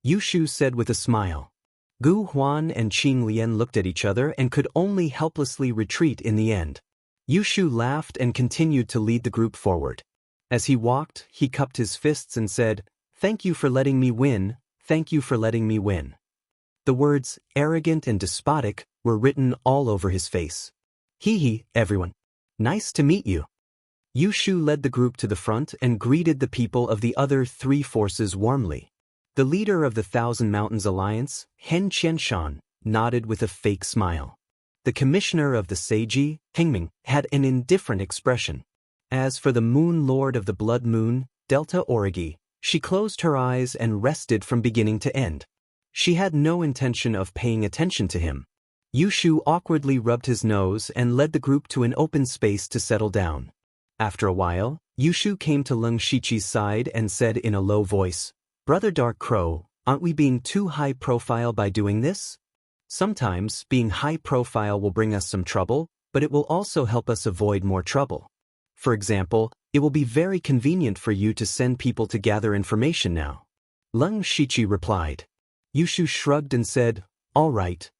Yushu said with a smile. Gu Huan and Qing Lian looked at each other and could only helplessly retreat in the end. Yushu laughed and continued to lead the group forward. As he walked, he cupped his fists and said, "Thank you for letting me win, thank you for letting me win." The words, arrogant and despotic, were written all over his face. "Hee hee, everyone. Nice to meet you." Yushu led the group to the front and greeted the people of the other 3 forces warmly. The leader of the Thousand Mountains Alliance, Hen Qianshan, nodded with a fake smile. The commissioner of the Seiji, Hengming, had an indifferent expression. As for the Moon Lord of the Blood Moon, Delta Origi, she closed her eyes and rested from beginning to end. She had no intention of paying attention to him. Yushu awkwardly rubbed his nose and led the group to an open space to settle down. After a while, Yushu came to Leng Shiqi's side and said in a low voice, "Brother Dark Crow, aren't we being too high profile by doing this? Sometimes, being high profile will bring us some trouble, but it will also help us avoid more trouble. For example, it will be very convenient for you to send people to gather information now." Leng Shiqi replied. Yushu shrugged and said, "All right."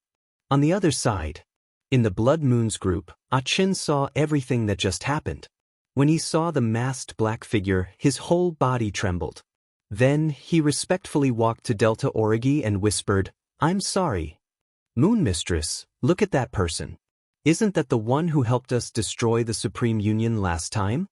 On the other side, in the Blood Moon's group, Achin saw everything that just happened. When he saw the masked black figure, his whole body trembled. Then, he respectfully walked to Delta Origi and whispered, "I'm sorry. Moon Mistress, look at that person. Isn't that the one who helped us destroy the Supreme Union last time?"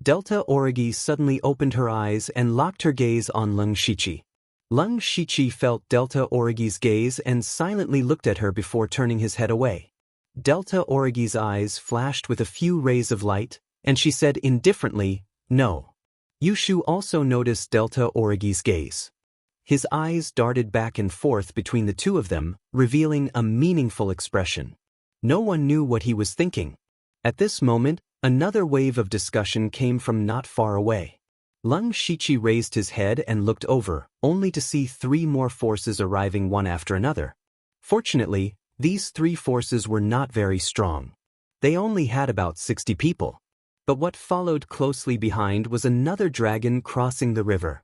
Delta Origi suddenly opened her eyes and locked her gaze on Leng Shichi. Leng Shichi felt Delta Origi's gaze and silently looked at her before turning his head away. Delta Origi's eyes flashed with a few rays of light, and she said indifferently, "No." Yushu also noticed Delta Origi's gaze. His eyes darted back and forth between the two of them, revealing a meaningful expression. No one knew what he was thinking. At this moment, another wave of discussion came from not far away. Leng Shichi raised his head and looked over, only to see 3 more forces arriving one after another. Fortunately, these 3 forces were not very strong. They only had about 60 people. But what followed closely behind was another dragon crossing the river.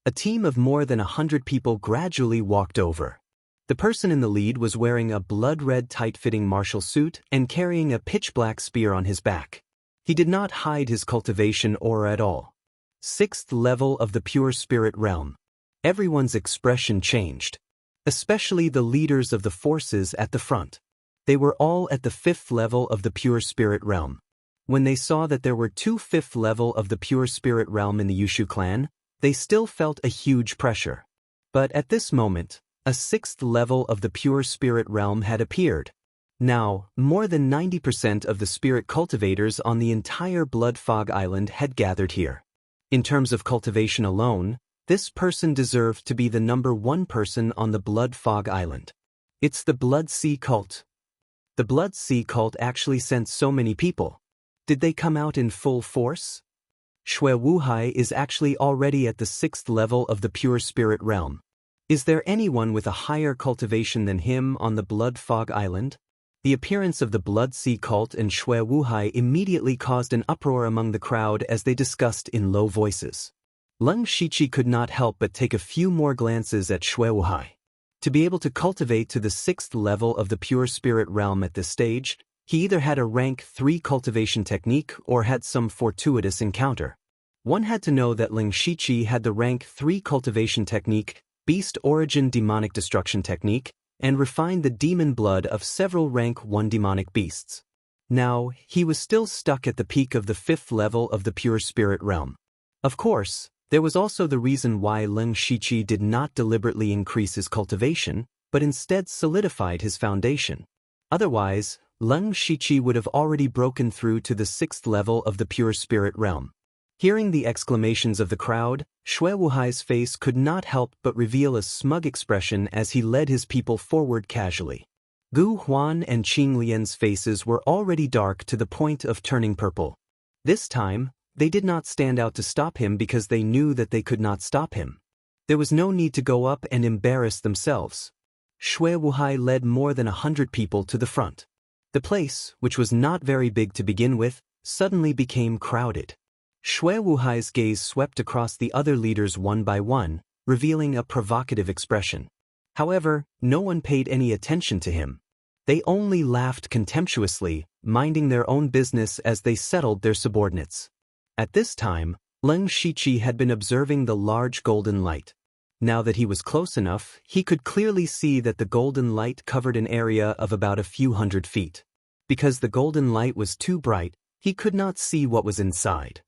A team of more than 100 people gradually walked over. The person in the lead was wearing a blood-red tight-fitting martial suit and carrying a pitch-black spear on his back. He did not hide his cultivation aura at all. 6th level of the pure spirit realm. Everyone's expression changed. Especially the leaders of the forces at the front. They were all at the 5th level of the pure spirit realm. When they saw that there were 2 5th level of the pure spirit realm in the Yushu clan, they still felt a huge pressure. But at this moment, a 6th level of the pure spirit realm had appeared. Now, more than 90% of the spirit cultivators on the entire Blood Fog Island had gathered here. In terms of cultivation alone, this person deserved to be the number 1 person on the Blood Fog Island. It's the Blood Sea cult. The Blood Sea cult actually sent so many people. Did they come out in full force? Xue Wuhai is actually already at the 6th level of the pure spirit realm. Is there anyone with a higher cultivation than him on the Blood Fog Island? The appearance of the Blood Sea cult and Xue Wuhai immediately caused an uproar among the crowd as they discussed in low voices. Leng Shichi could not help but take a few more glances at Xue Wuhai. To be able to cultivate to the 6th level of the pure spirit realm at this stage, he either had a rank 3 cultivation technique or had some fortuitous encounter. One had to know that Leng Shichi had the rank 3 cultivation technique, Beast Origin Demonic Destruction Technique, and refined the demon blood of several rank 1 demonic beasts. Now, he was still stuck at the peak of the 5th level of the pure spirit realm. Of course, there was also the reason why Leng Shichi did not deliberately increase his cultivation, but instead solidified his foundation. Otherwise, Leng Shichi would have already broken through to the 6th level of the pure spirit realm. Hearing the exclamations of the crowd, Xue Wuhai's face could not help but reveal a smug expression as he led his people forward casually. Gu Huan and Qing Lian's faces were already dark to the point of turning purple. This time, they did not stand out to stop him because they knew that they could not stop him. There was no need to go up and embarrass themselves. Xue Wuhai led more than 100 people to the front. The place, which was not very big to begin with, suddenly became crowded. Xue Wuhai's gaze swept across the other leaders one by one, revealing a provocative expression. However, no one paid any attention to him. They only laughed contemptuously, minding their own business as they settled their subordinates. At this time, Leng Shichi had been observing the large golden light. Now that he was close enough, he could clearly see that the golden light covered an area of about a few hundred feet. Because the golden light was too bright, he could not see what was inside.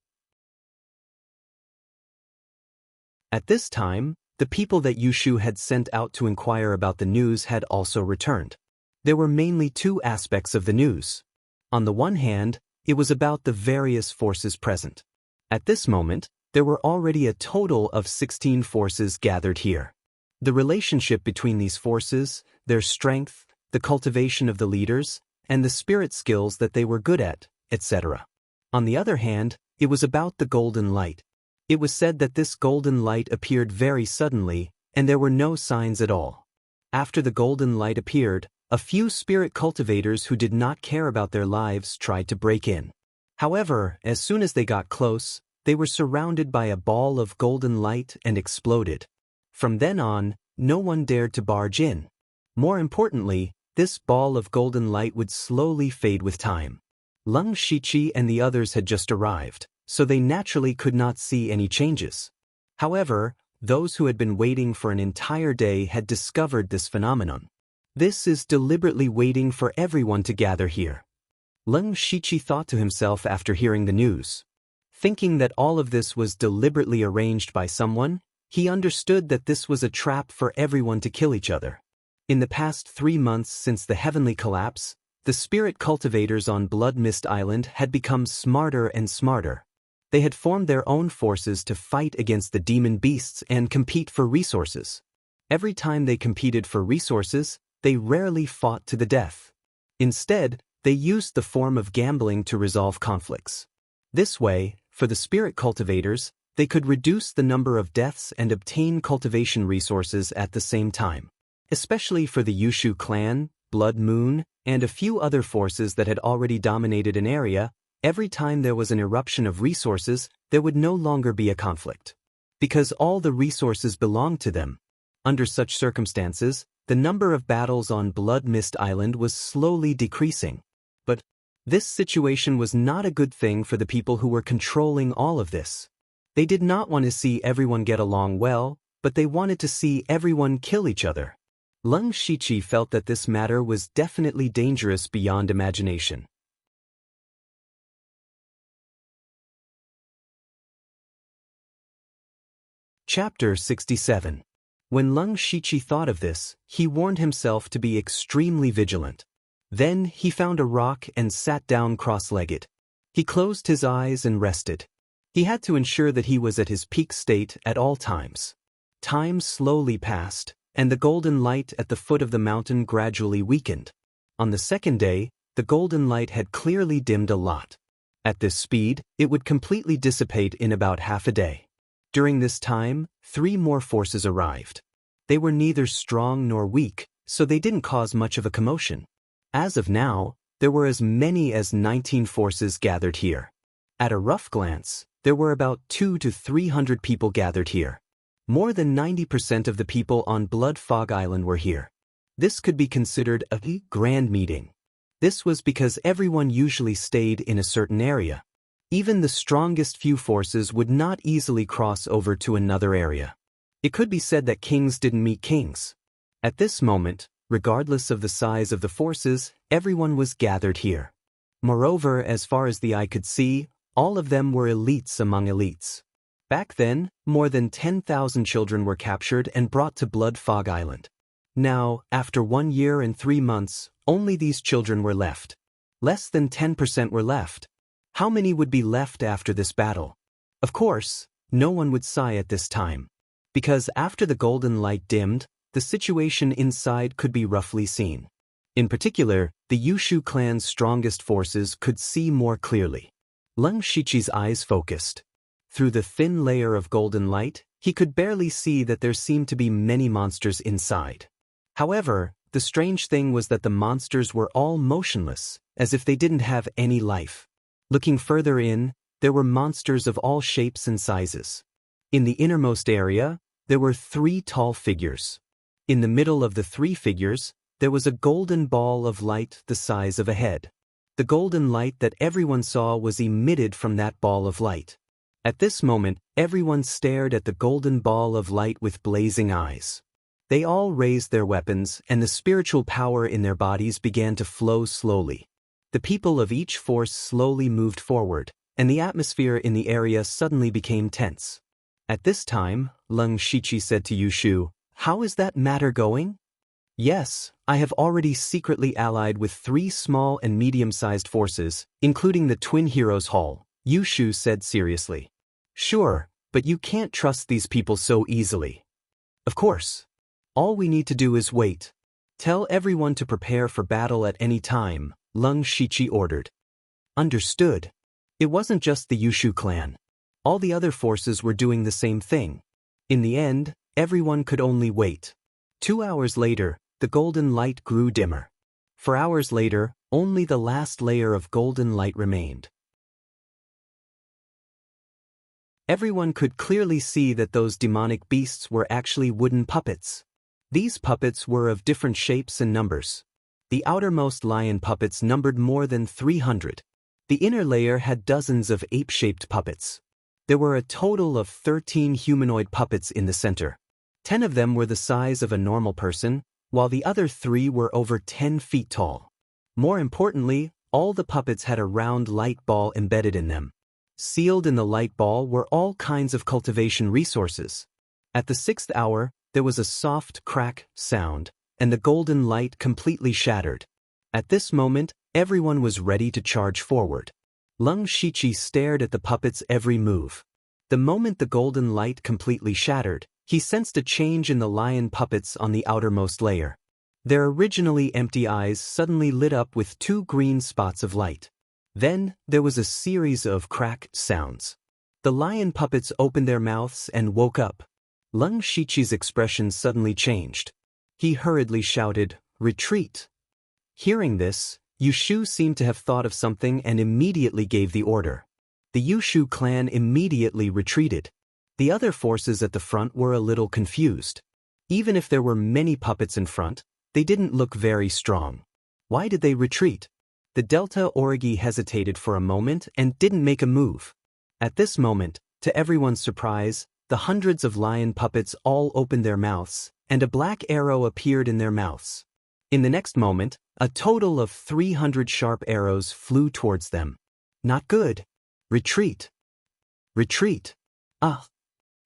At this time, the people that Yushu had sent out to inquire about the news had also returned. There were mainly 2 aspects of the news. On the one hand, it was about the various forces present. At this moment, there were already a total of 16 forces gathered here. The relationship between these forces, their strength, the cultivation of the leaders, and the spirit skills that they were good at, etc. On the other hand, it was about the golden light. It was said that this golden light appeared very suddenly, and there were no signs at all. After the golden light appeared, a few spirit cultivators who did not care about their lives tried to break in. However, as soon as they got close, they were surrounded by a ball of golden light and exploded. From then on, no one dared to barge in. More importantly, this ball of golden light would slowly fade with time. Leng Shichi and the others had just arrived, so they naturally could not see any changes. However, those who had been waiting for an entire day had discovered this phenomenon. This is deliberately waiting for everyone to gather here. Leng Shiqi thought to himself after hearing the news. Thinking that all of this was deliberately arranged by someone, he understood that this was a trap for everyone to kill each other. In the past 3 months since the heavenly collapse, the spirit cultivators on Blood Mist Island had become smarter and smarter. They had formed their own forces to fight against the demon beasts and compete for resources. Every time they competed for resources, they rarely fought to the death. Instead, they used the form of gambling to resolve conflicts. This way, for the spirit cultivators, they could reduce the number of deaths and obtain cultivation resources at the same time. Especially for the Yushu clan, Blood Moon, and a few other forces that had already dominated an area, every time there was an eruption of resources, there would no longer be a conflict. Because all the resources belonged to them. Under such circumstances, the number of battles on Blood Mist Island was slowly decreasing. But this situation was not a good thing for the people who were controlling all of this. They did not want to see everyone get along well, but they wanted to see everyone kill each other. Leng Shiqi felt that this matter was definitely dangerous beyond imagination. Chapter 67. When Leng Shiqi thought of this, he warned himself to be extremely vigilant. Then he found a rock and sat down cross-legged. He closed his eyes and rested. He had to ensure that he was at his peak state at all times. Time slowly passed, and the golden light at the foot of the mountain gradually weakened. On the second day, the golden light had clearly dimmed a lot. At this speed, it would completely dissipate in about half a day. During this time, 3 more forces arrived. They were neither strong nor weak, so they didn't cause much of a commotion. As of now, there were as many as 19 forces gathered here. At a rough glance, there were about 200 to 300 people gathered here. More than 90% of the people on Blood Fog Island were here. This could be considered a grand meeting. This was because everyone usually stayed in a certain area. Even the strongest few forces would not easily cross over to another area. It could be said that kings didn't meet kings. At this moment, regardless of the size of the forces, everyone was gathered here. Moreover, as far as the eye could see, all of them were elites among elites. Back then, more than 10,000 children were captured and brought to Blood Fog Island. Now, after 1 year and 3 months, only these children were left. Less than 10% were left. How many would be left after this battle? Of course, no one would sigh at this time. Because after the golden light dimmed, the situation inside could be roughly seen. In particular, the Yushu clan's strongest forces could see more clearly. Leng Shiqi's eyes focused. Through the thin layer of golden light, he could barely see that there seemed to be many monsters inside. However, the strange thing was that the monsters were all motionless, as if they didn't have any life. Looking further in, there were monsters of all shapes and sizes. In the innermost area, there were 3 tall figures. In the middle of the 3 figures, there was a golden ball of light the size of a head. The golden light that everyone saw was emitted from that ball of light. At this moment, everyone stared at the golden ball of light with blazing eyes. They all raised their weapons, and the spiritual power in their bodies began to flow slowly. The people of each force slowly moved forward, and the atmosphere in the area suddenly became tense. At this time, Leng Shiqi said to Yushu, "How is that matter going?" "Yes, I have already secretly allied with 3 small and medium-sized forces, including the Twin Heroes Hall," Yushu said seriously. "Sure, but you can't trust these people so easily." "Of course. All we need to do is wait. Tell everyone to prepare for battle at any time," Leng Shiqi ordered. Understood. It wasn't just the Yushu clan. All the other forces were doing the same thing. In the end, everyone could only wait. 2 hours later, the golden light grew dimmer. 4 hours later, only the last layer of golden light remained. Everyone could clearly see that those demonic beasts were actually wooden puppets. These puppets were of different shapes and numbers. The outermost lion puppets numbered more than 300. The inner layer had dozens of ape-shaped puppets. There were a total of 13 humanoid puppets in the center. 10 of them were the size of a normal person, while the other 3 were over 10 feet tall. More importantly, all the puppets had a round light ball embedded in them. Sealed in the light ball were all kinds of cultivation resources. At the 6th hour, there was a soft crack sound, and the golden light completely shattered. At this moment, everyone was ready to charge forward. Lung Shiqi stared at the puppet's every move. The moment the golden light completely shattered, he sensed a change in the lion puppets on the outermost layer. Their originally empty eyes suddenly lit up with 2 green spots of light. Then, there was a series of crack sounds. The lion puppets opened their mouths and woke up. Lung Shiqi's expression suddenly changed. He hurriedly shouted, "Retreat!" Hearing this, Yushu seemed to have thought of something and immediately gave the order. The Yushu clan immediately retreated. The other forces at the front were a little confused. Even if there were many puppets in front, they didn't look very strong. Why did they retreat? The Delta Origi hesitated for a moment and didn't make a move. At this moment, to everyone's surprise, the hundreds of lion puppets all opened their mouths, and a black arrow appeared in their mouths. In the next moment, a total of 300 sharp arrows flew towards them. Not good. Retreat. Retreat. Ah.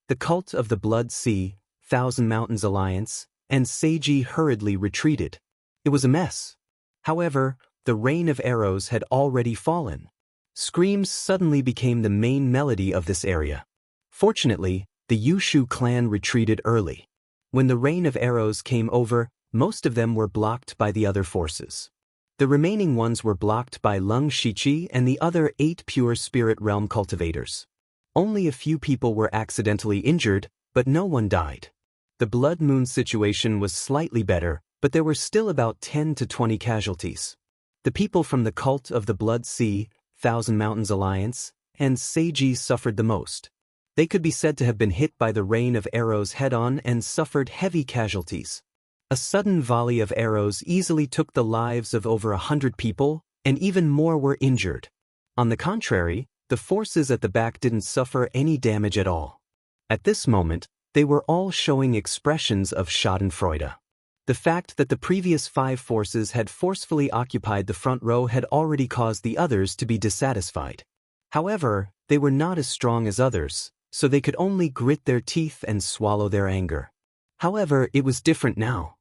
The cult of the Blood Sea, Thousand Mountains Alliance, and Seiji hurriedly retreated. It was a mess. However, the rain of arrows had already fallen. Screams suddenly became the main melody of this area. Fortunately, the Yushu clan retreated early. When the rain of arrows came over, most of them were blocked by the other forces. The remaining ones were blocked by Lung Shiqi and the other 8 pure spirit realm cultivators. Only a few people were accidentally injured, but no one died. The Blood Moon situation was slightly better, but there were still about 10 to 20 casualties. The people from the cult of the Blood Sea, Thousand Mountains Alliance, and Seiji suffered the most. They could be said to have been hit by the rain of arrows head-on and suffered heavy casualties. A sudden volley of arrows easily took the lives of over 100 people, and even more were injured. On the contrary, the forces at the back didn't suffer any damage at all. At this moment, they were all showing expressions of schadenfreude. The fact that the previous 5 forces had forcefully occupied the front row had already caused the others to be dissatisfied. However, they were not as strong as others, so they could only grit their teeth and swallow their anger. However, it was different now.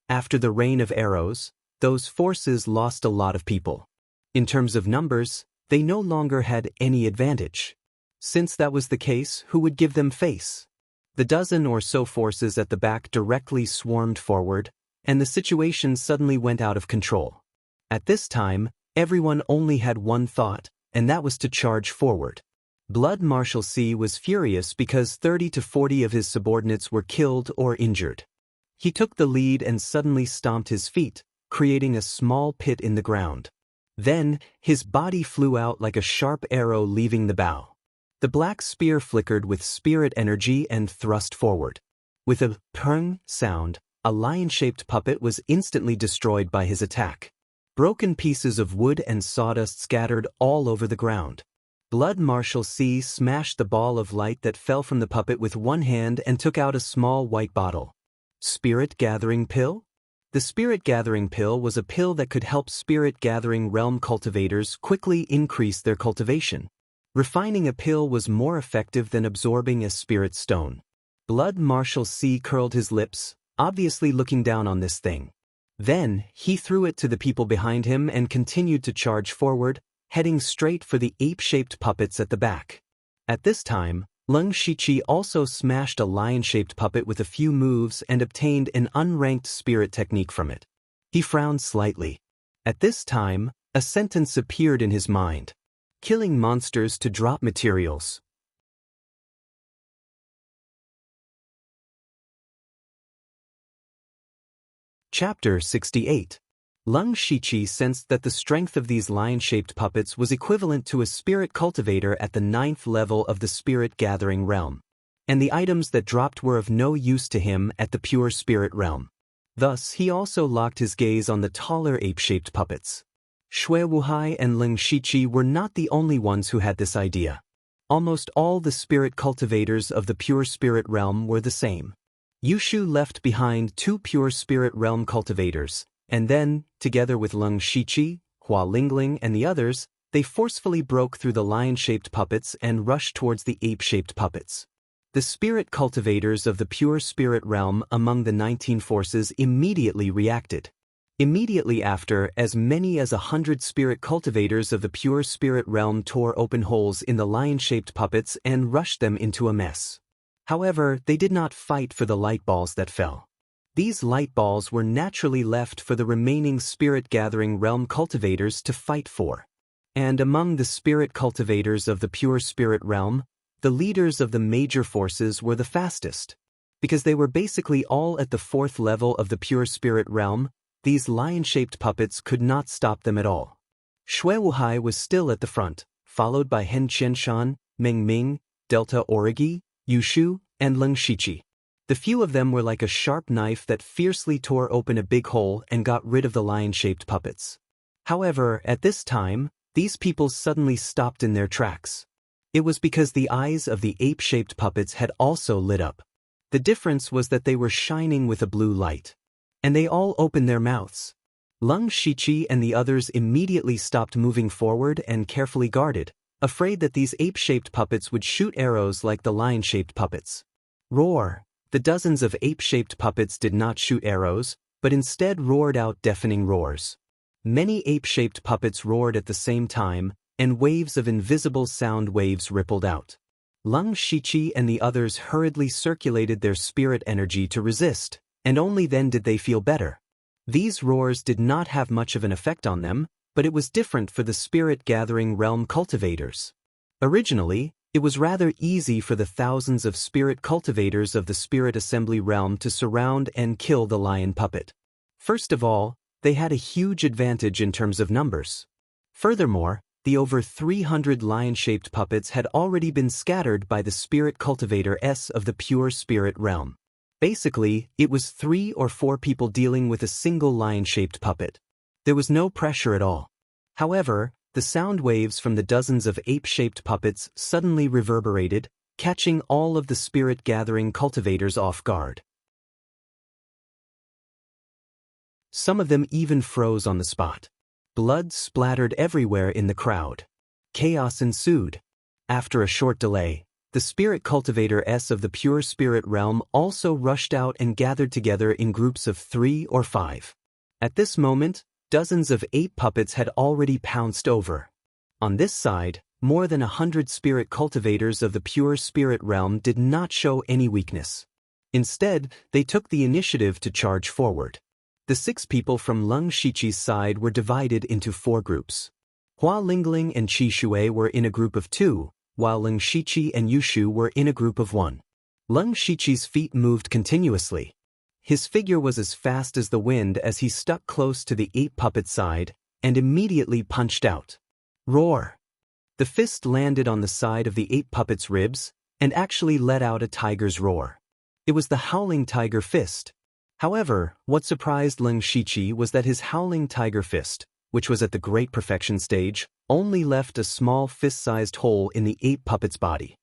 After the rain of arrows, those forces lost a lot of people. In terms of numbers, they no longer had any advantage. Since that was the case, who would give them face? The dozen or so forces at the back directly swarmed forward, and the situation suddenly went out of control. At this time, everyone only had one thought, and that was to charge forward. Blood Marshal C was furious because 30 to 40 of his subordinates were killed or injured. He took the lead and suddenly stomped his feet, creating a small pit in the ground. Then, his body flew out like a sharp arrow leaving the bow. The black spear flickered with spirit energy and thrust forward. With a "pung" sound, a lion-shaped puppet was instantly destroyed by his attack. Broken pieces of wood and sawdust scattered all over the ground. Blood Marshal C smashed the ball of light that fell from the puppet with one hand and took out a small white bottle. Spirit Gathering Pill? The Spirit Gathering Pill was a pill that could help Spirit Gathering realm cultivators quickly increase their cultivation. Refining a pill was more effective than absorbing a spirit stone. Blood Marshal C curled his lips, obviously looking down on this thing. Then, he threw it to the people behind him and continued to charge forward, heading straight for the ape-shaped puppets at the back. At this time, Lung Shiqi also smashed a lion-shaped puppet with a few moves and obtained an unranked spirit technique from it. He frowned slightly. At this time, a sentence appeared in his mind. Killing monsters to drop materials. Chapter 68. Lung Shiqi sensed that the strength of these lion-shaped puppets was equivalent to a spirit cultivator at the 9th level of the spirit gathering realm, and the items that dropped were of no use to him at the pure spirit realm. Thus, he also locked his gaze on the taller ape-shaped puppets. Shui Wuhai and Ling Shiqi were not the only ones who had this idea. Almost all the spirit cultivators of the pure spirit realm were the same. Yushu left behind 2 pure spirit realm cultivators, and then, together with Ling Shiqi, Hua Lingling and the others, they forcefully broke through the lion-shaped puppets and rushed towards the ape-shaped puppets. The spirit cultivators of the pure spirit realm among the 19 forces immediately reacted. Immediately after, as many as 100 spirit cultivators of the pure spirit realm tore open holes in the lion-shaped puppets and rushed them into a mess. However, they did not fight for the light balls that fell. These light balls were naturally left for the remaining spirit-gathering realm cultivators to fight for. And among the spirit cultivators of the pure spirit realm, the leaders of the major forces were the fastest. Because they were basically all at the 4th level of the pure spirit realm, these lion-shaped puppets could not stop them at all. Shui Wuhai was still at the front, followed by Hen Qianshan, Meng Ming, Delta Origi, Yushu, and Ling Shiqi. The few of them were like a sharp knife that fiercely tore open a big hole and got rid of the lion-shaped puppets. However, at this time, these people suddenly stopped in their tracks. It was because the eyes of the ape-shaped puppets had also lit up. The difference was that they were shining with a blue light. And they all opened their mouths. Ling Shiqi and the others immediately stopped moving forward and carefully guarded, afraid that these ape-shaped puppets would shoot arrows like the lion-shaped puppets. Roar! The dozens of ape-shaped puppets did not shoot arrows, but instead roared out deafening roars. Many ape-shaped puppets roared at the same time, and waves of invisible sound waves rippled out. Ling Shiqi and the others hurriedly circulated their spirit energy to resist, and only then did they feel better. These roars did not have much of an effect on them, but it was different for the spirit-gathering realm cultivators. Originally, it was rather easy for the thousands of spirit cultivators of the spirit assembly realm to surround and kill the lion puppet. First of all, they had a huge advantage in terms of numbers. Furthermore, the over 300 lion-shaped puppets had already been scattered by the spirit cultivator S of the pure spirit realm. Basically, it was 3 or 4 people dealing with a single lion-shaped puppet. There was no pressure at all. However, the sound waves from the dozens of ape-shaped puppets suddenly reverberated, catching all of the spirit-gathering cultivators off guard. Some of them even froze on the spot. Blood splattered everywhere in the crowd. Chaos ensued. After a short delay, the spirit cultivator S of the pure spirit realm also rushed out and gathered together in groups of 3 or 5. At this moment, dozens of ape puppets had already pounced over. On this side, more than 100 spirit cultivators of the pure spirit realm did not show any weakness. Instead, they took the initiative to charge forward. The 6 people from Ling Shiqi's side were divided into 4 groups. Hua Lingling and Qi Shui were in a group of 2, while Ling Shiqi and Yushu were in a group of 1. Ling Shiqi's feet moved continuously. His figure was as fast as the wind as he stuck close to the ape puppet side and immediately punched out. Roar! The fist landed on the side of the ape puppet's ribs and actually let out a tiger's roar. It was the howling tiger fist. However, what surprised Ling Shiqi was that his howling tiger fist, which was at the great perfection stage, only left a small fist-sized hole in the ape puppet's body.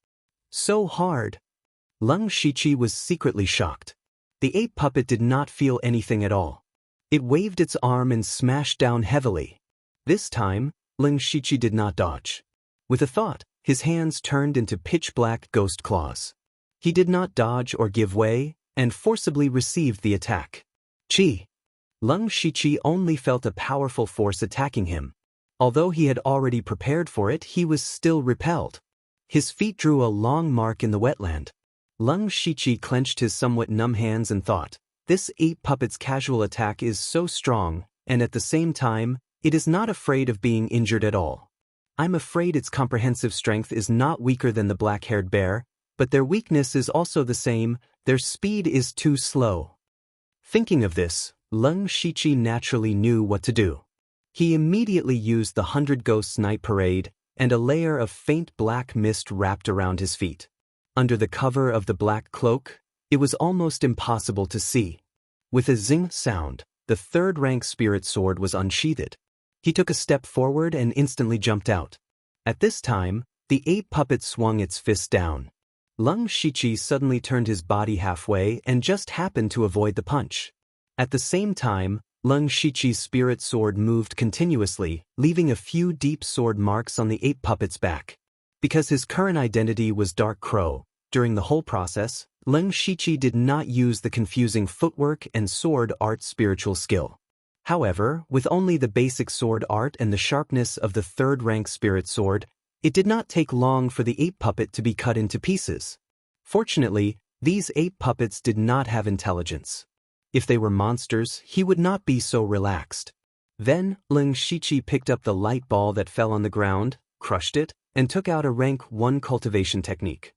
So hard! Ling Shiqi was secretly shocked. The ape puppet did not feel anything at all. It waved its arm and smashed down heavily. This time, Ling Shiqi did not dodge. With a thought, his hands turned into pitch-black ghost claws. He did not dodge or give way, and forcibly received the attack. Chi! Ling Shiqi only felt a powerful force attacking him. Although he had already prepared for it, he was still repelled. His feet drew a long mark in the wetland. Ling Shiqi clenched his somewhat numb hands and thought, this ape puppet's casual attack is so strong, and at the same time, it is not afraid of being injured at all. I'm afraid its comprehensive strength is not weaker than the black-haired bear, but their weakness is also the same, their speed is too slow. Thinking of this, Ling Shiqi naturally knew what to do. He immediately used the 100 Ghosts Night Parade, and a layer of faint black mist wrapped around his feet. Under the cover of the black cloak, it was almost impossible to see. With a zing sound, the third-rank spirit sword was unsheathed. He took a step forward and instantly jumped out. At this time, the 8 puppet swung its fist down. Leng Shiqi suddenly turned his body halfway and just happened to avoid the punch. At the same time, Leng Shiqi's spirit sword moved continuously, leaving a few deep sword marks on the 8 puppet's back. Because his current identity was Dark Crow, during the whole process, Leng Shiqi did not use the confusing footwork and sword art spiritual skill. However, with only the basic sword art and the sharpness of the third-rank spirit sword, it did not take long for the 8 puppet to be cut into pieces. Fortunately, these 8 puppets did not have intelligence. If they were monsters, he would not be so relaxed. Then, Leng Shiqi picked up the light ball that fell on the ground, crushed it, and took out a rank 1 cultivation technique.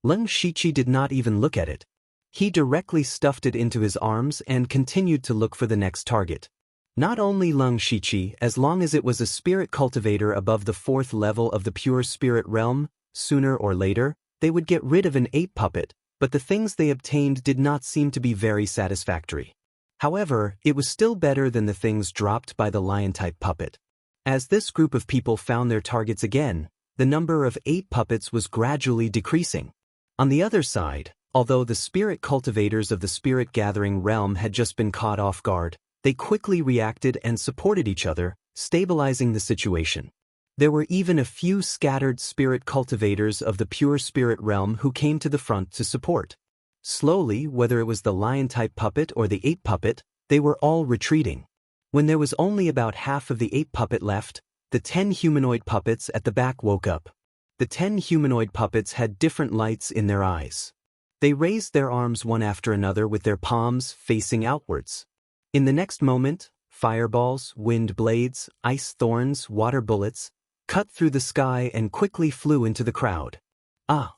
Leng Shiqi did not even look at it. He directly stuffed it into his arms and continued to look for the next target. Not only Leng Shiqi, as long as it was a spirit cultivator above the 4th level of the pure spirit realm, sooner or later, they would get rid of an 8 puppet, but the things they obtained did not seem to be very satisfactory. However, it was still better than the things dropped by the lion-type puppet. As this group of people found their targets again, the number of 8 puppets was gradually decreasing. On the other side, although the spirit cultivators of the spirit gathering realm had just been caught off guard, they quickly reacted and supported each other, stabilizing the situation. There were even a few scattered spirit cultivators of the pure spirit realm who came to the front to support. Slowly, whether it was the lion-type puppet or the 8 puppet, they were all retreating. When there was only about half of the 8 puppet left, the 10 humanoid puppets at the back woke up. The 10 humanoid puppets had different lights in their eyes. They raised their arms one after another with their palms facing outwards. In the next moment, fireballs, wind blades, ice thorns, water bullets, cut through the sky and quickly flew into the crowd. Ah!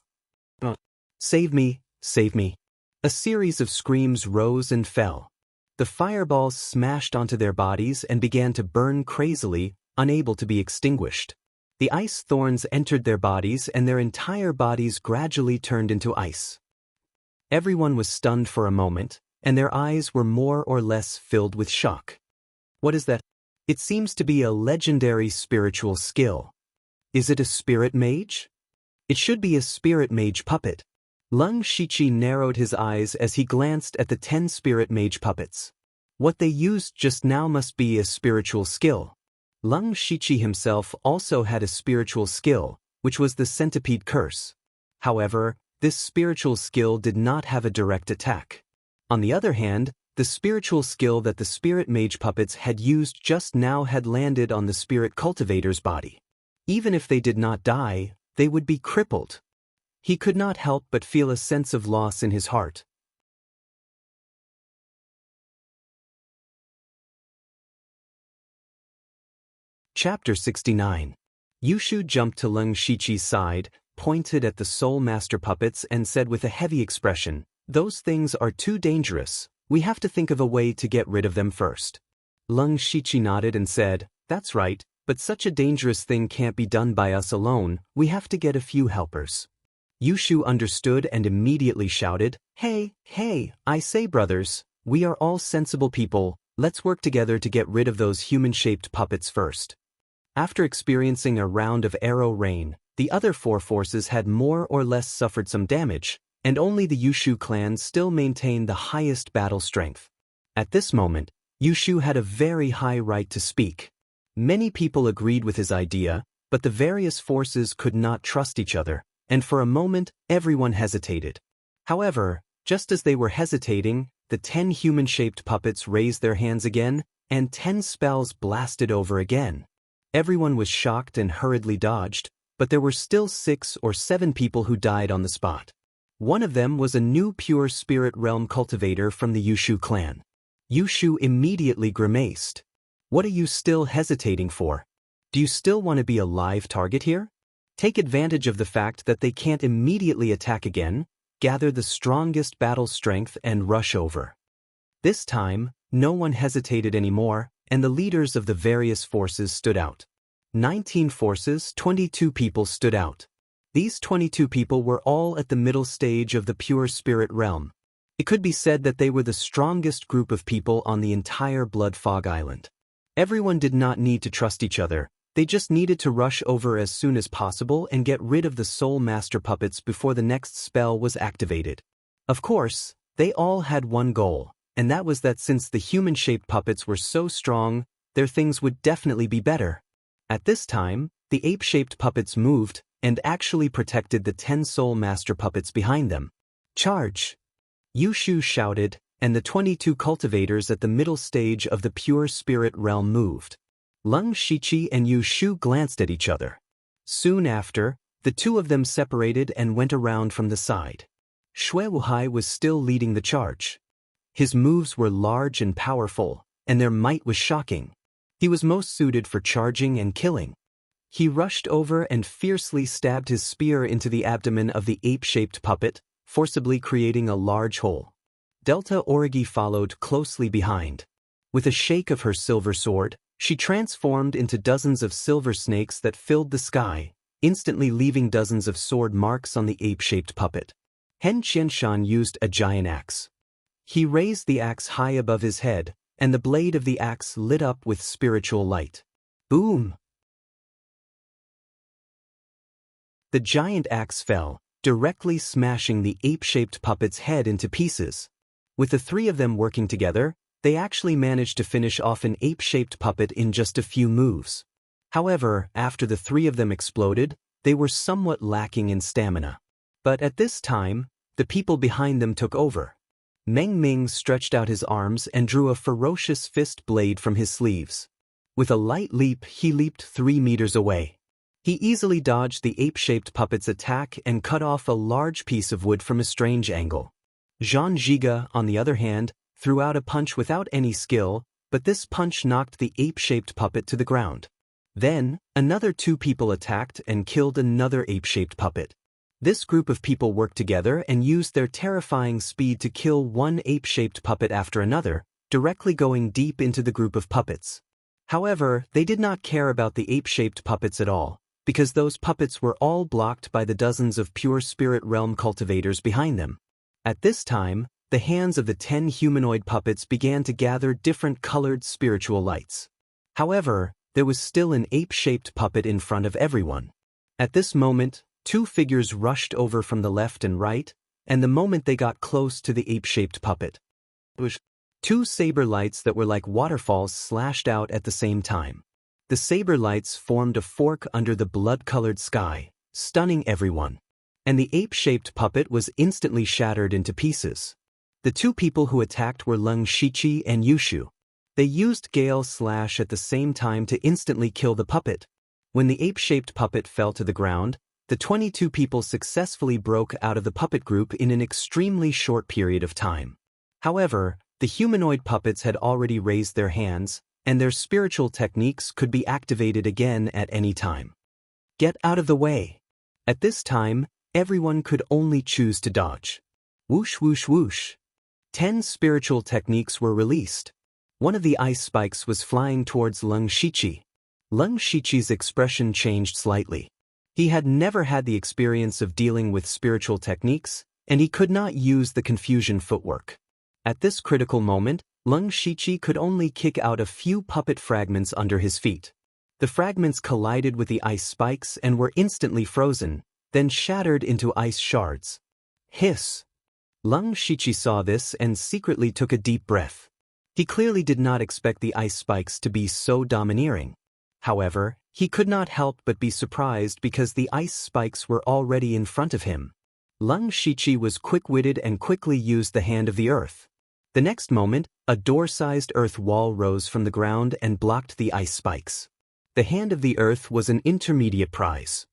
Save me, save me. A series of screams rose and fell. The fireballs smashed onto their bodies and began to burn crazily, unable to be extinguished. The ice thorns entered their bodies and their entire bodies gradually turned into ice. Everyone was stunned for a moment, and their eyes were more or less filled with shock. What is that? It seems to be a legendary spiritual skill. Is it a spirit mage? It should be a spirit mage puppet. Leng Shiqi narrowed his eyes as he glanced at the 10 spirit mage puppets. What they used just now must be a spiritual skill. Leng Shiqi himself also had a spiritual skill, which was the centipede curse. However, this spiritual skill did not have a direct attack. On the other hand, the spiritual skill that the spirit mage puppets had used just now had landed on the spirit cultivator's body. Even if they did not die, they would be crippled. He could not help but feel a sense of loss in his heart. Chapter 69. Yushu jumped to Leng Shiqi's side, pointed at the soul master puppets and said with a heavy expression, "Those things are too dangerous. We have to think of a way to get rid of them first." Leng Shiqi nodded and said, "That's right, but such a dangerous thing can't be done by us alone. We have to get a few helpers." Yushu understood and immediately shouted, Hey, I say brothers, we are all sensible people, let's work together to get rid of those human-shaped puppets first." After experiencing a round of arrow rain, the other 4 forces had more or less suffered some damage, and only the Yushu clan still maintained the highest battle strength. At this moment, Yushu had a very high right to speak. Many people agreed with his idea, but the various forces could not trust each other, and for a moment, everyone hesitated. However, just as they were hesitating, the 10 human-shaped puppets raised their hands again, and 10 spells blasted over again. Everyone was shocked and hurriedly dodged, but there were still 6 or 7 people who died on the spot. One of them was a new pure spirit realm cultivator from the Yushu clan. Yushu immediately grimaced. "What are you still hesitating for? Do you still want to be a live target here? Take advantage of the fact that they can't immediately attack again, gather the strongest battle strength and rush over." This time, no one hesitated anymore, and the leaders of the various forces stood out. 19 forces, 22 people stood out. These 22 people were all at the middle stage of the pure spirit realm. It could be said that they were the strongest group of people on the entire Blood Fog Island. Everyone did not need to trust each other, they just needed to rush over as soon as possible and get rid of the Soul Master puppets before the next spell was activated. Of course, they all had one goal, and that was that since the human-shaped puppets were so strong, their things would definitely be better. At this time, the ape-shaped puppets moved and actually protected the 10 Soul Master puppets behind them. Charge! Yushu shouted, and the 22 cultivators at the middle stage of the pure spirit realm moved. Leng Shiqi and Yushu glanced at each other. Soon after, the two of them separated and went around from the side. Shui Wuhai was still leading the charge. His moves were large and powerful, and their might was shocking. He was most suited for charging and killing. He rushed over and fiercely stabbed his spear into the abdomen of the ape-shaped puppet, forcibly creating a large hole. Delta Origi followed closely behind. With a shake of her silver sword, she transformed into dozens of silver snakes that filled the sky, instantly leaving dozens of sword marks on the ape-shaped puppet. Hen Qianshan used a giant axe. He raised the axe high above his head, and the blade of the axe lit up with spiritual light. Boom! The giant axe fell, directly smashing the ape-shaped puppet's head into pieces. With the three of them working together, they actually managed to finish off an ape-shaped puppet in just a few moves. However, after the three of them exploded, they were somewhat lacking in stamina. But at this time, the people behind them took over. Meng Ming stretched out his arms and drew a ferocious fist blade from his sleeves. With a light leap, he leaped 3 meters away. He easily dodged the ape-shaped puppet's attack and cut off a large piece of wood from a strange angle. Zhang Zhiga, on the other hand, threw out a punch without any skill, but this punch knocked the ape-shaped puppet to the ground. Then, another 2 people attacked and killed another ape-shaped puppet. This group of people worked together and used their terrifying speed to kill one ape-shaped puppet after another, directly going deep into the group of puppets. However, they did not care about the ape-shaped puppets at all, because those puppets were all blocked by the dozens of pure spirit realm cultivators behind them. At this time, the hands of the 10 humanoid puppets began to gather different colored spiritual lights. However, there was still an ape-shaped puppet in front of everyone. At this moment, 2 figures rushed over from the left and right, and the moment they got close to the ape-shaped puppet, 2 saber lights that were like waterfalls slashed out at the same time. The saber lights formed a fork under the blood-colored sky, stunning everyone. And the ape-shaped puppet was instantly shattered into pieces. The 2 people who attacked were Leng Shiqi and Yushu. They used Gale Slash at the same time to instantly kill the puppet. When the ape-shaped puppet fell to the ground, the 22 people successfully broke out of the puppet group in an extremely short period of time. However, the humanoid puppets had already raised their hands, and their spiritual techniques could be activated again at any time. Get out of the way! At this time, everyone could only choose to dodge. Whoosh whoosh whoosh! 10 spiritual techniques were released. One of the ice spikes was flying towards Leng Shiqi. Leng Shiqi's expression changed slightly. He had never had the experience of dealing with spiritual techniques, and he could not use the confusion footwork. At this critical moment, Leng Shiqi could only kick out a few puppet fragments under his feet. The fragments collided with the ice spikes and were instantly frozen, then shattered into ice shards. Hiss! Leng Shiqi saw this and secretly took a deep breath. He clearly did not expect the ice spikes to be so domineering. However, he could not help but be surprised because the ice spikes were already in front of him. Leng Shiqi was quick-witted and quickly used the Hand of the Earth. The next moment, a door-sized earth wall rose from the ground and blocked the ice spikes. The Hand of the Earth was an intermediate prize.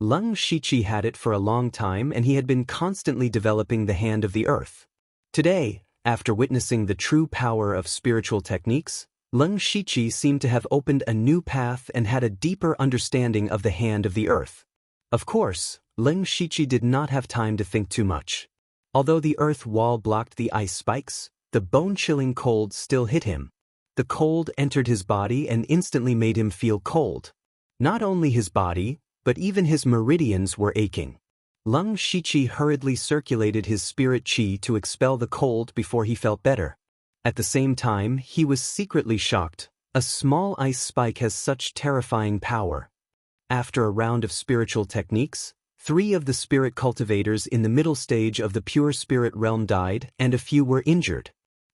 Leng Shiqi had it for a long time and he had been constantly developing the Hand of the Earth. Today, after witnessing the true power of spiritual techniques, Leng Shiqi seemed to have opened a new path and had a deeper understanding of the Hand of the Earth. Of course, Leng Shiqi did not have time to think too much. Although the earth wall blocked the ice spikes, the bone-chilling cold still hit him. The cold entered his body and instantly made him feel cold. Not only his body, but even his meridians were aching. Leng Shiqi hurriedly circulated his spirit qi to expel the cold before he felt better. At the same time, he was secretly shocked. A small ice spike has such terrifying power. After a round of spiritual techniques, 3 of the spirit cultivators in the middle stage of the pure spirit realm died and a few were injured.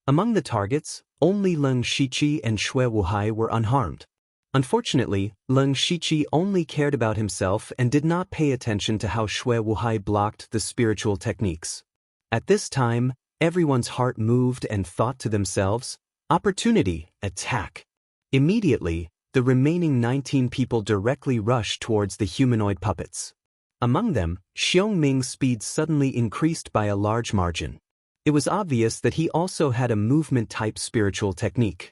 Among the targets, only Leng Shiqi and Xue Wuhai were unharmed. Unfortunately, Leng Shiqi only cared about himself and did not pay attention to how Xue Wuhai blocked the spiritual techniques. At this time, everyone's heart moved and thought to themselves, "Opportunity, attack." Immediately, the remaining 19 people directly rushed towards the humanoid puppets. Among them, Xiong Ming's speed suddenly increased by a large margin. It was obvious that he also had a movement-type spiritual technique.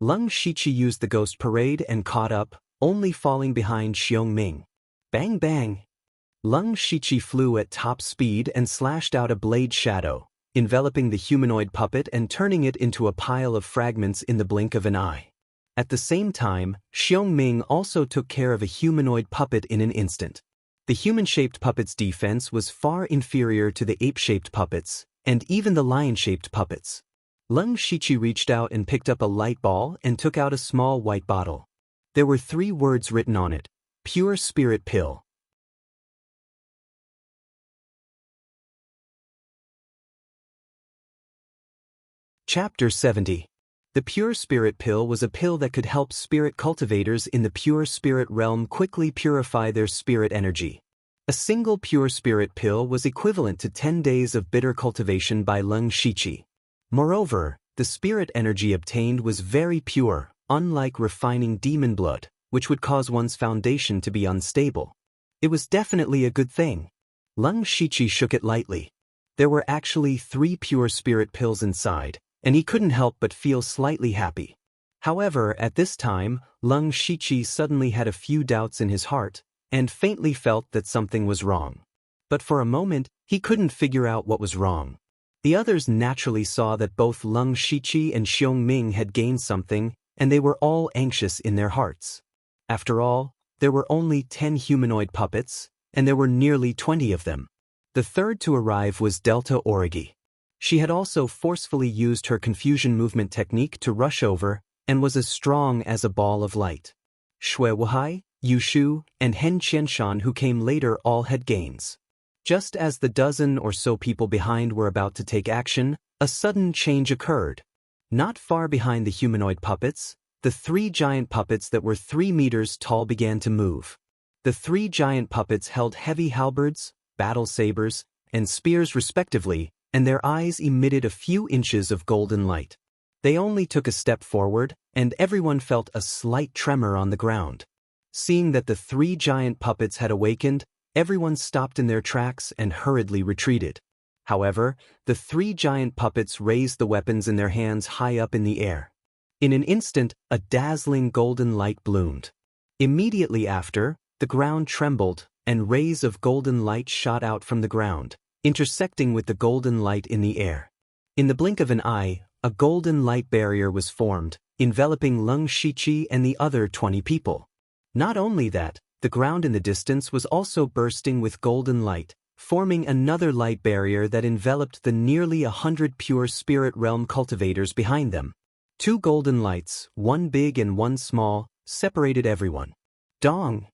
Leng Shiqi used the ghost parade and caught up, only falling behind Xiong Ming. Bang bang! Leng Shiqi flew at top speed and slashed out a blade shadow, enveloping the humanoid puppet and turning it into a pile of fragments in the blink of an eye. At the same time, Xiong Ming also took care of a humanoid puppet in an instant. The human-shaped puppet's defense was far inferior to the ape-shaped puppets, and even the lion-shaped puppets. Leng Shiqi reached out and picked up a light ball and took out a small white bottle. There were 3 words written on it: Pure Spirit Pill. Chapter 70. The Pure Spirit Pill was a pill that could help spirit cultivators in the pure spirit realm quickly purify their spirit energy. A single pure spirit pill was equivalent to 10 days of bitter cultivation by Leng Shiqi. Moreover, the spirit energy obtained was very pure, unlike refining demon blood, which would cause one's foundation to be unstable. It was definitely a good thing. Leng Shiqi shook it lightly. There were actually 3 pure spirit pills inside, and he couldn't help but feel slightly happy. However, at this time, Leng Shiqi suddenly had a few doubts in his heart, and faintly felt that something was wrong. But for a moment, he couldn't figure out what was wrong. The others naturally saw that both Leng Shiqi and Xiong Ming had gained something, and they were all anxious in their hearts. After all, there were only 10 humanoid puppets, and there were nearly 20 of them. The third to arrive was Delta Origi. She had also forcefully used her confusion movement technique to rush over, and was as strong as a ball of light. Xue Wuhai, Yu Shu, and Hen Qianshan, who came later, all had gains. Just as the dozen or so people behind were about to take action, a sudden change occurred. Not far behind the humanoid puppets, the 3 giant puppets that were 3 meters tall began to move. The 3 giant puppets held heavy halberds, battle sabers, and spears respectively, and their eyes emitted a few inches of golden light. They only took a step forward, and everyone felt a slight tremor on the ground. Seeing that the 3 giant puppets had awakened, everyone stopped in their tracks and hurriedly retreated. However, the 3 giant puppets raised the weapons in their hands high up in the air. In an instant, a dazzling golden light bloomed. Immediately after, the ground trembled, and rays of golden light shot out from the ground, intersecting with the golden light in the air. In the blink of an eye, a golden light barrier was formed, enveloping Leng Shiqi and the other 20 people. Not only that, the ground in the distance was also bursting with golden light, forming another light barrier that enveloped the nearly 100 pure spirit realm cultivators behind them. 2 golden lights, one big and one small, separated everyone. Dong!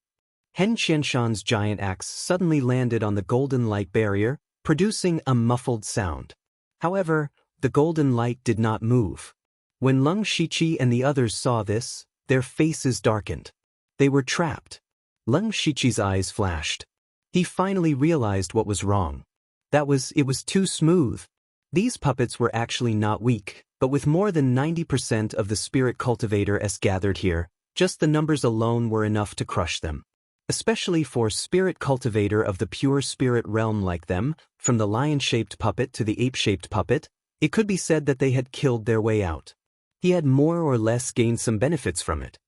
Hen Qianshan's giant axe suddenly landed on the golden light barrier, producing a muffled sound. However, the golden light did not move. When Leng Shiqi and the others saw this, their faces darkened. They were trapped. Leng Shiqi's eyes flashed. He finally realized what was wrong. It was too smooth. These puppets were actually not weak, but with more than 90% of the spirit cultivator gathered here, just the numbers alone were enough to crush them. Especially for spirit cultivator of the pure spirit realm like them, from the lion-shaped puppet to the ape-shaped puppet, it could be said that they had killed their way out. He had more or less gained some benefits from it.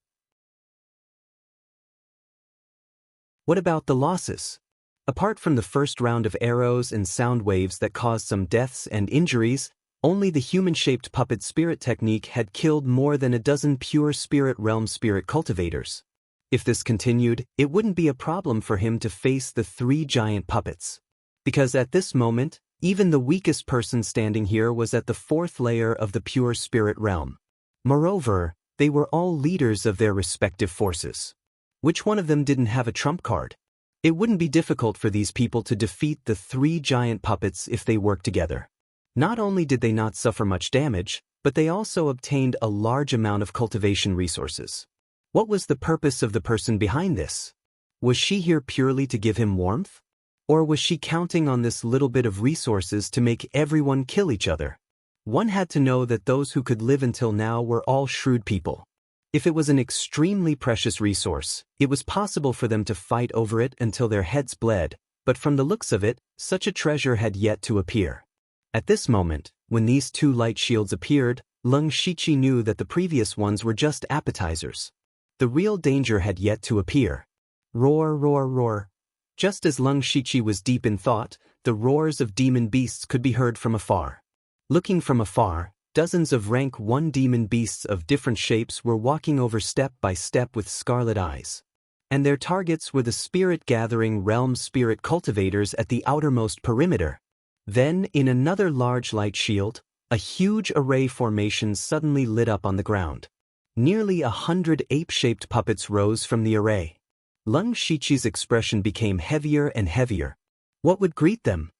What about the losses? Apart from the first round of arrows and sound waves that caused some deaths and injuries, only the human-shaped puppet spirit technique had killed more than a dozen pure spirit realm spirit cultivators. If this continued, it wouldn't be a problem for him to face the 3 giant puppets. Because at this moment, even the weakest person standing here was at the 4th layer of the pure spirit realm. Moreover, they were all leaders of their respective forces. Which one of them didn't have a trump card? It wouldn't be difficult for these people to defeat the 3 giant puppets if they worked together. Not only did they not suffer much damage, but they also obtained a large amount of cultivation resources. What was the purpose of the person behind this? Was she here purely to give him warmth? Or was she counting on this little bit of resources to make everyone kill each other? One had to know that those who could live until now were all shrewd people. If it was an extremely precious resource, it was possible for them to fight over it until their heads bled, but from the looks of it, such a treasure had yet to appear. At this moment, when these 2 light shields appeared, Leng Shiqi knew that the previous ones were just appetizers. The real danger had yet to appear. Roar, roar, roar. Just as Leng Shiqi was deep in thought, the roars of demon beasts could be heard from afar. Looking from afar, dozens of rank 1 demon beasts of different shapes were walking over step by step with scarlet eyes. And their targets were the spirit-gathering realm spirit cultivators at the outermost perimeter. Then, in another large light shield, a huge array formation suddenly lit up on the ground. Nearly 100 ape-shaped puppets rose from the array. Leng Shiqi's expression became heavier and heavier. What would greet them?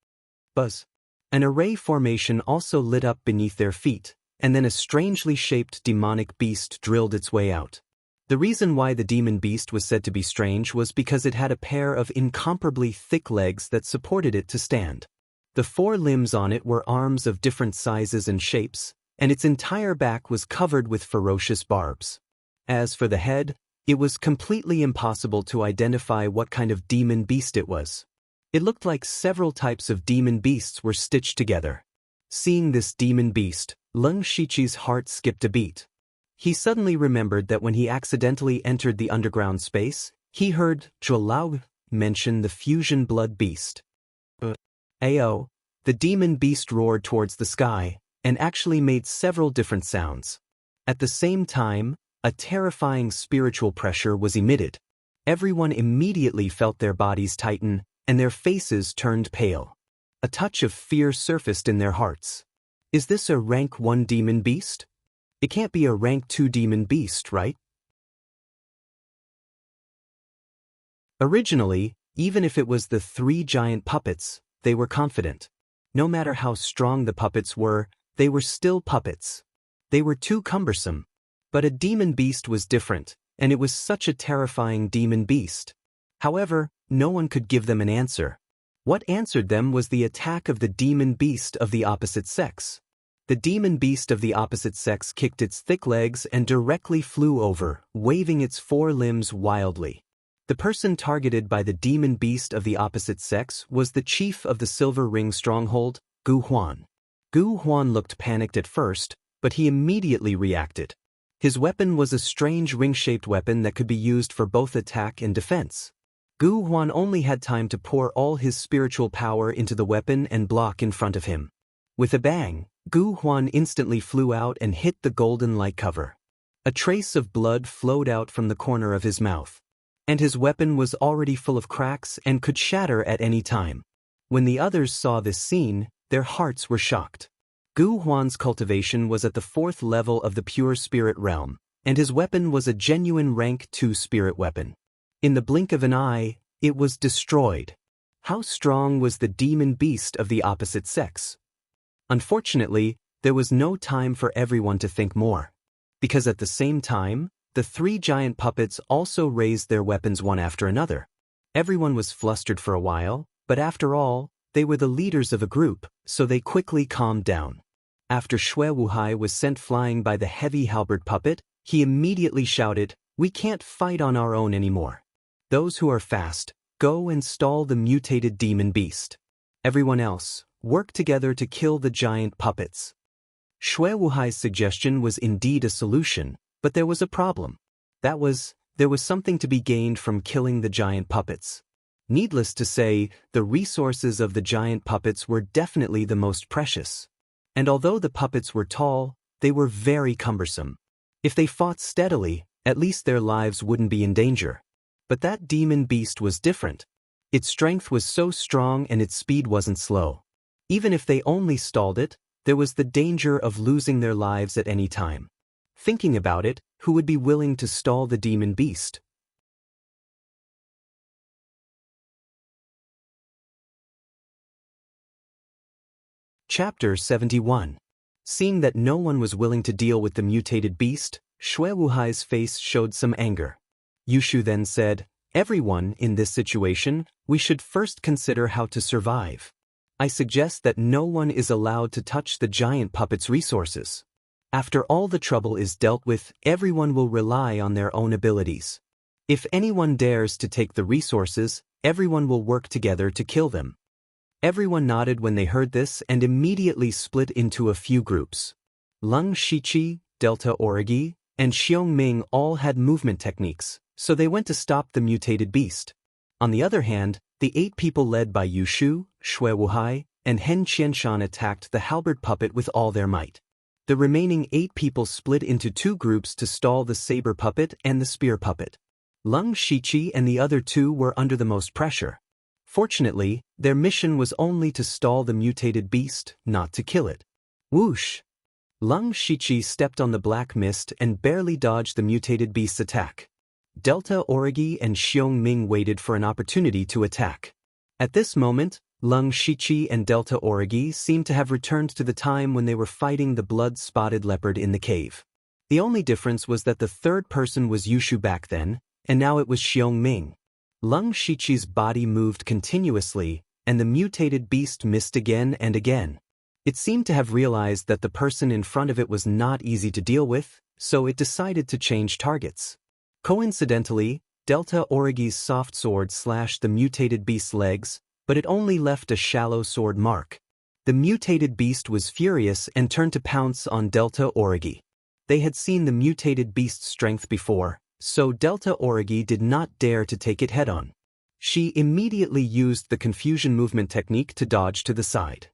Buzz. An array formation also lit up beneath their feet, and then a strangely shaped demonic beast drilled its way out. The reason why the demon beast was said to be strange was because it had a pair of incomparably thick legs that supported it to stand. The 4 limbs on it were arms of different sizes and shapes, and its entire back was covered with ferocious barbs. As for the head, it was completely impossible to identify what kind of demon beast it was. It looked like several types of demon beasts were stitched together. Seeing this demon beast, Leng Shiqi's heart skipped a beat. He suddenly remembered that when he accidentally entered the underground space, he heard Zhuo mention the fusion blood beast. Ao, the demon beast roared towards the sky, and actually made several different sounds. At the same time, a terrifying spiritual pressure was emitted. Everyone immediately felt their bodies tighten, and their faces turned pale. A touch of fear surfaced in their hearts. Is this a rank 1 demon beast? It can't be a rank 2 demon beast, right? Originally, even if it was the 3 giant puppets, they were confident. No matter how strong the puppets were, they were still puppets. They were too cumbersome. But a demon beast was different, and it was such a terrifying demon beast. However, no one could give them an answer. What answered them was the attack of the demon beast of the opposite sex. The demon beast of the opposite sex kicked its thick legs and directly flew over, waving its 4 limbs wildly. The person targeted by the demon beast of the opposite sex was the chief of the Silver Ring stronghold, Gu Huan. Gu Huan looked panicked at first, but he immediately reacted. His weapon was a strange ring-shaped weapon that could be used for both attack and defense. Gu Huan only had time to pour all his spiritual power into the weapon and block in front of him. With a bang, Gu Huan instantly flew out and hit the golden light cover. A trace of blood flowed out from the corner of his mouth. And his weapon was already full of cracks and could shatter at any time. When the others saw this scene, their hearts were shocked. Gu Huan's cultivation was at the 4th level of the pure spirit realm, and his weapon was a genuine rank 2 spirit weapon. In the blink of an eye, it was destroyed. How strong was the demon beast of the opposite sex? Unfortunately, there was no time for everyone to think more. Because at the same time, the 3 giant puppets also raised their weapons one after another. Everyone was flustered for a while, but after all, they were the leaders of a group, so they quickly calmed down. After Xue Wuhai was sent flying by the heavy halberd puppet, he immediately shouted, "We can't fight on our own anymore. Those who are fast, go and stall the mutated demon beast. Everyone else, work together to kill the giant puppets." Xue Wuhai's suggestion was indeed a solution, but there was a problem. There was something to be gained from killing the giant puppets. Needless to say, the resources of the giant puppets were definitely the most precious. And although the puppets were tall, they were very cumbersome. If they fought steadily, At least their lives wouldn't be in danger. But that demon beast was different. Its strength was so strong and its speed wasn't slow. Even if they only stalled it, there was the danger of losing their lives at any time. Thinking about it, who would be willing to stall the demon beast? Chapter 71. Seeing that no one was willing to deal with the mutated beast, Shui Wuhai's face showed some anger. Yushu then said, "Everyone in this situation, we should first consider how to survive. I suggest that no one is allowed to touch the giant puppet's resources. After all the trouble is dealt with, everyone will rely on their own abilities. If anyone dares to take the resources, everyone will work together to kill them." Everyone nodded when they heard this and immediately split into a few groups. Leng Shiqi, Delta Origi, and Xiong Ming all had movement techniques, so they went to stop the mutated beast. On the other hand, the 8 people led by Yushu, Shui Wuhai, and Hen Qianshan attacked the halberd puppet with all their might. The remaining 8 people split into 2 groups to stall the saber puppet and the spear puppet. Leng Shiqi and the other 2 were under the most pressure. Fortunately, their mission was only to stall the mutated beast, not to kill it. Whoosh! Leng Shiqi stepped on the black mist and barely dodged the mutated beast's attack. Delta Origi and Xiong Ming waited for an opportunity to attack. At this moment, Leng Shiqi and Delta Origi seemed to have returned to the time when they were fighting the blood-spotted leopard in the cave. The only difference was that the third person was Yushu back then, and now it was Xiong Ming. Leng Shiqi's body moved continuously, and the mutated beast missed again and again. It seemed to have realized that the person in front of it was not easy to deal with, so it decided to change targets. Coincidentally, Delta Origi's soft sword slashed the mutated beast's legs, but it only left a shallow sword mark. The mutated beast was furious and turned to pounce on Delta Origi. They had seen the mutated beast's strength before, so Delta Origi did not dare to take it head-on. She immediately used the confusion movement technique to dodge to the side.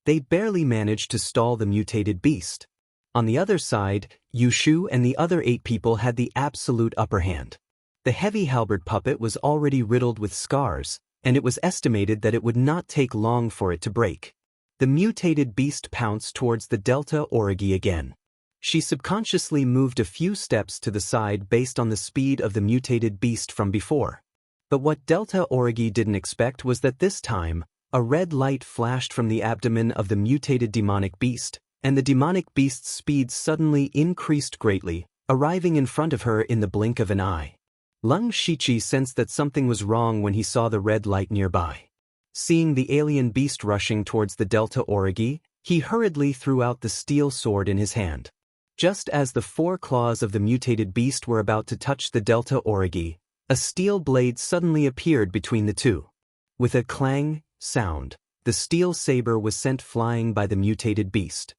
They barely managed to stall the mutated beast. On the other side, Yushu and the other 8 people had the absolute upper hand. The heavy halberd puppet was already riddled with scars, and it was estimated that it would not take long for it to break. The mutated beast pounced towards the Delta Origi again. She subconsciously moved a few steps to the side based on the speed of the mutated beast from before. But what Delta Origi didn't expect was that this time, a red light flashed from the abdomen of the mutated demonic beast, and the demonic beast's speed suddenly increased greatly, arriving in front of her in the blink of an eye. Leng Shiqi sensed that something was wrong when he saw the red light nearby. Seeing the alien beast rushing towards the Delta Origi, he hurriedly threw out the steel sword in his hand. Just as the 4 claws of the mutated beast were about to touch the Delta Origi, a steel blade suddenly appeared between the two. With a clang sound, the steel saber was sent flying by the mutated beast.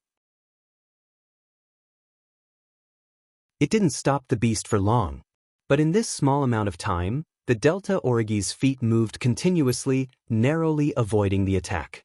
It didn't stop the beast for long. But in this small amount of time, the Delta Origi's feet moved continuously, narrowly avoiding the attack.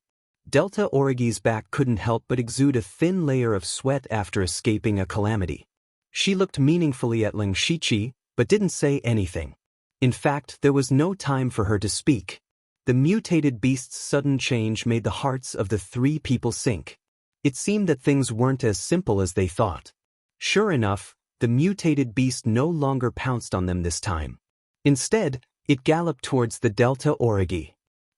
Delta Origi's back couldn't help but exude a thin layer of sweat after escaping a calamity. She looked meaningfully at Leng Shiqi, but didn't say anything. In fact, there was no time for her to speak. The mutated beast's sudden change made the hearts of the 3 people sink. It seemed that things weren't as simple as they thought. Sure enough, the mutated beast no longer pounced on them this time. Instead, it galloped towards the Delta Origi.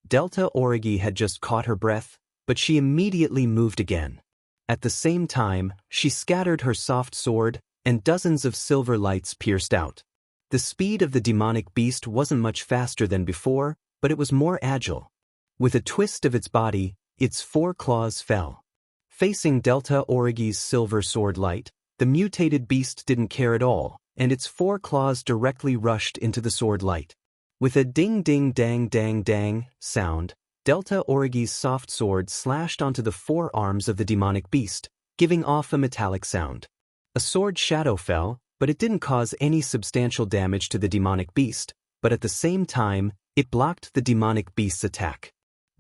Delta Origi had just caught her breath, but she immediately moved again. At the same time, she scattered her soft sword, and dozens of silver lights pierced out. The speed of the demonic beast wasn't much faster than before, but it was more agile. With a twist of its body, its 4 claws fell. Facing Delta Origi's silver sword light, the mutated beast didn't care at all, and its 4 claws directly rushed into the sword light. With a ding-ding-dang-dang-dang sound, Delta Origi's soft sword slashed onto the 4 arms of the demonic beast, giving off a metallic sound. A sword shadow fell, but it didn't cause any substantial damage to the demonic beast, but at the same time, it blocked the demonic beast's attack.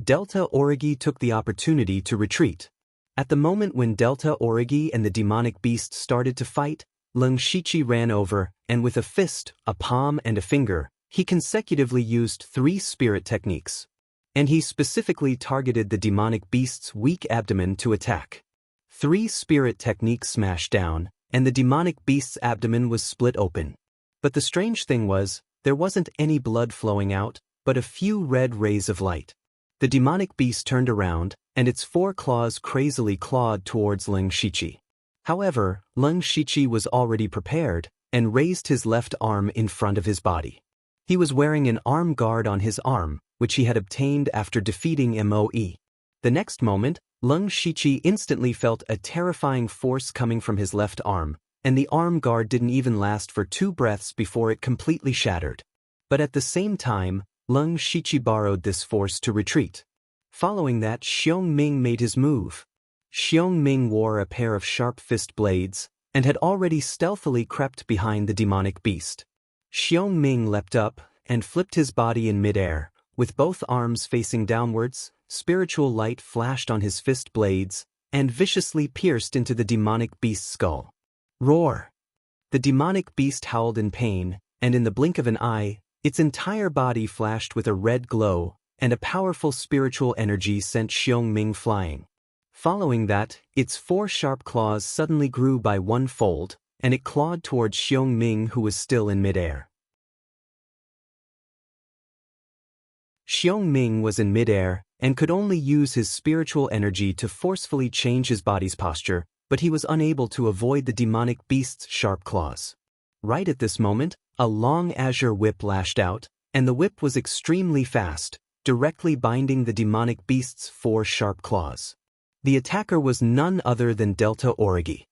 Delta Origi took the opportunity to retreat. At the moment when Delta Origi and the demonic beast started to fight, Leng Shiqi ran over, and with a fist, a palm and a finger, he consecutively used 3 spirit techniques. And he specifically targeted the demonic beast's weak abdomen to attack. 3 spirit techniques smashed down, and the demonic beast's abdomen was split open. But the strange thing was, there wasn't any blood flowing out, but a few red rays of light. The demonic beast turned around, and its 4 claws crazily clawed towards Leng Shiqi. However, Leng Shiqi was already prepared, and raised his left arm in front of his body. He was wearing an arm guard on his arm, which he had obtained after defeating Moe. The next moment, Leng Shiqi instantly felt a terrifying force coming from his left arm, and the arm guard didn't even last for 2 breaths before it completely shattered. But at the same time, Leng Shiqi borrowed this force to retreat. Following that, Xiong Ming made his move. Xiong Ming wore a pair of sharp fist blades, and had already stealthily crept behind the demonic beast. Xiong Ming leapt up, and flipped his body in midair, with both arms facing downwards. Spiritual light flashed on his fist blades, and viciously pierced into the demonic beast's skull. Roar! The demonic beast howled in pain, and in the blink of an eye, its entire body flashed with a red glow, and a powerful spiritual energy sent Xiong Ming flying. Following that, its 4 sharp claws suddenly grew by 1-fold, and it clawed towards Xiong Ming, who was still in midair. Xiong Ming was in midair, and could only use his spiritual energy to forcefully change his body's posture, but he was unable to avoid the demonic beast's sharp claws. Right at this moment, a long azure whip lashed out, and the whip was extremely fast, directly binding the demonic beast's 4 sharp claws. The attacker was none other than Delta Origi.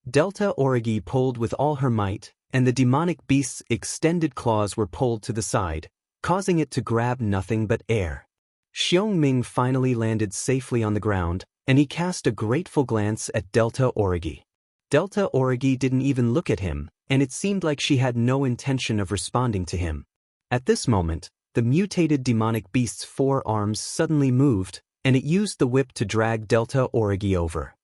Delta Origi pulled with all her might, and the demonic beast's extended claws were pulled to the side, causing it to grab nothing but air. Xiong Ming finally landed safely on the ground, and he cast a grateful glance at Delta Origi. Delta Origi didn't even look at him, and it seemed like she had no intention of responding to him. At this moment, the mutated demonic beast's 4 arms suddenly moved, and it used the whip to drag Delta Origi over.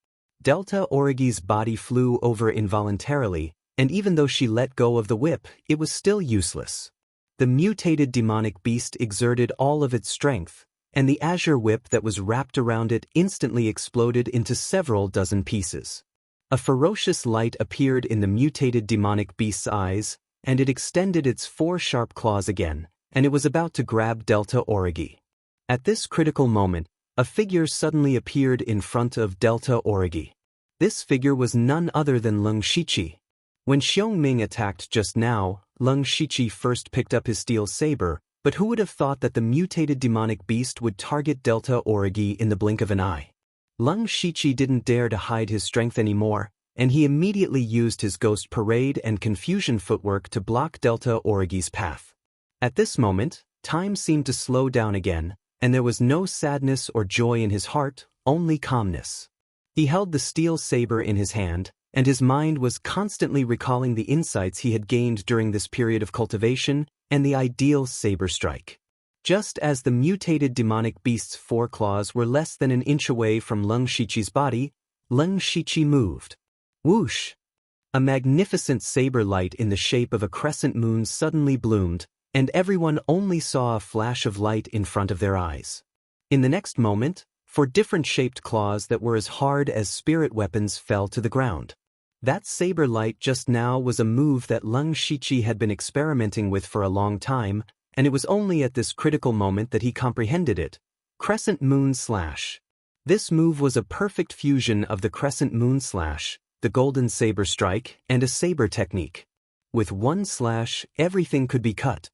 Delta Origi's body flew over involuntarily, and even though she let go of the whip, it was still useless. The mutated demonic beast exerted all of its strength, and the azure whip that was wrapped around it instantly exploded into several dozen pieces. A ferocious light appeared in the mutated demonic beast's eyes, and it extended its 4 sharp claws again, and it was about to grab Delta Origi. At this critical moment, a figure suddenly appeared in front of Delta Origi. This figure was none other than Leng Shiqi. When Xiong Ming attacked just now, Leng Shiqi first picked up his steel saber, but who would have thought that the mutated demonic beast would target Delta Origi in the blink of an eye? Leng Shiqi didn't dare to hide his strength anymore, and he immediately used his Ghost Parade and Confusion footwork to block Delta Origi's path. At this moment, time seemed to slow down again, and there was no sadness or joy in his heart, only calmness. He held the steel saber in his hand, and his mind was constantly recalling the insights he had gained during this period of cultivation and the ideal saber strike. Just as the mutated demonic beast's 4 claws were less than an inch away from Leng Shiqi's body, Leng Shiqi moved. Whoosh! A magnificent saber light in the shape of a crescent moon suddenly bloomed, and everyone only saw a flash of light in front of their eyes. In the next moment, 4 different-shaped claws that were as hard as spirit weapons fell to the ground. That saber light just now was a move that Leng Shiqi had been experimenting with for a long time, and it was only at this critical moment that he comprehended it. Crescent Moon Slash. This move was a perfect fusion of the Crescent Moon Slash, the Golden Saber Strike, and a saber technique. With one slash, everything could be cut.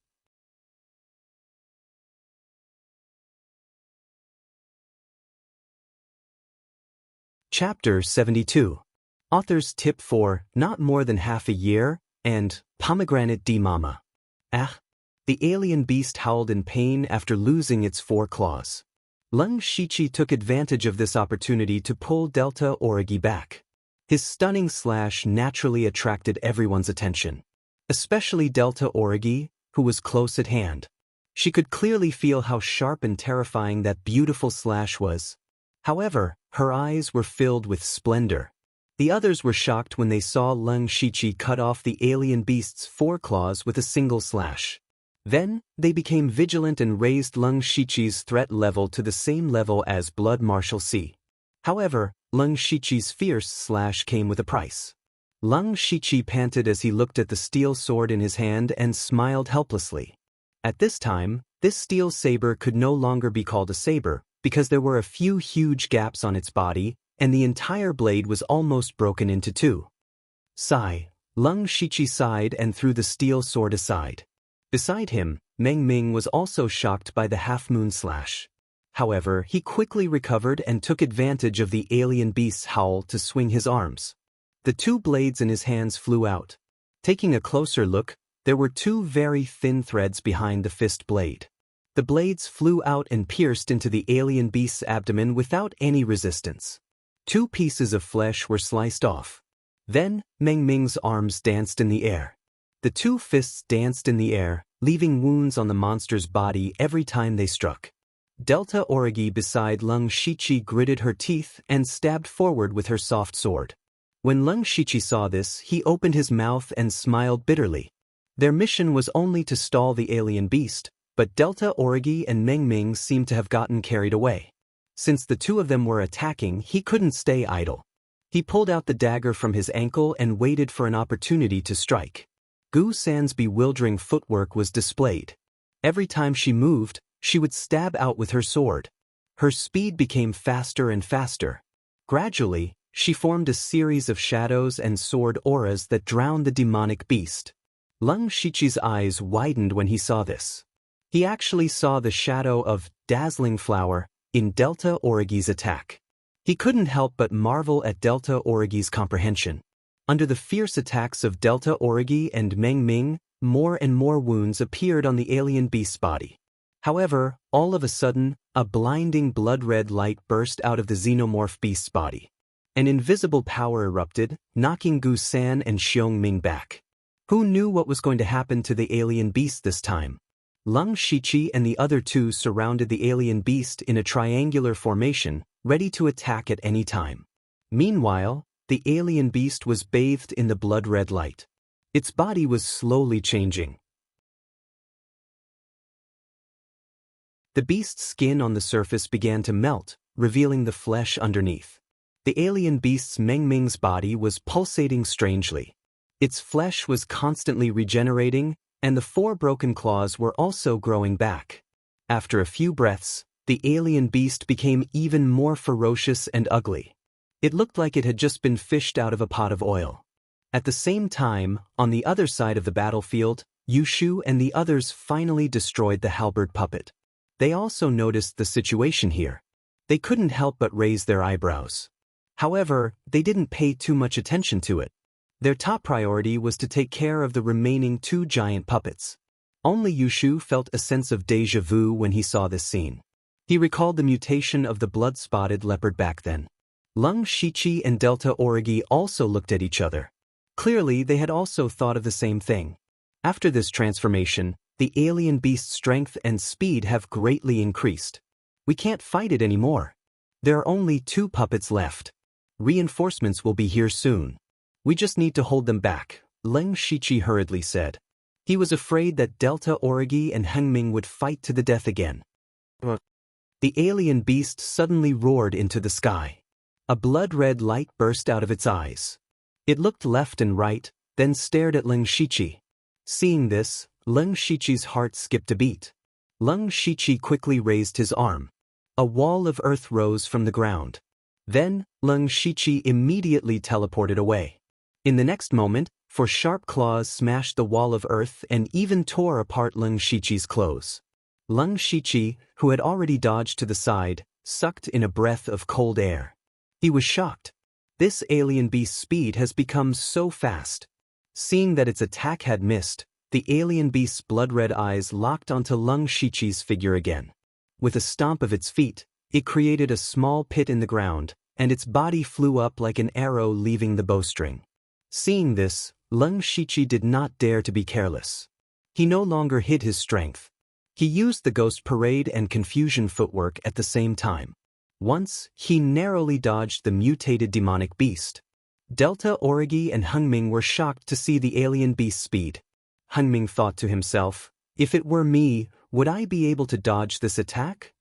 Chapter 72. Author's Tip for Not More Than Half a Year, and Pomegranate D Mama. Ah! The alien beast howled in pain after losing its 4 claws. Leng Shiqi took advantage of this opportunity to pull Delta Origi back. His stunning slash naturally attracted everyone's attention, especially Delta Origi, who was close at hand. She could clearly feel how sharp and terrifying that beautiful slash was. However, her eyes were filled with splendor. The others were shocked when they saw Leng Shiqi cut off the alien beast's 4 claws with a single slash. Then, they became vigilant and raised Leng Shiqi's threat level to the same level as Blood Marshal C. However, Leng Shiqi's fierce slash came with a price. Leng Shiqi panted as he looked at the steel sword in his hand and smiled helplessly. At this time, this steel saber could no longer be called a saber, because there were a few huge gaps on its body, and the entire blade was almost broken into 2. Sigh. Leng Shiqi sighed and threw the steel sword aside. Beside him, Meng Ming was also shocked by the half-moon slash. However, he quickly recovered and took advantage of the alien beast's howl to swing his arms. The 2 blades in his hands flew out. Taking a closer look, there were 2 very thin threads behind the fist blade. The blades flew out and pierced into the alien beast's abdomen without any resistance. 2 pieces of flesh were sliced off. Then, Meng Ming's arms danced in the air. The 2 fists danced in the air, leaving wounds on the monster's body every time they struck. Delta Origi beside Leng Shiqi gritted her teeth and stabbed forward with her soft sword. When Leng Shiqi saw this, he opened his mouth and smiled bitterly. Their mission was only to stall the alien beast, but Delta Origi and Meng Ming seemed to have gotten carried away. Since the 2 of them were attacking, he couldn't stay idle. He pulled out the dagger from his ankle and waited for an opportunity to strike. Gu San's bewildering footwork was displayed. Every time she moved, she would stab out with her sword. Her speed became faster and faster. Gradually, she formed a series of shadows and sword auras that drowned the demonic beast. Leng Shiqi's eyes widened when he saw this. He actually saw the shadow of Dazzling Flower in Delta Origi's attack. He couldn't help but marvel at Delta Origi's comprehension. Under the fierce attacks of Delta Origi and Meng Ming, more and more wounds appeared on the alien beast's body. However, all of a sudden, a blinding blood-red light burst out of the xenomorph beast's body. An invisible power erupted, knocking Gu San and Xiong Ming back. Who knew what was going to happen to the alien beast this time? Leng Shiqi and the other 2 surrounded the alien beast in a triangular formation, ready to attack at any time. Meanwhile, the alien beast was bathed in the blood-red light. Its body was slowly changing. The beast's skin on the surface began to melt, revealing the flesh underneath. The alien beast's Meng Ming's body was pulsating strangely. Its flesh was constantly regenerating, and the 4 broken claws were also growing back. After a few breaths, the alien beast became even more ferocious and ugly. It looked like it had just been fished out of a pot of oil. At the same time, on the other side of the battlefield, Yushu and the others finally destroyed the halberd puppet. They also noticed the situation here. They couldn't help but raise their eyebrows. However, they didn't pay too much attention to it. Their top priority was to take care of the remaining 2 giant puppets. Only Yushu felt a sense of déjà vu when he saw this scene. He recalled the mutation of the blood-spotted leopard back then. Leng Shiqi and Delta Origi also looked at each other. Clearly, they had also thought of the same thing. After this transformation, the alien beast's strength and speed have greatly increased. We can't fight it anymore. There are only 2 puppets left. Reinforcements will be here soon. We just need to hold them back, Leng Shiqi hurriedly said. He was afraid that Delta Origi and Hengming would fight to the death again. The alien beast suddenly roared into the sky. A blood-red light burst out of its eyes. It looked left and right, then stared at Leng Shiqi. Seeing this, Leng Shiqi's heart skipped a beat. Leng Shiqi quickly raised his arm. A wall of earth rose from the ground. Then, Leng Shiqi immediately teleported away. In the next moment, 4 sharp claws smashed the wall of earth and even tore apart Leng Shiqi's clothes. Leng Shiqi, who had already dodged to the side, sucked in a breath of cold air. He was shocked. This alien beast's speed has become so fast. Seeing that its attack had missed, the alien beast's blood-red eyes locked onto Leng Shiqi's figure again. With a stomp of its feet, it created a small pit in the ground, and its body flew up like an arrow leaving the bowstring. Seeing this, Leng Shiqi did not dare to be careless. He no longer hid his strength. He used the Ghost Parade and Confusion footwork at the same time. Once, he narrowly dodged the mutated demonic beast. Delta, Origi, and Hengming were shocked to see the alien beast's speed. Hengming thought to himself, if it were me, would I be able to dodge this attack?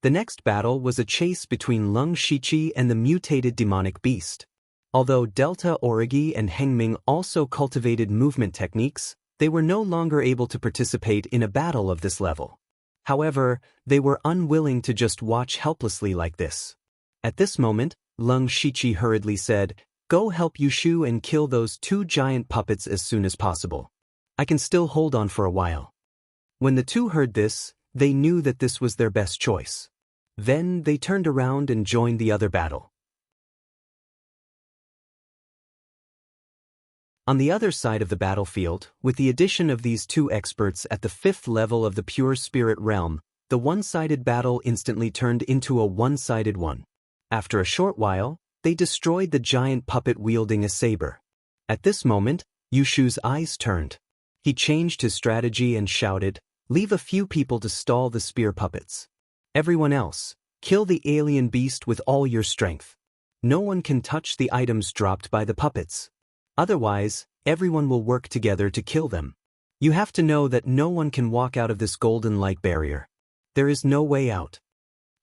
The next battle was a chase between Leng Shiqi and the mutated demonic beast. Although Delta, Origi, and Hengming also cultivated movement techniques, they were no longer able to participate in a battle of this level. However, they were unwilling to just watch helplessly like this. At this moment, Leng Shiqi hurriedly said, "Go help Yushu and kill those two giant puppets as soon as possible. I can still hold on for a while." When the two heard this, they knew that this was their best choice. Then they turned around and joined the other battle. On the other side of the battlefield, with the addition of these two experts at the 5th level of the pure spirit realm, the one-sided battle instantly turned into a one-sided one. After a short while, they destroyed the giant puppet wielding a saber. At this moment, Yushu's eyes turned. He changed his strategy and shouted, "Leave a few people to stall the spear puppets. Everyone else, kill the alien beast with all your strength. No one can touch the items dropped by the puppets. Otherwise, everyone will work together to kill them. You have to know that no one can walk out of this golden light barrier. There is no way out."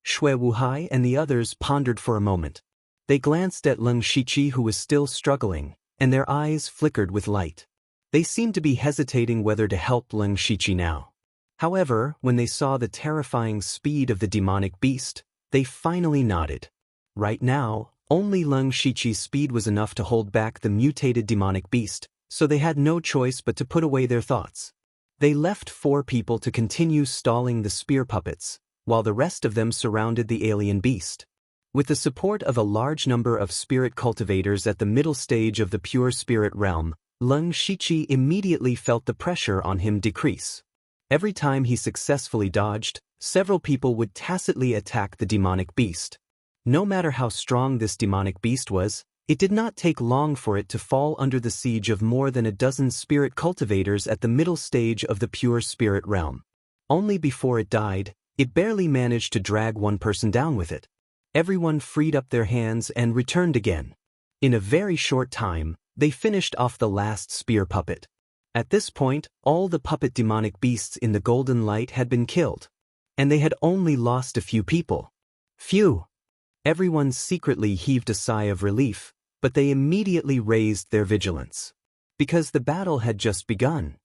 Shui Wuhai and the others pondered for a moment. They glanced at Leng Shiqi, who was still struggling, and their eyes flickered with light. They seemed to be hesitating whether to help Leng Shiqi now. However, when they saw the terrifying speed of the demonic beast, they finally nodded. Right now, only Leng Shiqi's speed was enough to hold back the mutated demonic beast, so they had no choice but to put away their thoughts. They left 4 people to continue stalling the spear puppets, while the rest of them surrounded the alien beast. With the support of a large number of spirit cultivators at the middle stage of the pure spirit realm, Leng Shiqi immediately felt the pressure on him decrease. Every time he successfully dodged, several people would tacitly attack the demonic beast. No matter how strong this demonic beast was, it did not take long for it to fall under the siege of more than a dozen spirit cultivators at the middle stage of the pure spirit realm. Only before it died, it barely managed to drag one person down with it. Everyone freed up their hands and returned again. In a very short time, they finished off the last spear puppet. At this point, all the puppet demonic beasts in the golden light had been killed. And they had only lost a few people. Phew! Everyone secretly heaved a sigh of relief, but they immediately raised their vigilance. Because the battle had just begun.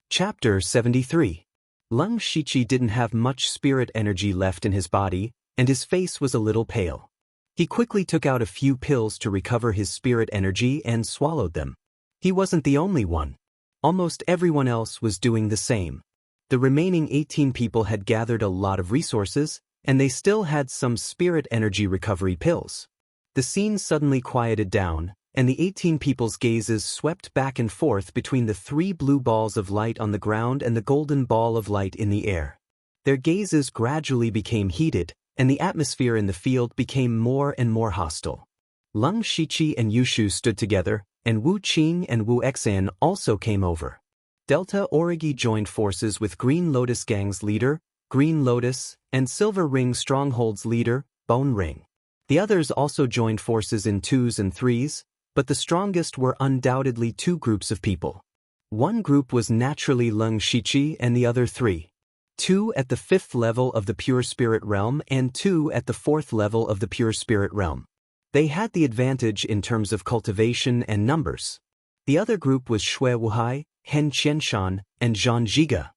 Chapter 73. Leng Shiqi didn't have much spirit energy left in his body, and his face was a little pale. He quickly took out a few pills to recover his spirit energy and swallowed them. He wasn't the only one. Almost everyone else was doing the same. The remaining 18 people had gathered a lot of resources, and they still had some spirit energy recovery pills. The scene suddenly quieted down, and the 18 people's gazes swept back and forth between the 3 blue balls of light on the ground and the golden ball of light in the air. Their gazes gradually became heated, and the atmosphere in the field became more and more hostile. Leng Shiqi and Yushu stood together, and Wu Qing and Wu Exan also came over. Delta Origi joined forces with Green Lotus Gang's leader, Green Lotus, and Silver Ring Stronghold's leader, Bone Ring. The others also joined forces in 2s and 3s, but the strongest were undoubtedly 2 groups of people. One group was naturally Leng Shiqi and the other 3. 2 at the 5th level of the pure spirit realm and 2 at the 4th level of the pure spirit realm. They had the advantage in terms of cultivation and numbers. The other group was Shui Wuhai, Hen Qianshan, and Zhang Zhiga.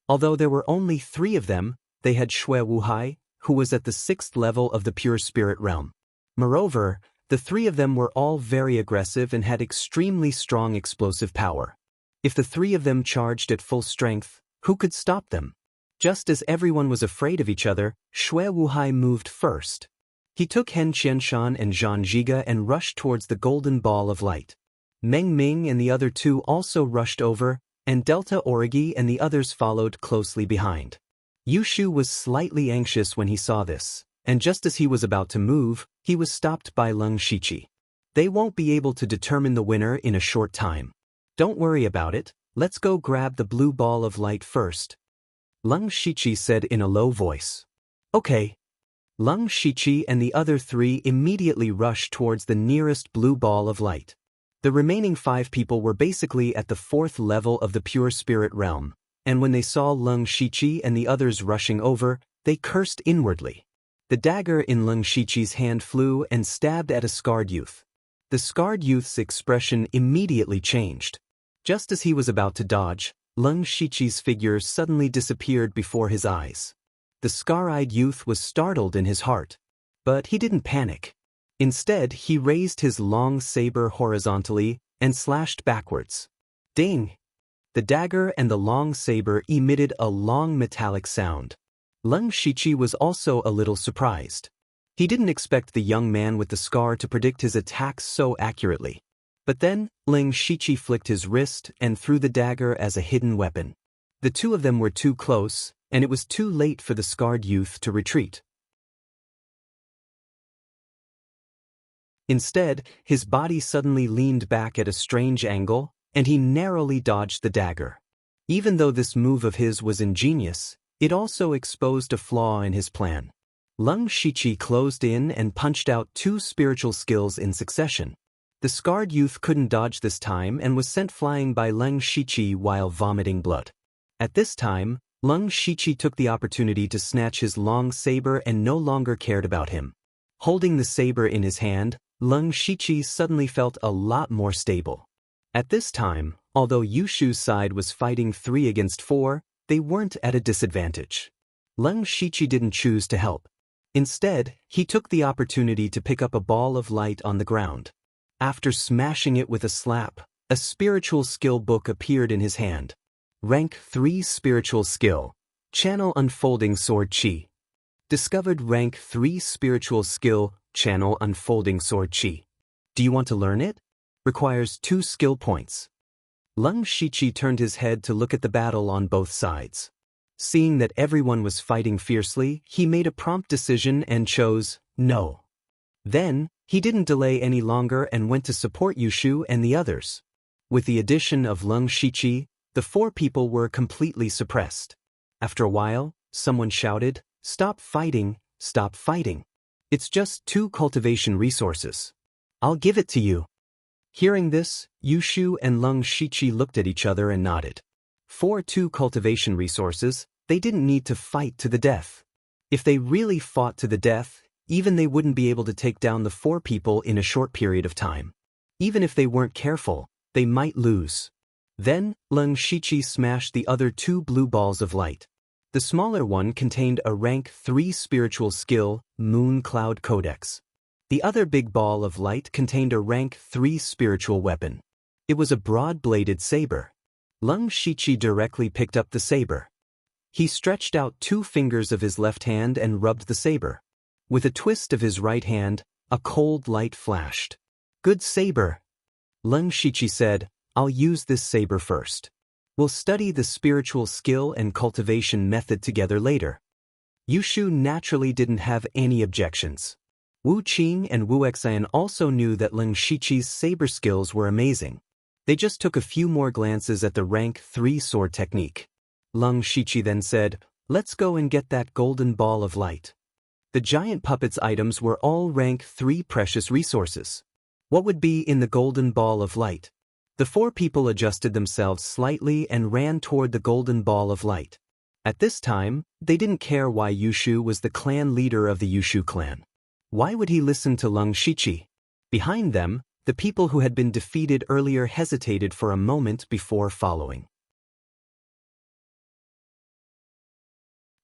Although there were only 3 of them, they had Shui Wuhai, who was at the 6th level of the pure spirit realm. Moreover, the 3 of them were all very aggressive and had extremely strong explosive power. If the 3 of them charged at full strength, who could stop them? Just as everyone was afraid of each other, Shui Wuhai moved first. He took Hen Qianshan and Zhang Zhiga and rushed towards the golden ball of light. Meng Ming and the other 2 also rushed over, and Delta Origi and the others followed closely behind. Yushu was slightly anxious when he saw this, and just as he was about to move, he was stopped by Leng Shiqi. They won't be able to determine the winner in a short time. Don't worry about it, let's go grab the blue ball of light first. Leng Shiqi said in a low voice. Okay. Leng Shiqi and the other 3 immediately rushed towards the nearest blue ball of light. The remaining 5 people were basically at the 4th level of the pure spirit realm, and when they saw Leng Shiqi and the others rushing over, they cursed inwardly. The dagger in Leng Shiqi's hand flew and stabbed at a scarred youth. The scarred youth's expression immediately changed. Just as he was about to dodge, Leng Shiqi's figure suddenly disappeared before his eyes. The scar-eyed youth was startled in his heart. But he didn't panic. Instead, he raised his long saber horizontally and slashed backwards. Ding! The dagger and the long saber emitted a long metallic sound. Leng Shiqi was also a little surprised. He didn't expect the young man with the scar to predict his attacks so accurately. But then, Leng Shiqi flicked his wrist and threw the dagger as a hidden weapon. The 2 of them were too close, and it was too late for the scarred youth to retreat. Instead, his body suddenly leaned back at a strange angle, and he narrowly dodged the dagger. Even though this move of his was ingenious, it also exposed a flaw in his plan. Leng Shiqi closed in and punched out 2 spiritual skills in succession. The scarred youth couldn't dodge this time and was sent flying by Leng Shiqi while vomiting blood. At this time, Leng Shiqi took the opportunity to snatch his long saber and no longer cared about him. Holding the saber in his hand, Leng Shiqi suddenly felt a lot more stable. At this time, although Yushu's side was fighting 3 against 4, they weren't at a disadvantage. Leng Shiqi didn't choose to help. Instead, he took the opportunity to pick up a ball of light on the ground. After smashing it with a slap, a spiritual skill book appeared in his hand. Rank 3 Spiritual Skill. Channel Unfolding Sword Chi. Discovered Rank 3 Spiritual Skill, Channel Unfolding Sword Chi. Do you want to learn it? Requires 2 skill points. Leng Shiqi turned his head to look at the battle on both sides. Seeing that everyone was fighting fiercely, he made a prompt decision and chose no. Then, he didn't delay any longer and went to support Yushu and the others. With the addition of Leng Shiqi, the 4 people were completely suppressed. After a while, someone shouted, "Stop fighting, stop fighting. It's just 2 cultivation resources. I'll give it to you." Hearing this, Yushu and Leng Shiqi looked at each other and nodded. For 2 cultivation resources, they didn't need to fight to the death. If they really fought to the death, even they wouldn't be able to take down the 4 people in a short period of time. Even if they weren't careful, they might lose. Then, Leng Shiqi smashed the other 2 blue balls of light. The smaller one contained a rank 3 spiritual skill, Moon Cloud Codex. The other big ball of light contained a rank 3 spiritual weapon. It was a broad-bladed saber. Leng Shiqi directly picked up the saber. He stretched out 2 fingers of his left hand and rubbed the saber. With a twist of his right hand, a cold light flashed. "Good saber." Leng Shiqi said, "I'll use this saber first. We'll study the spiritual skill and cultivation method together later." Yushu naturally didn't have any objections. Wu Qing and Wu Xian also knew that Leng Shiqi's saber skills were amazing. They just took a few more glances at the rank 3 sword technique. Leng Shiqi then said, "Let's go and get that golden ball of light." The giant puppet's items were all rank 3 precious resources. What would be in the golden ball of light? The 4 people adjusted themselves slightly and ran toward the golden ball of light. At this time, they didn't care why Yushu was the clan leader of the Yushu clan. Why would he listen to Leng Shiqi? Behind them, the people who had been defeated earlier hesitated for a moment before following.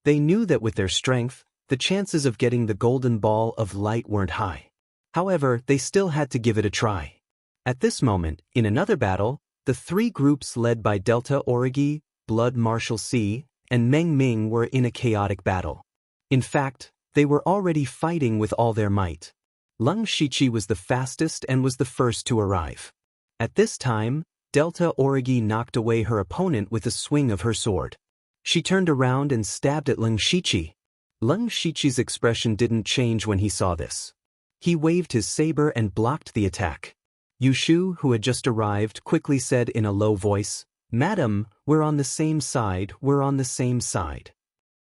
They knew that with their strength, the chances of getting the golden ball of light weren't high. However, they still had to give it a try. At this moment, in another battle, the 3 groups led by Delta Origi, Blood Marshal C, and Meng Ming were in a chaotic battle. In fact, they were already fighting with all their might. Leng Shiqi was the fastest and was the first to arrive. At this time, Delta Origi knocked away her opponent with a swing of her sword. She turned around and stabbed at Leng Shiqi. Leng Shiqi's expression didn't change when he saw this. He waved his saber and blocked the attack. Yushu, who had just arrived, quickly said in a low voice, Madam, we're on the same side, we're on the same side.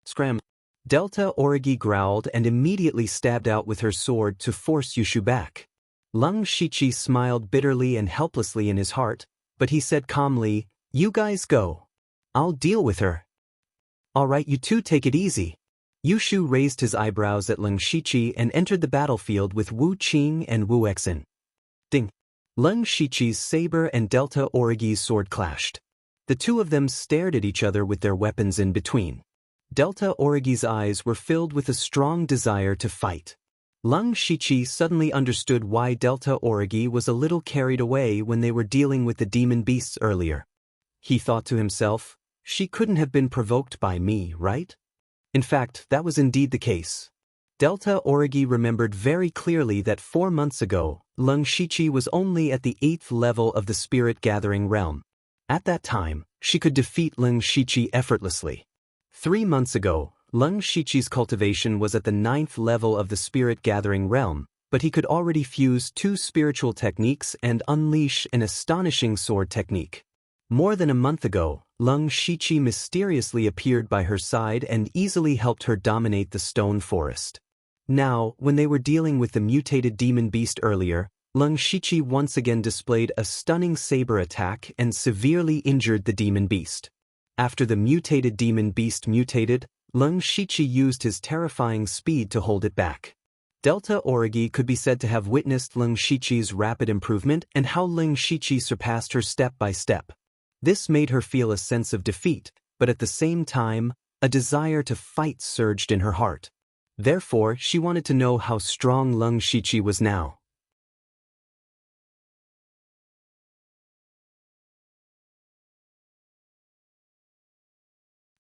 Scram. Delta Origi growled and immediately stabbed out with her sword to force Yushu back. Lung Shichi smiled bitterly and helplessly in his heart, but he said calmly, "You guys go. I'll deal with her." "Alright, you two take it easy." Yushu raised his eyebrows at Lung Shichi and entered the battlefield with Wu Qing and Wu Exin. Ding! Lung Shichi's saber and Delta Origi's sword clashed. The two of them stared at each other with their weapons in between. Delta Origi's eyes were filled with a strong desire to fight. Lung Shichi suddenly understood why Delta Origi was a little carried away when they were dealing with the demon beasts earlier. He thought to himself, she couldn't have been provoked by me, right? In fact, that was indeed the case. Delta Origi remembered very clearly that 4 months ago, Lung Shichi was only at the 8th level of the spirit gathering realm. At that time, she could defeat Lung Shichi effortlessly. 3 months ago, Lung Shichi's cultivation was at the 9th level of the spirit gathering realm, but he could already fuse 2 spiritual techniques and unleash an astonishing sword technique. More than a month ago, Lung Shichi mysteriously appeared by her side and easily helped her dominate the stone forest. Now, when they were dealing with the mutated demon beast earlier, Lung Shichi once again displayed a stunning saber attack and severely injured the demon beast. After the mutated demon beast mutated, Lung Shichi used his terrifying speed to hold it back. Delta Origi could be said to have witnessed Lung Shichi's rapid improvement and how Lung Shichi surpassed her step by step. This made her feel a sense of defeat, but at the same time, a desire to fight surged in her heart. Therefore, she wanted to know how strong Lung Shichi was now.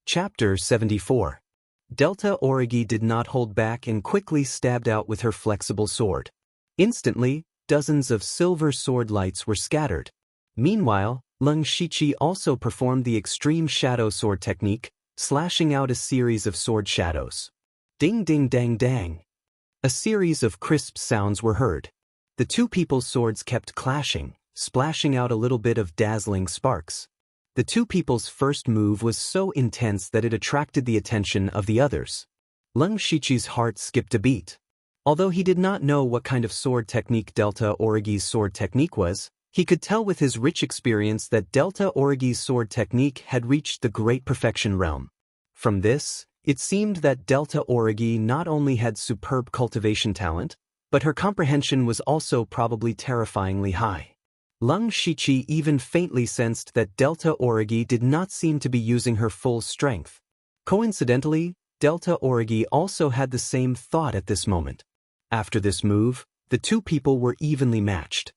Chapter 74. Delta Origi did not hold back and quickly stabbed out with her flexible sword. Instantly, dozens of silver sword lights were scattered. Meanwhile, Lung Shichi also performed the extreme shadow sword technique, slashing out a series of sword shadows. Ding ding dang dang. A series of crisp sounds were heard. The two people's swords kept clashing, splashing out a little bit of dazzling sparks. The two people's first move was so intense that it attracted the attention of the others. Lung Shichi's heart skipped a beat. Although he did not know what kind of sword technique Delta Origi's sword technique was, he could tell with his rich experience that Delta Origi's sword technique had reached the great perfection realm. From this, it seemed that Delta Origi not only had superb cultivation talent, but her comprehension was also probably terrifyingly high. Lung Shichi even faintly sensed that Delta Origi did not seem to be using her full strength. Coincidentally, Delta Origi also had the same thought at this moment. After this move, the two people were evenly matched.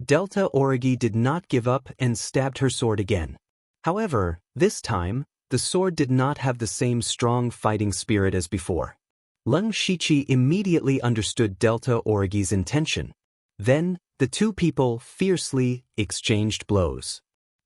Delta Origi did not give up and stabbed her sword again. However, this time, the sword did not have the same strong fighting spirit as before. Lung Shichi immediately understood Delta Origi's intention. Then, the two people fiercely exchanged blows.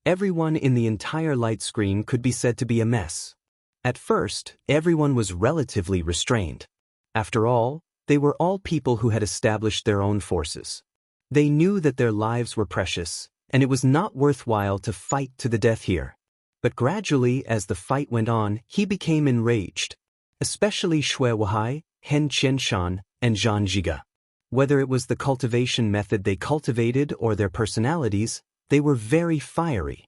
Everyone in the entire light screen could be said to be a mess. At first, everyone was relatively restrained. After all, they were all people who had established their own forces. They knew that their lives were precious, and it was not worthwhile to fight to the death here. But gradually, as the fight went on, he became enraged. Especially Shui Wahai, Hen Qianshan, and Zhang Zhiga. Whether it was the cultivation method they cultivated or their personalities, they were very fiery.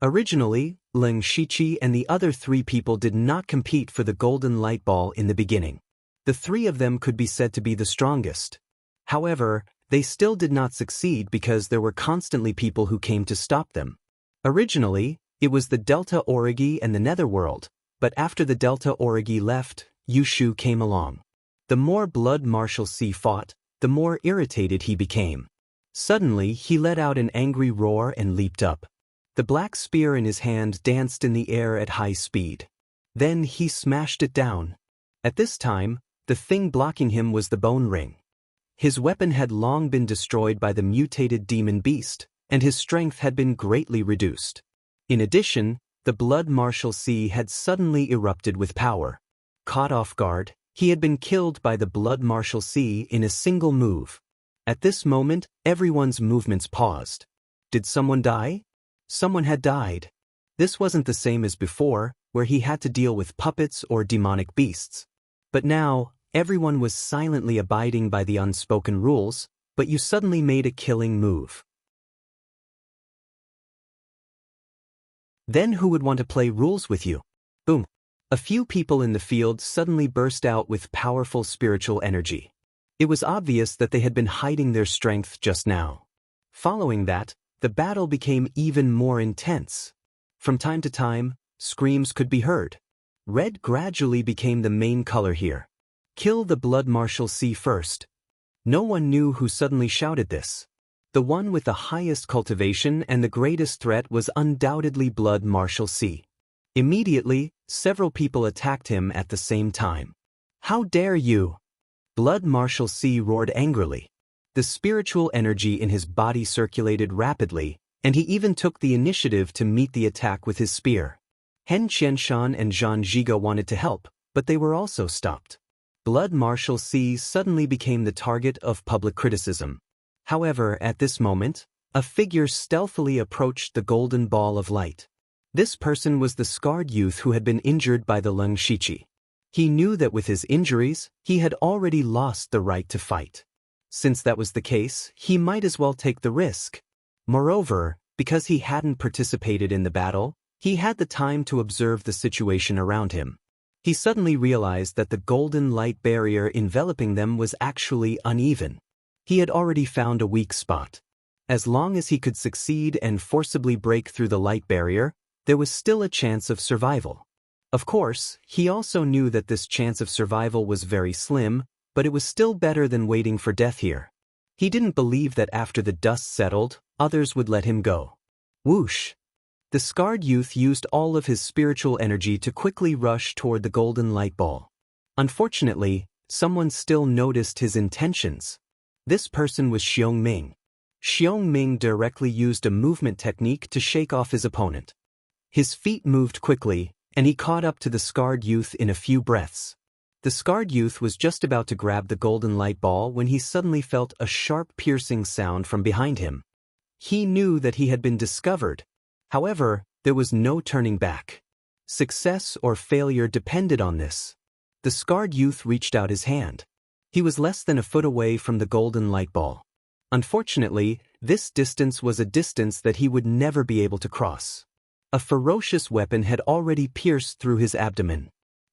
Originally, Lung Shichi and the other 3 people did not compete for the golden light ball in the beginning. The 3 of them could be said to be the strongest. However, they still did not succeed because there were constantly people who came to stop them. Originally, it was the Delta Origi and the Netherworld, but after the Delta Origi left, Yushu came along. The more Blood Marshal C fought, the more irritated he became. Suddenly, he let out an angry roar and leaped up. The black spear in his hand danced in the air at high speed. Then he smashed it down. At this time, the thing blocking him was the bone ring. His weapon had long been destroyed by the mutated demon beast, and his strength had been greatly reduced. In addition, the Blood Marshal C had suddenly erupted with power. Caught off guard, he had been killed by the Blood Marshal C in a single move. At this moment, everyone's movements paused. Did someone die? Someone had died. This wasn't the same as before, where he had to deal with puppets or demonic beasts. But now, everyone was silently abiding by the unspoken rules, but you suddenly made a killing move. Then who would want to play rules with you? Boom. A few people in the field suddenly burst out with powerful spiritual energy. It was obvious that they had been hiding their strength just now. Following that, the battle became even more intense. From time to time, screams could be heard. Red gradually became the main color here. Kill the Blood Marshal C first. No one knew who suddenly shouted this. The one with the highest cultivation and the greatest threat was undoubtedly Blood Marshal C. Immediately, several people attacked him at the same time. How dare you! Blood Marshal C roared angrily. The spiritual energy in his body circulated rapidly, and he even took the initiative to meet the attack with his spear. Hen Qianshan and Zhang Zhiga wanted to help, but they were also stopped. Blood Marshal C suddenly became the target of public criticism. However, at this moment, a figure stealthily approached the golden ball of light. This person was the scarred youth who had been injured by the Leng Shiqi. He knew that with his injuries, he had already lost the right to fight. Since that was the case, he might as well take the risk. Moreover, because he hadn't participated in the battle, he had the time to observe the situation around him. He suddenly realized that the golden light barrier enveloping them was actually uneven. He had already found a weak spot. As long as he could succeed and forcibly break through the light barrier, there was still a chance of survival. Of course, he also knew that this chance of survival was very slim, but it was still better than waiting for death here. He didn't believe that after the dust settled, others would let him go. Whoosh! The scarred youth used all of his spiritual energy to quickly rush toward the golden light ball. Unfortunately, someone still noticed his intentions. This person was Xiong Ming. Xiong Ming directly used a movement technique to shake off his opponent. His feet moved quickly, and he caught up to the scarred youth in a few breaths. The scarred youth was just about to grab the golden light ball when he suddenly felt a sharp piercing sound from behind him. He knew that he had been discovered. However, there was no turning back. Success or failure depended on this. The scarred youth reached out his hand. He was less than a foot away from the golden light ball. Unfortunately, this distance was a distance that he would never be able to cross. A ferocious weapon had already pierced through his abdomen.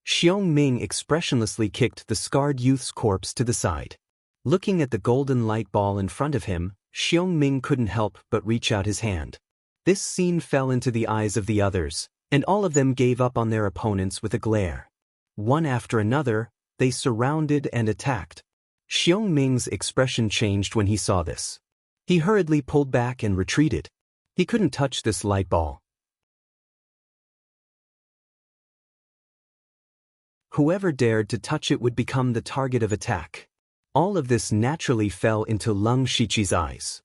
Xiong Ming expressionlessly kicked the scarred youth's corpse to the side. Looking at the golden light ball in front of him, Xiong Ming couldn't help but reach out his hand. This scene fell into the eyes of the others, and all of them gave up on their opponents with a glare. One after another, they surrounded and attacked. Xiong Ming's expression changed when he saw this. He hurriedly pulled back and retreated. He couldn't touch this light ball. Whoever dared to touch it would become the target of attack. All of this naturally fell into Leng Shiqi's eyes.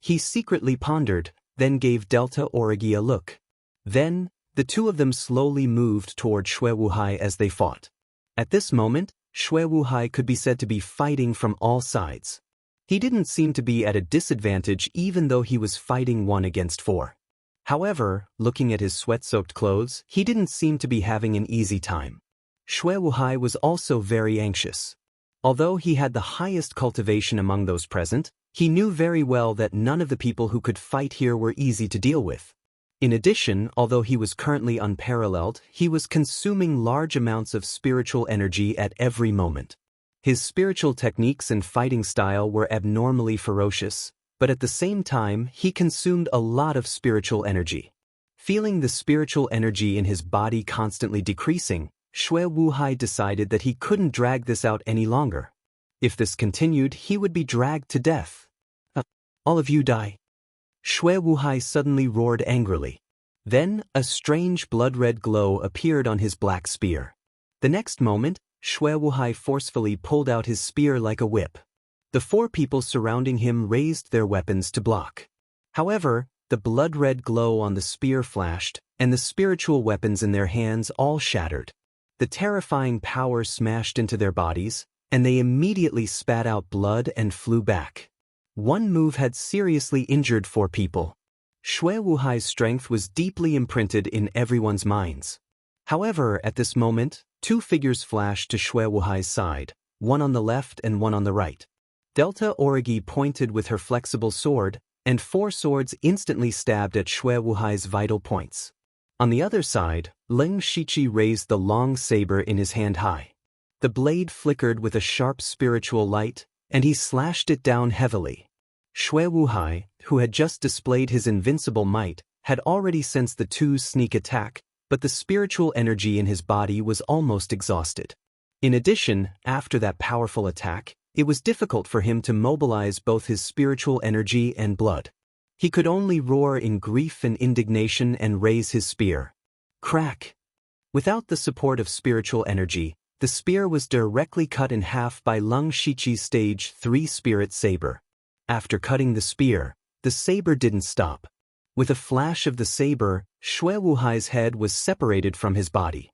He secretly pondered, then gave Delta Origi a look. Then, the two of them slowly moved toward Xue Wuhai as they fought. At this moment, Xue Wuhai could be said to be fighting from all sides. He didn't seem to be at a disadvantage even though he was fighting 1 against 4. However, looking at his sweat-soaked clothes, he didn't seem to be having an easy time. Xue Wuhai was also very anxious. Although he had the highest cultivation among those present, he knew very well that none of the people who could fight here were easy to deal with. In addition, although he was currently unparalleled, he was consuming large amounts of spiritual energy at every moment. His spiritual techniques and fighting style were abnormally ferocious, but at the same time, he consumed a lot of spiritual energy. Feeling the spiritual energy in his body constantly decreasing, Xue Wuhai decided that he couldn't drag this out any longer. If this continued, he would be dragged to death. All of you die. Xue Wuhai suddenly roared angrily. Then, a strange blood-red glow appeared on his black spear. The next moment, Xue Wuhai forcefully pulled out his spear like a whip. The 4 people surrounding him raised their weapons to block. However, the blood-red glow on the spear flashed, and the spiritual weapons in their hands all shattered. The terrifying power smashed into their bodies, and they immediately spat out blood and flew back. One move had seriously injured 4 people. Shui Wuhai's strength was deeply imprinted in everyone's minds. However, at this moment, two figures flashed to Shui Wuhai's side, one on the left and one on the right. Delta Origi pointed with her flexible sword, and four swords instantly stabbed at Shui Wuhai's vital points. On the other side, Leng Shiqi raised the long saber in his hand high. The blade flickered with a sharp spiritual light, and he slashed it down heavily. Shui Wuhai, who had just displayed his invincible might, had already sensed the two's sneak attack, but the spiritual energy in his body was almost exhausted. In addition, after that powerful attack, it was difficult for him to mobilize both his spiritual energy and blood. He could only roar in grief and indignation and raise his spear. Crack! Without the support of spiritual energy, the spear was directly cut in half by Leng Shiqi's stage 3 spirit saber. After cutting the spear, the saber didn't stop. With a flash of the saber, Shui Wuhai's head was separated from his body.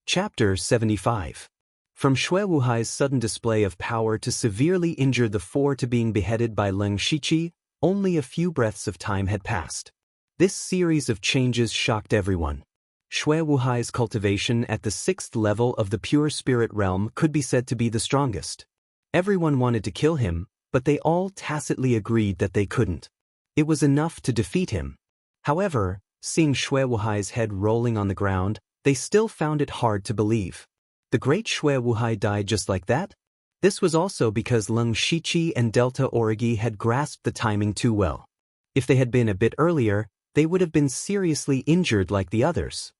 Chapter 75. From Shui Wuhai's sudden display of power to severely injure the four to being beheaded by Leng Shiqi, only a few breaths of time had passed. This series of changes shocked everyone. Shui Wuhai's cultivation at the 6th level of the pure spirit realm could be said to be the strongest. Everyone wanted to kill him, but they all tacitly agreed that they couldn't. It was enough to defeat him. However, seeing Shui Wuhai's head rolling on the ground, they still found it hard to believe. The great Shui Wuhai died just like that? This was also because Leng Shiqi and Delta Origi had grasped the timing too well. If they had been a bit earlier, they would have been seriously injured like the others.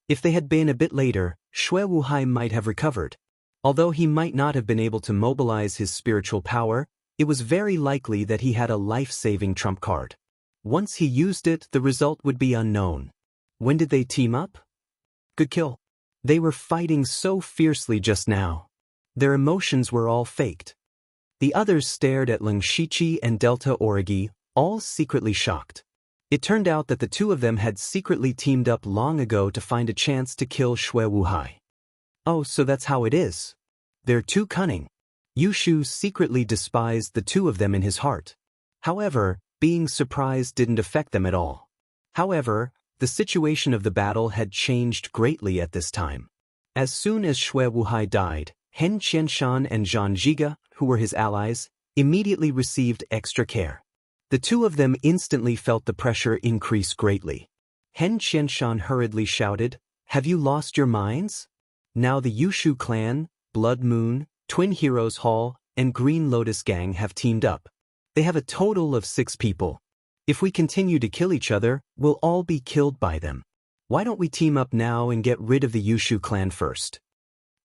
If they had been a bit later, Shui Wuhai might have recovered. Although he might not have been able to mobilize his spiritual power, it was very likely that he had a life-saving trump card. Once he used it, the result would be unknown. When did they team up? Good kill. They were fighting so fiercely just now. Their emotions were all faked. The others stared at Leng Shiqi and Delta Origi, all secretly shocked. It turned out that the two of them had secretly teamed up long ago to find a chance to kill Shui Wuhai. Oh, so that's how it is. They're too cunning. Yushu secretly despised the two of them in his heart. However, being surprised didn't affect them at all. However, the situation of the battle had changed greatly at this time. As soon as Shui Wuhai died, Hen Qianshan and Zhang Zhiga, who were his allies, immediately received extra care. The two of them instantly felt the pressure increase greatly. Hen Qianshan hurriedly shouted, "Have you lost your minds? Now the Yushu clan, Blood Moon, Twin Heroes Hall, and Green Lotus Gang have teamed up. They have a total of 6 people. If we continue to kill each other, we'll all be killed by them. Why don't we team up now and get rid of the Yushu clan first?"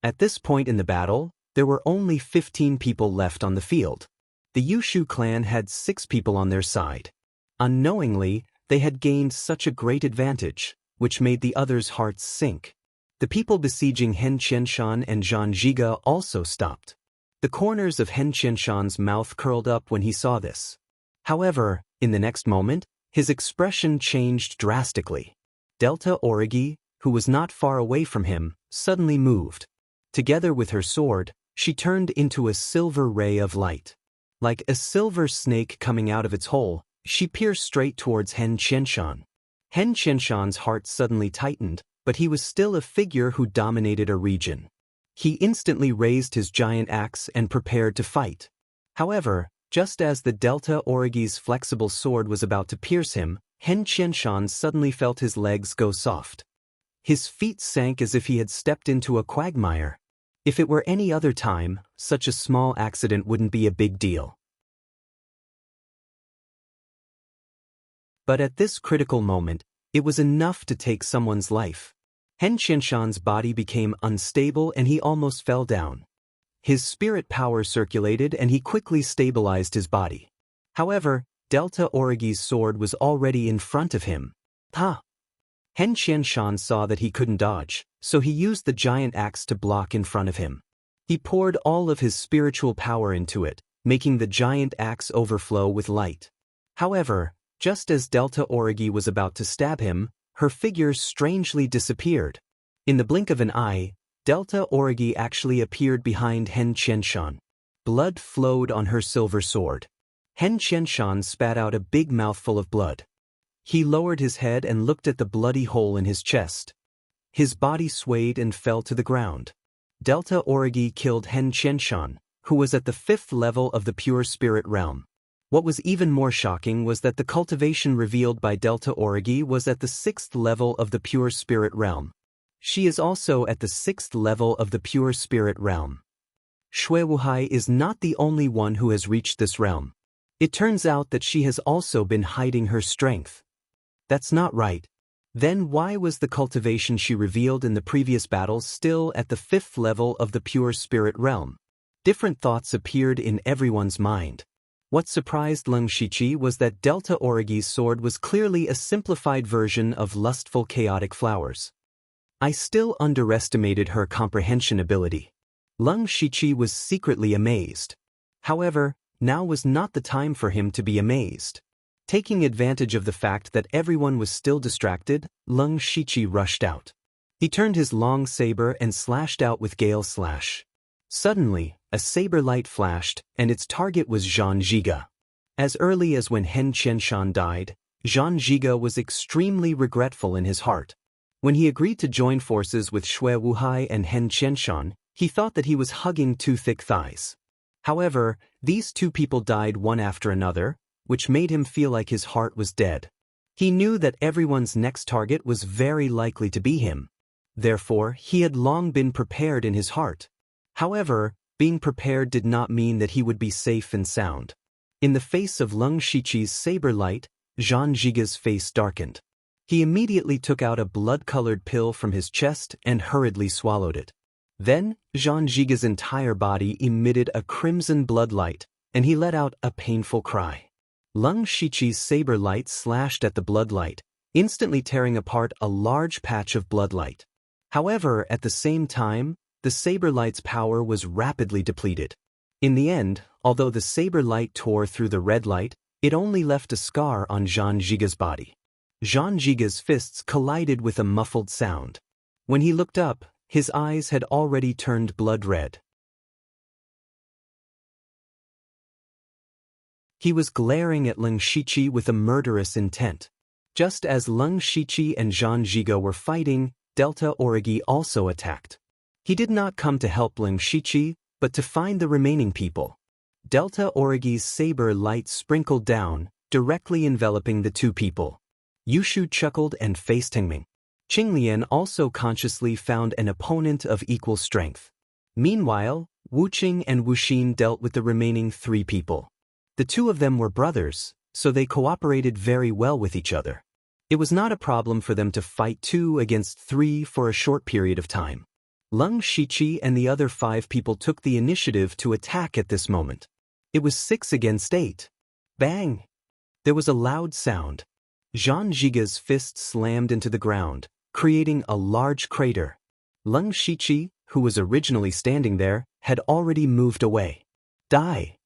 At this point in the battle, there were only 15 people left on the field. The Yushu clan had 6 people on their side. Unknowingly, they had gained such a great advantage, which made the others' hearts sink. The people besieging Hen Qianshan and Zhang Zhiga also stopped. The corners of Hen Qianshan's mouth curled up when he saw this. However, in the next moment, his expression changed drastically. Delta Origi, who was not far away from him, suddenly moved. Together with her sword, she turned into a silver ray of light. Like a silver snake coming out of its hole, she pierced straight towards Hen Qianshan. Hen Qianshan's heart suddenly tightened, but he was still a figure who dominated a region. He instantly raised his giant axe and prepared to fight. However, just as the Delta Origi's flexible sword was about to pierce him, Hen Qianshan suddenly felt his legs go soft. His feet sank as if he had stepped into a quagmire. If it were any other time, such a small accident wouldn't be a big deal. But at this critical moment, it was enough to take someone's life. Hen Qianshan's body became unstable and he almost fell down. His spirit power circulated and he quickly stabilized his body. However, Delta Origi's sword was already in front of him. Ha! Hen Qianshan saw that he couldn't dodge, so he used the giant axe to block in front of him. He poured all of his spiritual power into it, making the giant axe overflow with light. However, just as Delta Origi was about to stab him, her figure strangely disappeared. In the blink of an eye, Delta Origi actually appeared behind Hen Qianshan. Blood flowed on her silver sword. Hen Qianshan spat out a big mouthful of blood. He lowered his head and looked at the bloody hole in his chest. His body swayed and fell to the ground. Delta Origi killed Hen Qianshan, who was at the 5th level of the pure spirit realm. What was even more shocking was that the cultivation revealed by Delta Origi was at the 6th level of the pure spirit realm. She is also at the 6th level of the pure spirit realm. Shui Wuhai is not the only one who has reached this realm. It turns out that she has also been hiding her strength. That's not right. Then why was the cultivation she revealed in the previous battles still at the 5th level of the pure spirit realm? Different thoughts appeared in everyone's mind. What surprised Leng Shiqi was that Delta Origi's sword was clearly a simplified version of lustful chaotic flowers. I still underestimated her comprehension ability. Leng Shiqi was secretly amazed. However, now was not the time for him to be amazed. Taking advantage of the fact that everyone was still distracted, Leng Shiqi rushed out. He turned his long saber and slashed out with Gale Slash. Suddenly, a saber light flashed, and its target was Zhang Zhiga. As early as when Hen Qianshan died, Zhang Zhiga was extremely regretful in his heart. When he agreed to join forces with Shui Wuhai and Hen Qianshan, he thought that he was hugging two thick thighs. However, these two people died one after another, which made him feel like his heart was dead. He knew that everyone's next target was very likely to be him. Therefore, he had long been prepared in his heart. However, being prepared did not mean that he would be safe and sound. In the face of Leng Shiqi's saber light, Zhang Zhiga's face darkened. He immediately took out a blood-colored pill from his chest and hurriedly swallowed it. Then, Zhang Zhiga's entire body emitted a crimson blood light, and he let out a painful cry. Leng Shiqi's saber light slashed at the blood light, instantly tearing apart a large patch of blood light. However, at the same time, the saber light's power was rapidly depleted. In the end, although the saber light tore through the red light, it only left a scar on Zhang Zhiga's body. Zhang Zhiga's fists collided with a muffled sound. When he looked up, his eyes had already turned blood red. He was glaring at Leng Shiqi with a murderous intent. Just as Leng Shiqi and Zhang Zhiga were fighting, Delta Origi also attacked. He did not come to help Leng Shiqi, but to find the remaining people. Delta Origi's saber light sprinkled down, directly enveloping the two people. Yushu chuckled and faced Hengming. Qinglian also consciously found an opponent of equal strength. Meanwhile, Wuqing and Wuxin dealt with the remaining three people. The two of them were brothers, so they cooperated very well with each other. It was not a problem for them to fight 2 against 3 for a short period of time. Leng Shiqi and the other 5 people took the initiative to attack at this moment. It was 6 against 8. Bang! There was a loud sound. Zhang Zhiga's fist slammed into the ground, creating a large crater. Leng Shiqi, who was originally standing there, had already moved away. Die!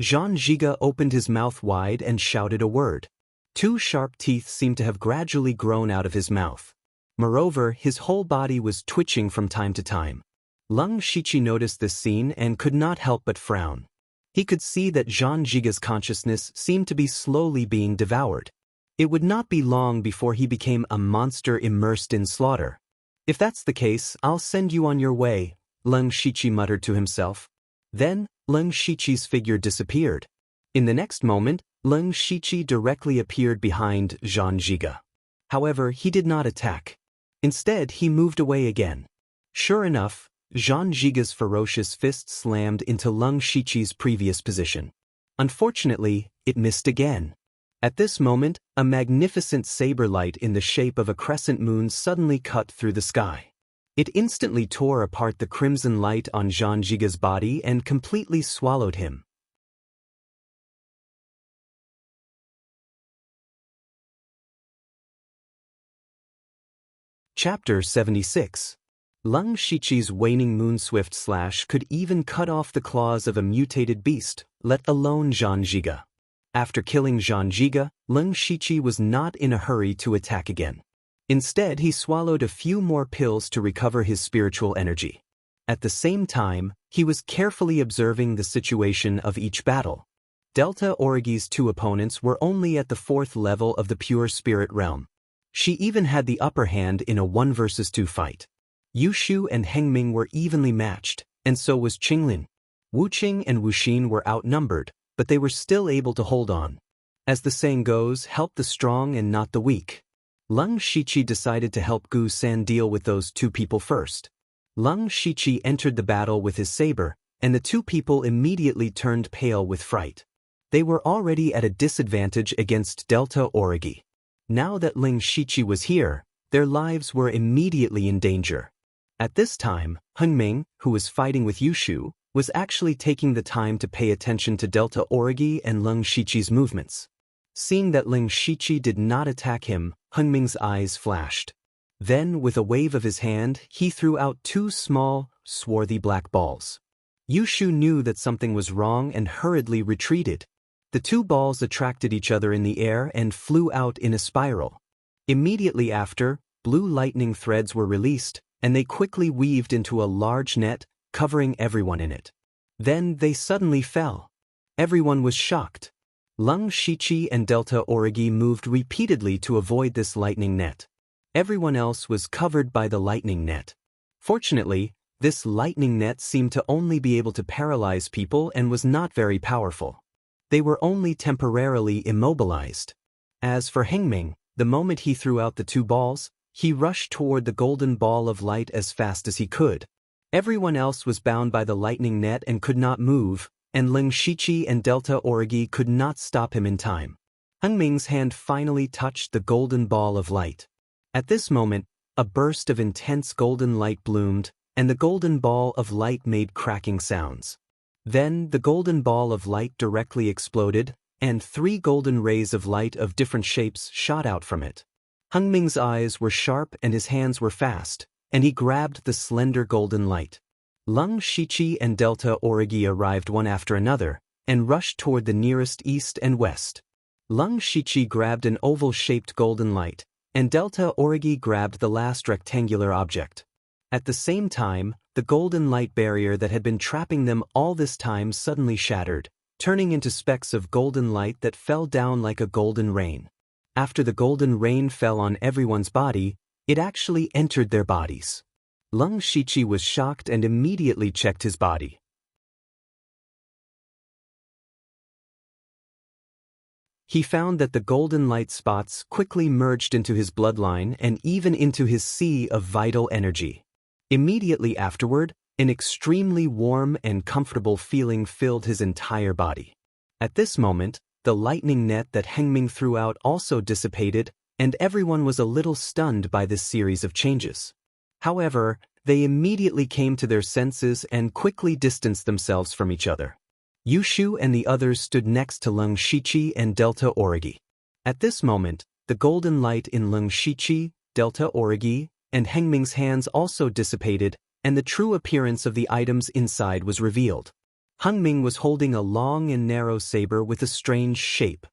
Zhang Zhiga opened his mouth wide and shouted a word. 2 sharp teeth seemed to have gradually grown out of his mouth. Moreover, his whole body was twitching from time to time. Leng Shiqi noticed this scene and could not help but frown. He could see that Zhang Zhiga's consciousness seemed to be slowly being devoured. It would not be long before he became a monster immersed in slaughter. If that's the case, I'll send you on your way, Leng Shiqi muttered to himself. Then, Leng Shiqi's figure disappeared. In the next moment, Leng Shiqi directly appeared behind Zhang Zhiga. However, he did not attack. Instead, he moved away again. Sure enough, Zhang Zhiga's ferocious fist slammed into Leng Shiqi's previous position. Unfortunately, it missed again. At this moment, a magnificent saber light in the shape of a crescent moon suddenly cut through the sky. It instantly tore apart the crimson light on Zhang Zhiga's body and completely swallowed him. Chapter 76. Leng Shiqi's waning moon swift slash could even cut off the claws of a mutated beast, let alone Zhang Zhiga. After killing Zhang Zhiga, Leng Shiqi was not in a hurry to attack again. Instead, he swallowed a few more pills to recover his spiritual energy. At the same time, he was carefully observing the situation of each battle. Delta Origi's two opponents were only at the 4th level of the pure spirit realm. She even had the upper hand in a 1 versus 2 fight. Yushu and Hengming were evenly matched, and so was Qinglin. Wuqing and Wuxin were outnumbered, but they were still able to hold on. As the saying goes, help the strong and not the weak. Leng Shiqi decided to help Gu San deal with those two people first. Leng Shiqi entered the battle with his saber, and the two people immediately turned pale with fright. They were already at a disadvantage against Delta Origi. Now that Leng Shiqi was here, their lives were immediately in danger. At this time, Hengming, who was fighting with Yushu, was actually taking the time to pay attention to Delta Origi and Leng Shiqi's movements. Seeing that Leng Shiqi did not attack him, Hengming's eyes flashed. Then, with a wave of his hand, he threw out two small, swarthy black balls. Yushu knew that something was wrong and hurriedly retreated. The two balls attracted each other in the air and flew out in a spiral. Immediately after, blue lightning threads were released, and they quickly weaved into a large net, covering everyone in it. Then they suddenly fell. Everyone was shocked. Leng Shiqi and Delta Origi moved repeatedly to avoid this lightning net. Everyone else was covered by the lightning net. Fortunately, this lightning net seemed to only be able to paralyze people and was not very powerful. They were only temporarily immobilized. As for Hengming, the moment he threw out the two balls, he rushed toward the golden ball of light as fast as he could. Everyone else was bound by the lightning net and could not move, and Leng Shiqi and Delta Origi could not stop him in time. Hengming's hand finally touched the golden ball of light. At this moment, a burst of intense golden light bloomed, and the golden ball of light made cracking sounds. Then the golden ball of light directly exploded, and 3 golden rays of light of different shapes shot out from it. Hengming's eyes were sharp and his hands were fast, and he grabbed the slender golden light. Leng Shiqi and Delta Origi arrived one after another, and rushed toward the nearest east and west. Leng Shiqi grabbed an oval-shaped golden light, and Delta Origi grabbed the last rectangular object. At the same time, the golden light barrier that had been trapping them all this time suddenly shattered, turning into specks of golden light that fell down like a golden rain. After the golden rain fell on everyone's body, it actually entered their bodies. Leng Shiqi was shocked and immediately checked his body. He found that the golden light spots quickly merged into his bloodline and even into his sea of vital energy. Immediately afterward, an extremely warm and comfortable feeling filled his entire body. At this moment, the lightning net that Hengming threw out also dissipated, and everyone was a little stunned by this series of changes. However, they immediately came to their senses and quickly distanced themselves from each other. Yushu and the others stood next to Leng Shiqi and Delta Origi. At this moment, the golden light in Leng Shiqi, Delta Origi, and Hengming's hands also dissipated, and the true appearance of the items inside was revealed. Hengming was holding a long and narrow saber with a strange shape.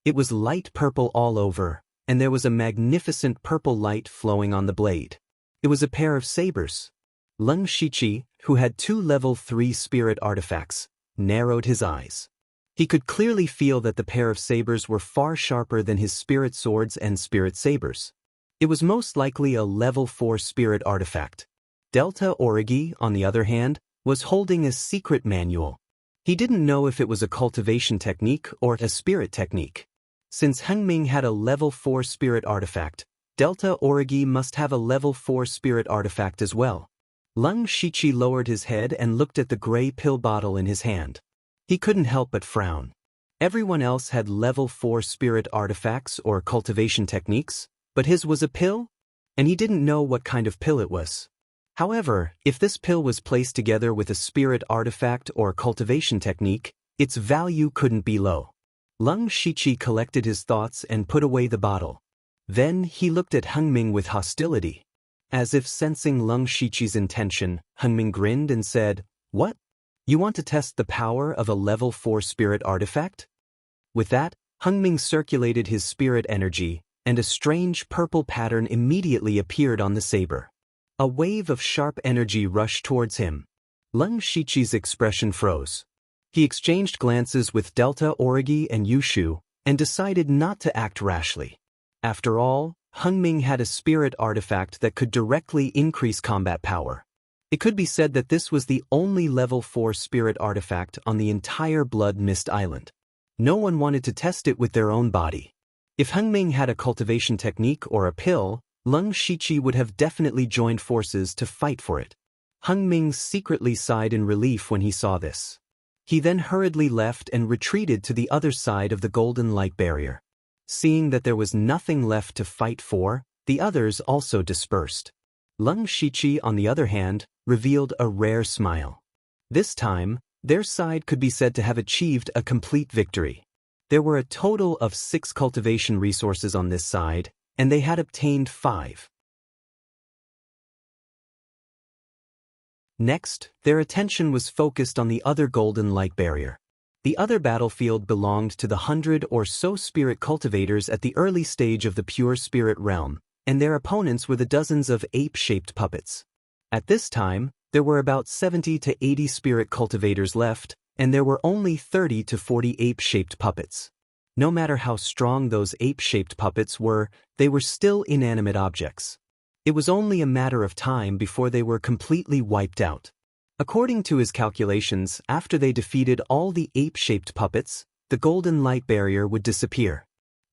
It was light purple all over, and there was a magnificent purple light flowing on the blade. It was a pair of sabers. Leng Shiqi, who had 2 level 3 spirit artifacts, narrowed his eyes. He could clearly feel that the pair of sabers were far sharper than his spirit swords and spirit sabers. It was most likely a level 4 spirit artifact. Delta Origi, on the other hand, was holding a secret manual. He didn't know if it was a cultivation technique or a spirit technique. Since Hengming had a level 4 spirit artifact, Delta Origi must have a level 4 spirit artifact as well. Leng Shiqi lowered his head and looked at the gray pill bottle in his hand. He couldn't help but frown. Everyone else had level 4 spirit artifacts or cultivation techniques, but his was a pill, and he didn't know what kind of pill it was. However, if this pill was placed together with a spirit artifact or cultivation technique, its value couldn't be low. Leng Shiqi collected his thoughts and put away the bottle. Then he looked at Hengming with hostility. As if sensing Leng Shiqi's intention, Hengming grinned and said, "What? You want to test the power of a level 4 spirit artifact?" With that, Hengming circulated his spirit energy, and a strange purple pattern immediately appeared on the saber. A wave of sharp energy rushed towards him. Leng Shiqi's expression froze. He exchanged glances with Delta Origi and Yushu, and decided not to act rashly. After all, Hengming had a spirit artifact that could directly increase combat power. It could be said that this was the only level 4 spirit artifact on the entire Blood Mist Island. No one wanted to test it with their own body. If Hengming had a cultivation technique or a pill, Leng Shiqi would have definitely joined forces to fight for it. Hengming secretly sighed in relief when he saw this. He then hurriedly left and retreated to the other side of the golden light barrier. Seeing that there was nothing left to fight for, the others also dispersed. Leng Shiqi, on the other hand, revealed a rare smile. This time, their side could be said to have achieved a complete victory. There were a total of 6 cultivation resources on this side, and they had obtained 5. Next, their attention was focused on the other golden light barrier. The other battlefield belonged to the 100 or so spirit cultivators at the early stage of the pure spirit realm, and their opponents were the dozens of ape-shaped puppets. At this time, there were about 70 to 80 spirit cultivators left, and there were only 30 to 40 ape-shaped puppets. No matter how strong those ape-shaped puppets were, they were still inanimate objects. It was only a matter of time before they were completely wiped out. According to his calculations, after they defeated all the ape-shaped puppets, the golden light barrier would disappear.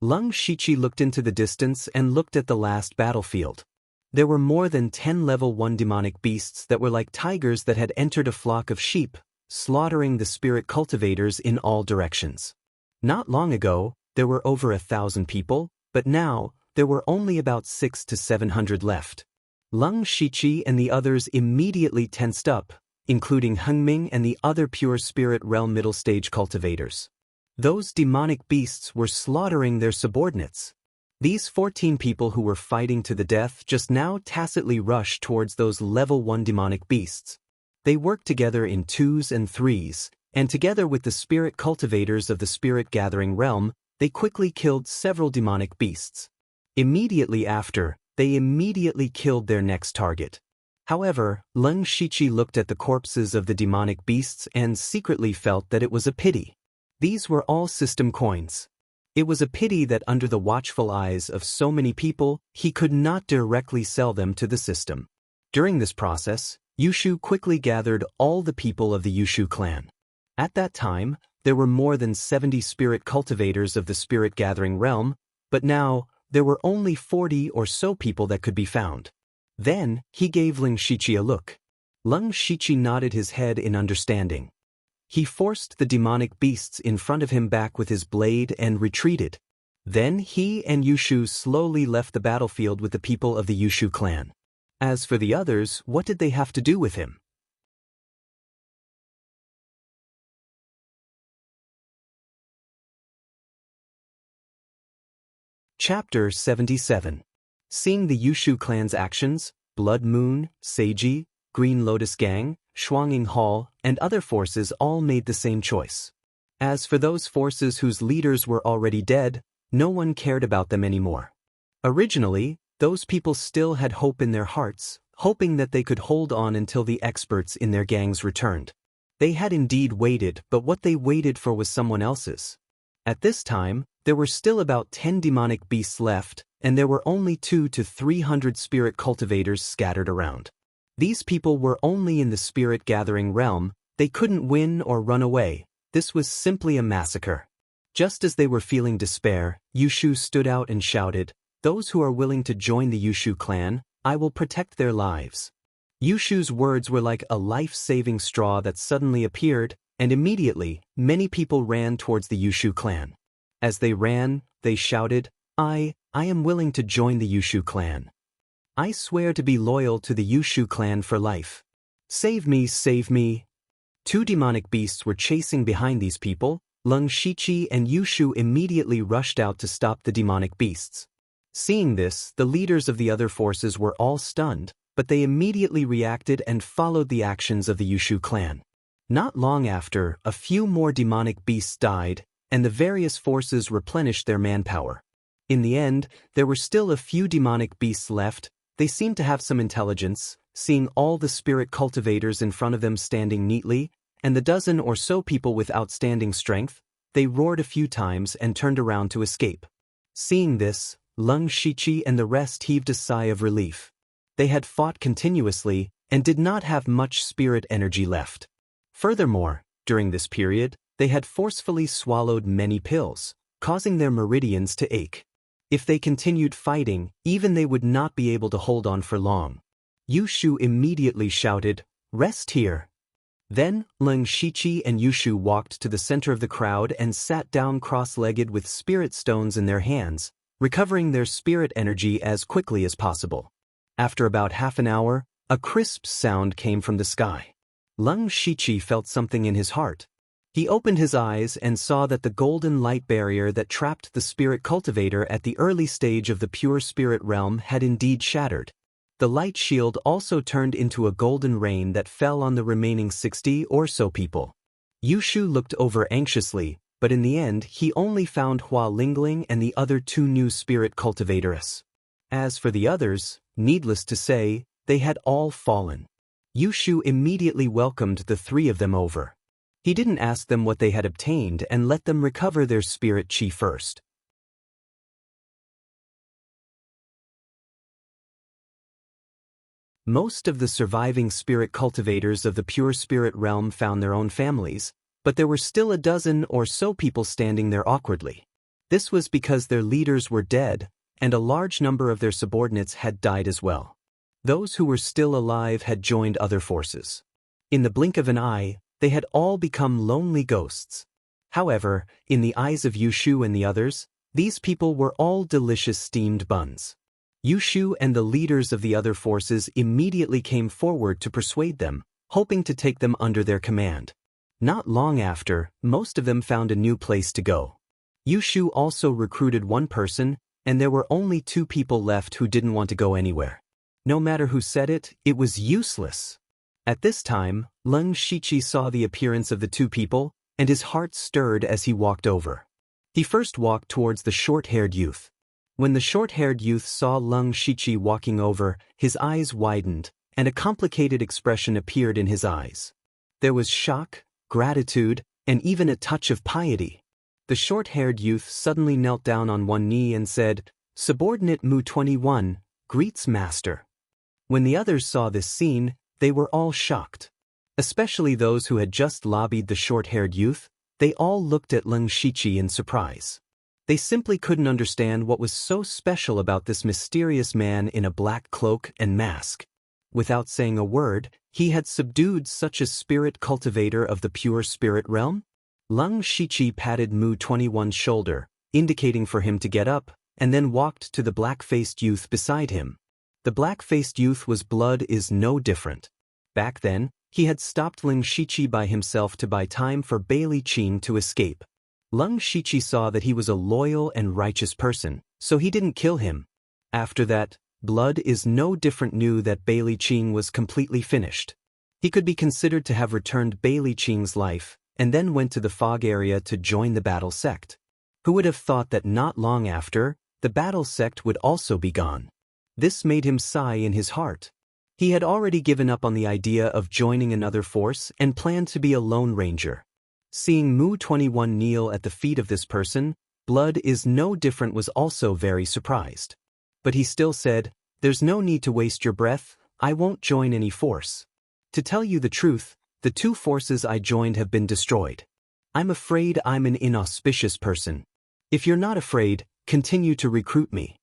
Leng Shiqi looked into the distance and looked at the last battlefield. There were more than 10 level 1 demonic beasts that were like tigers that had entered a flock of sheep, slaughtering the spirit cultivators in all directions. Not long ago, there were over 1,000 people, but now, there were only about 600 to 700 left. Leng Shiqi and the others immediately tensed up, including Hengming and the other pure spirit realm middle stage cultivators. Those demonic beasts were slaughtering their subordinates. These 14 people who were fighting to the death just now tacitly rushed towards those level 1 demonic beasts. They worked together in 2s and 3s, and together with the spirit cultivators of the spirit gathering realm, they quickly killed several demonic beasts. Immediately after, they immediately killed their next target. However, Leng Shiqi looked at the corpses of the demonic beasts and secretly felt that it was a pity. These were all system coins. It was a pity that under the watchful eyes of so many people, he could not directly sell them to the system. During this process, Yushu quickly gathered all the people of the Yushu clan. At that time, there were more than 70 spirit cultivators of the spirit gathering realm, but now, there were only 40 or so people that could be found. Then, he gave Leng Shiqi a look. Leng Shiqi nodded his head in understanding. He forced the demonic beasts in front of him back with his blade and retreated. Then he and Yushu slowly left the battlefield with the people of the Yushu clan. As for the others, what did they have to do with him? Chapter 77. Seeing the Yushu clan's actions, Blood Moon, Seiji, Green Lotus Gang, Shuanging Hall, and other forces all made the same choice. As for those forces whose leaders were already dead, no one cared about them anymore. Originally, those people still had hope in their hearts, hoping that they could hold on until the experts in their gangs returned. They had indeed waited, but what they waited for was someone else's. At this time, there were still about 10 demonic beasts left, and there were only 200 to 300 spirit cultivators scattered around. These people were only in the spirit gathering realm, they couldn't win or run away, this was simply a massacre. Just as they were feeling despair, Yushu stood out and shouted, "Those who are willing to join the Yushu clan, I will protect their lives." Yushu's words were like a life-saving straw that suddenly appeared, and immediately, many people ran towards the Yushu clan. As they ran, they shouted, I am willing to join the Yushu clan. I swear to be loyal to the Yushu clan for life. Save me, save me. 2 demonic beasts were chasing behind these people. Leng Shiqi and Yushu immediately rushed out to stop the demonic beasts. Seeing this, the leaders of the other forces were all stunned, but they immediately reacted and followed the actions of the Yushu clan. Not long after, a few more demonic beasts died, and the various forces replenished their manpower. In the end, there were still a few demonic beasts left. They seemed to have some intelligence, seeing all the spirit cultivators in front of them standing neatly, and the dozen or so people with outstanding strength. They roared a few times and turned around to escape. Seeing this, Leng Shiqi and the rest heaved a sigh of relief. They had fought continuously and did not have much spirit energy left. Furthermore, during this period, they had forcefully swallowed many pills, causing their meridians to ache. If they continued fighting, even they would not be able to hold on for long. Yushu immediately shouted, "Rest here." Then, Leng Shiqi and Yushu walked to the center of the crowd and sat down cross-legged with spirit stones in their hands, recovering their spirit energy as quickly as possible. After about half an hour, a crisp sound came from the sky. Leng Shiqi felt something in his heart. He opened his eyes and saw that the golden light barrier that trapped the spirit cultivator at the early stage of the pure spirit realm had indeed shattered. The light shield also turned into a golden rain that fell on the remaining 60 or so people. Yushu looked over anxiously, but in the end he only found Hua Lingling and the other 2 new spirit cultivators. As for the others, needless to say, they had all fallen. Yushu immediately welcomed the 3 of them over. He didn't ask them what they had obtained and let them recover their spirit chi first. Most of the surviving spirit cultivators of the pure spirit realm found their own families, but there were still a dozen or so people standing there awkwardly. This was because their leaders were dead, and a large number of their subordinates had died as well. Those who were still alive had joined other forces. In the blink of an eye, they had all become lonely ghosts. However, in the eyes of Yushu and the others, these people were all delicious steamed buns. Yushu and the leaders of the other forces immediately came forward to persuade them, hoping to take them under their command. Not long after, most of them found a new place to go. Yushu also recruited 1 person, and there were only 2 people left who didn't want to go anywhere. No matter who said it, it was useless. At this time, Leng Shiqi saw the appearance of the 2 people, and his heart stirred as he walked over. He first walked towards the short-haired youth. When the short-haired youth saw Leng Shiqi walking over, his eyes widened, and a complicated expression appeared in his eyes. There was shock, gratitude, and even a touch of piety. The short-haired youth suddenly knelt down on one knee and said, "Subordinate Mu 21, greets master." When the others saw this scene, they were all shocked. Especially those who had just lobbied the short-haired youth, they all looked at Leng Shiqi in surprise. They simply couldn't understand what was so special about this mysterious man in a black cloak and mask. Without saying a word, he had subdued such a spirit cultivator of the pure spirit realm? Leng Shiqi patted Mu 21's shoulder, indicating for him to get up, and then walked to the black-faced youth beside him. The black-faced youth was blood is no different. Back then, he had stopped Leng Shiqi by himself to buy time for Bailey Qing to escape. Leng Shiqi saw that he was a loyal and righteous person, so he didn't kill him. After that, blood is no different knew that Bailey Qing was completely finished. He could be considered to have returned Bailey Qing's life, and then went to the fog area to join the battle sect. Who would have thought that not long after, the battle sect would also be gone? This made him sigh in his heart. He had already given up on the idea of joining another force and planned to be a lone ranger. Seeing Mu 21 kneel at the feet of this person, blood is no different was also very surprised. But he still said, "There's no need to waste your breath, I won't join any force. To tell you the truth, the 2 forces I joined have been destroyed. I'm afraid I'm an inauspicious person. If you're not afraid, continue to recruit me."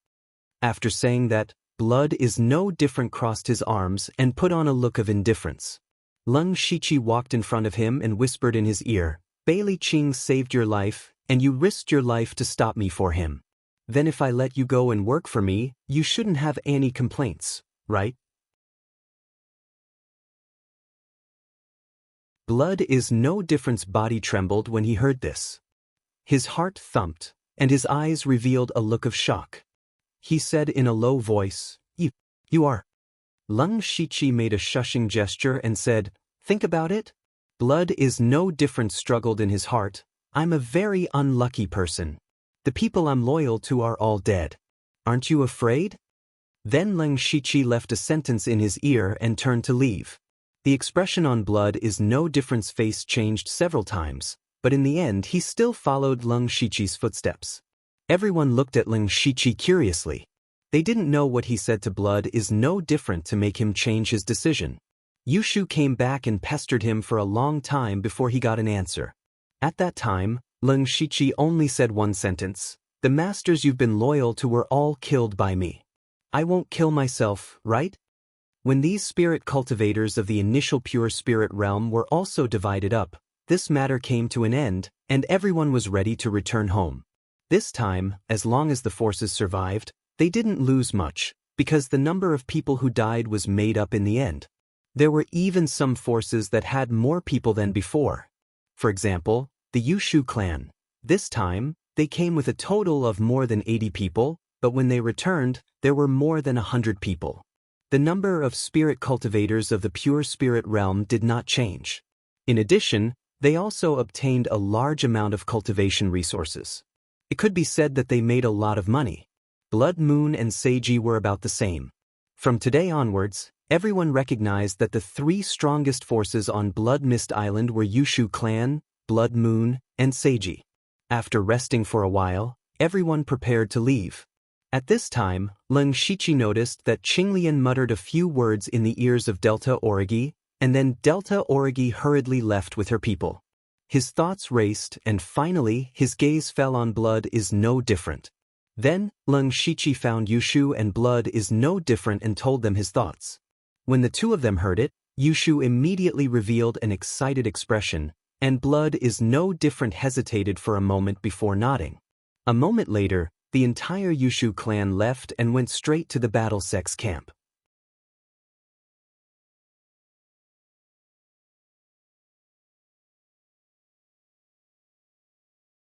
After saying that, blood is no different crossed his arms and put on a look of indifference. Leng Shiqi walked in front of him and whispered in his ear, "Bailey Qing saved your life, and you risked your life to stop me for him. Then if I let you go and work for me, you shouldn't have any complaints, right?" Blood is no difference's body trembled when he heard this. His heart thumped, and his eyes revealed a look of shock. He said in a low voice, You are. Leng Shiqi made a shushing gesture and said, "Think about it. Blood is no different struggled in his heart. I'm a very unlucky person. The people I'm loyal to are all dead. Aren't you afraid? Then Leng Shiqi left a sentence in his ear and turned to leave. The expression on Blood is no difference face changed several times, but in the end he still followed Leng Shiqi's footsteps. Everyone looked at Leng Shiqi curiously. They didn't know what he said to Blood is no different to make him change his decision. Yushu came back and pestered him for a long time before he got an answer. At that time, Leng Shiqi only said one sentence: "The masters you've been loyal to were all killed by me. I won't kill myself, right?" When these spirit cultivators of the initial pure spirit realm were also divided up, this matter came to an end, and everyone was ready to return home. This time, as long as the forces survived, they didn't lose much, because the number of people who died was made up in the end. There were even some forces that had more people than before. For example, the Yushu clan. This time, they came with a total of more than 80 people, but when they returned, there were more than 100 people. The number of spirit cultivators of the pure spirit realm did not change. In addition, they also obtained a large amount of cultivation resources. It could be said that they made a lot of money. Blood Moon and Seiji were about the same. From today onwards, everyone recognized that the three strongest forces on Blood Mist Island were Yushu clan, Blood Moon, and Seiji. After resting for a while, everyone prepared to leave. At this time, Leng Shiqi noticed that Qinglian muttered a few words in the ears of Delta Origi, and then Delta Origi hurriedly left with her people. His thoughts raced, and finally his gaze fell on Blood is no different. Then, Leng Shiqi found Yushu and Blood is no different and told them his thoughts. When the two of them heard it, Yushu immediately revealed an excited expression, and Blood is no different hesitated for a moment before nodding. A moment later, the entire Yushu clan left and went straight to the battle sex camp.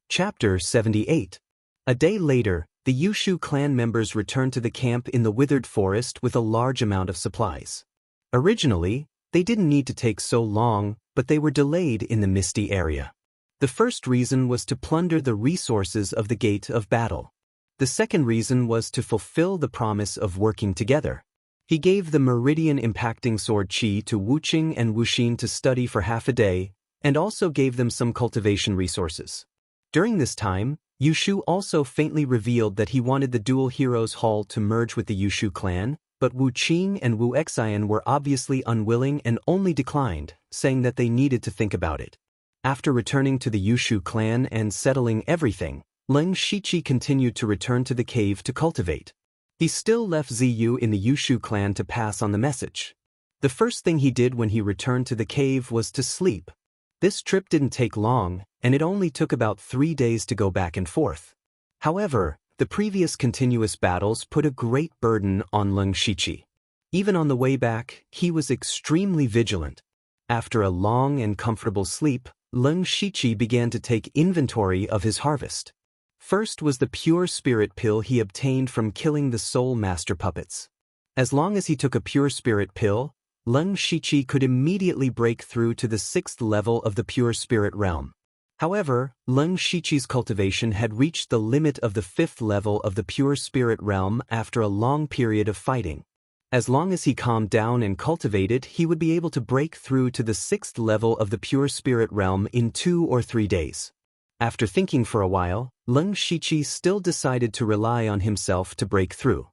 Chapter 78. A day later, the Yushu clan members returned to the camp in the withered forest with a large amount of supplies. Originally, they didn't need to take so long, but they were delayed in the misty area. The first reason was to plunder the resources of the Gate of Battle. The second reason was to fulfill the promise of working together. He gave the meridian-impacting sword Qi to Wuqing and Wuxin to study for half a day, and also gave them some cultivation resources. During this time, Yushu also faintly revealed that he wanted the Dual Heroes Hall to merge with the Yushu clan, but Wu Qing and Wu Xian were obviously unwilling and only declined, saying that they needed to think about it. After returning to the Yushu clan and settling everything, Leng Shiqi continued to return to the cave to cultivate. He still left Ziyu in the Yushu clan to pass on the message. The first thing he did when he returned to the cave was to sleep. This trip didn't take long, and it only took about 3 days to go back and forth. However, the previous continuous battles put a great burden on Leng Shiqi. Even on the way back, he was extremely vigilant. After a long and comfortable sleep, Leng Shiqi began to take inventory of his harvest. First was the pure spirit pill he obtained from killing the soul master puppets. As long as he took a pure spirit pill, Leng Shiqi could immediately break through to the 6th level of the pure spirit realm. However, Leng Shiqi's cultivation had reached the limit of the 5th level of the pure spirit realm after a long period of fighting. As long as he calmed down and cultivated, he would be able to break through to the 6th level of the pure spirit realm in 2 or 3 days. After thinking for a while, Leng Shiqi still decided to rely on himself to break through.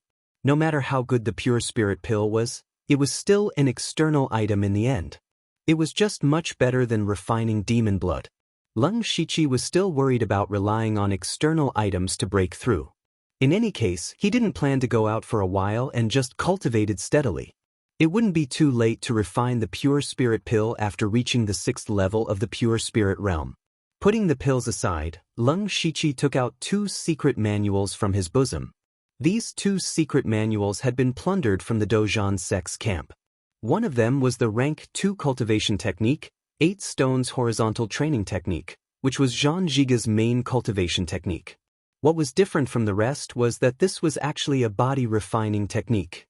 No matter how good the pure spirit pill was, it was still an external item in the end. It was just much better than refining demon blood. Leng Shiqi was still worried about relying on external items to break through. In any case, he didn't plan to go out for a while and just cultivated steadily. It wouldn't be too late to refine the pure spirit pill after reaching the 6th level of the pure spirit realm. Putting the pills aside, Leng Shiqi took out 2 secret manuals from his bosom. These 2 secret manuals had been plundered from the Dozhan Sex camp. One of them was the Rank 2 cultivation technique, 8 stones horizontal training technique, which was Zhang Zhiga's main cultivation technique. What was different from the rest was that this was actually a body refining technique.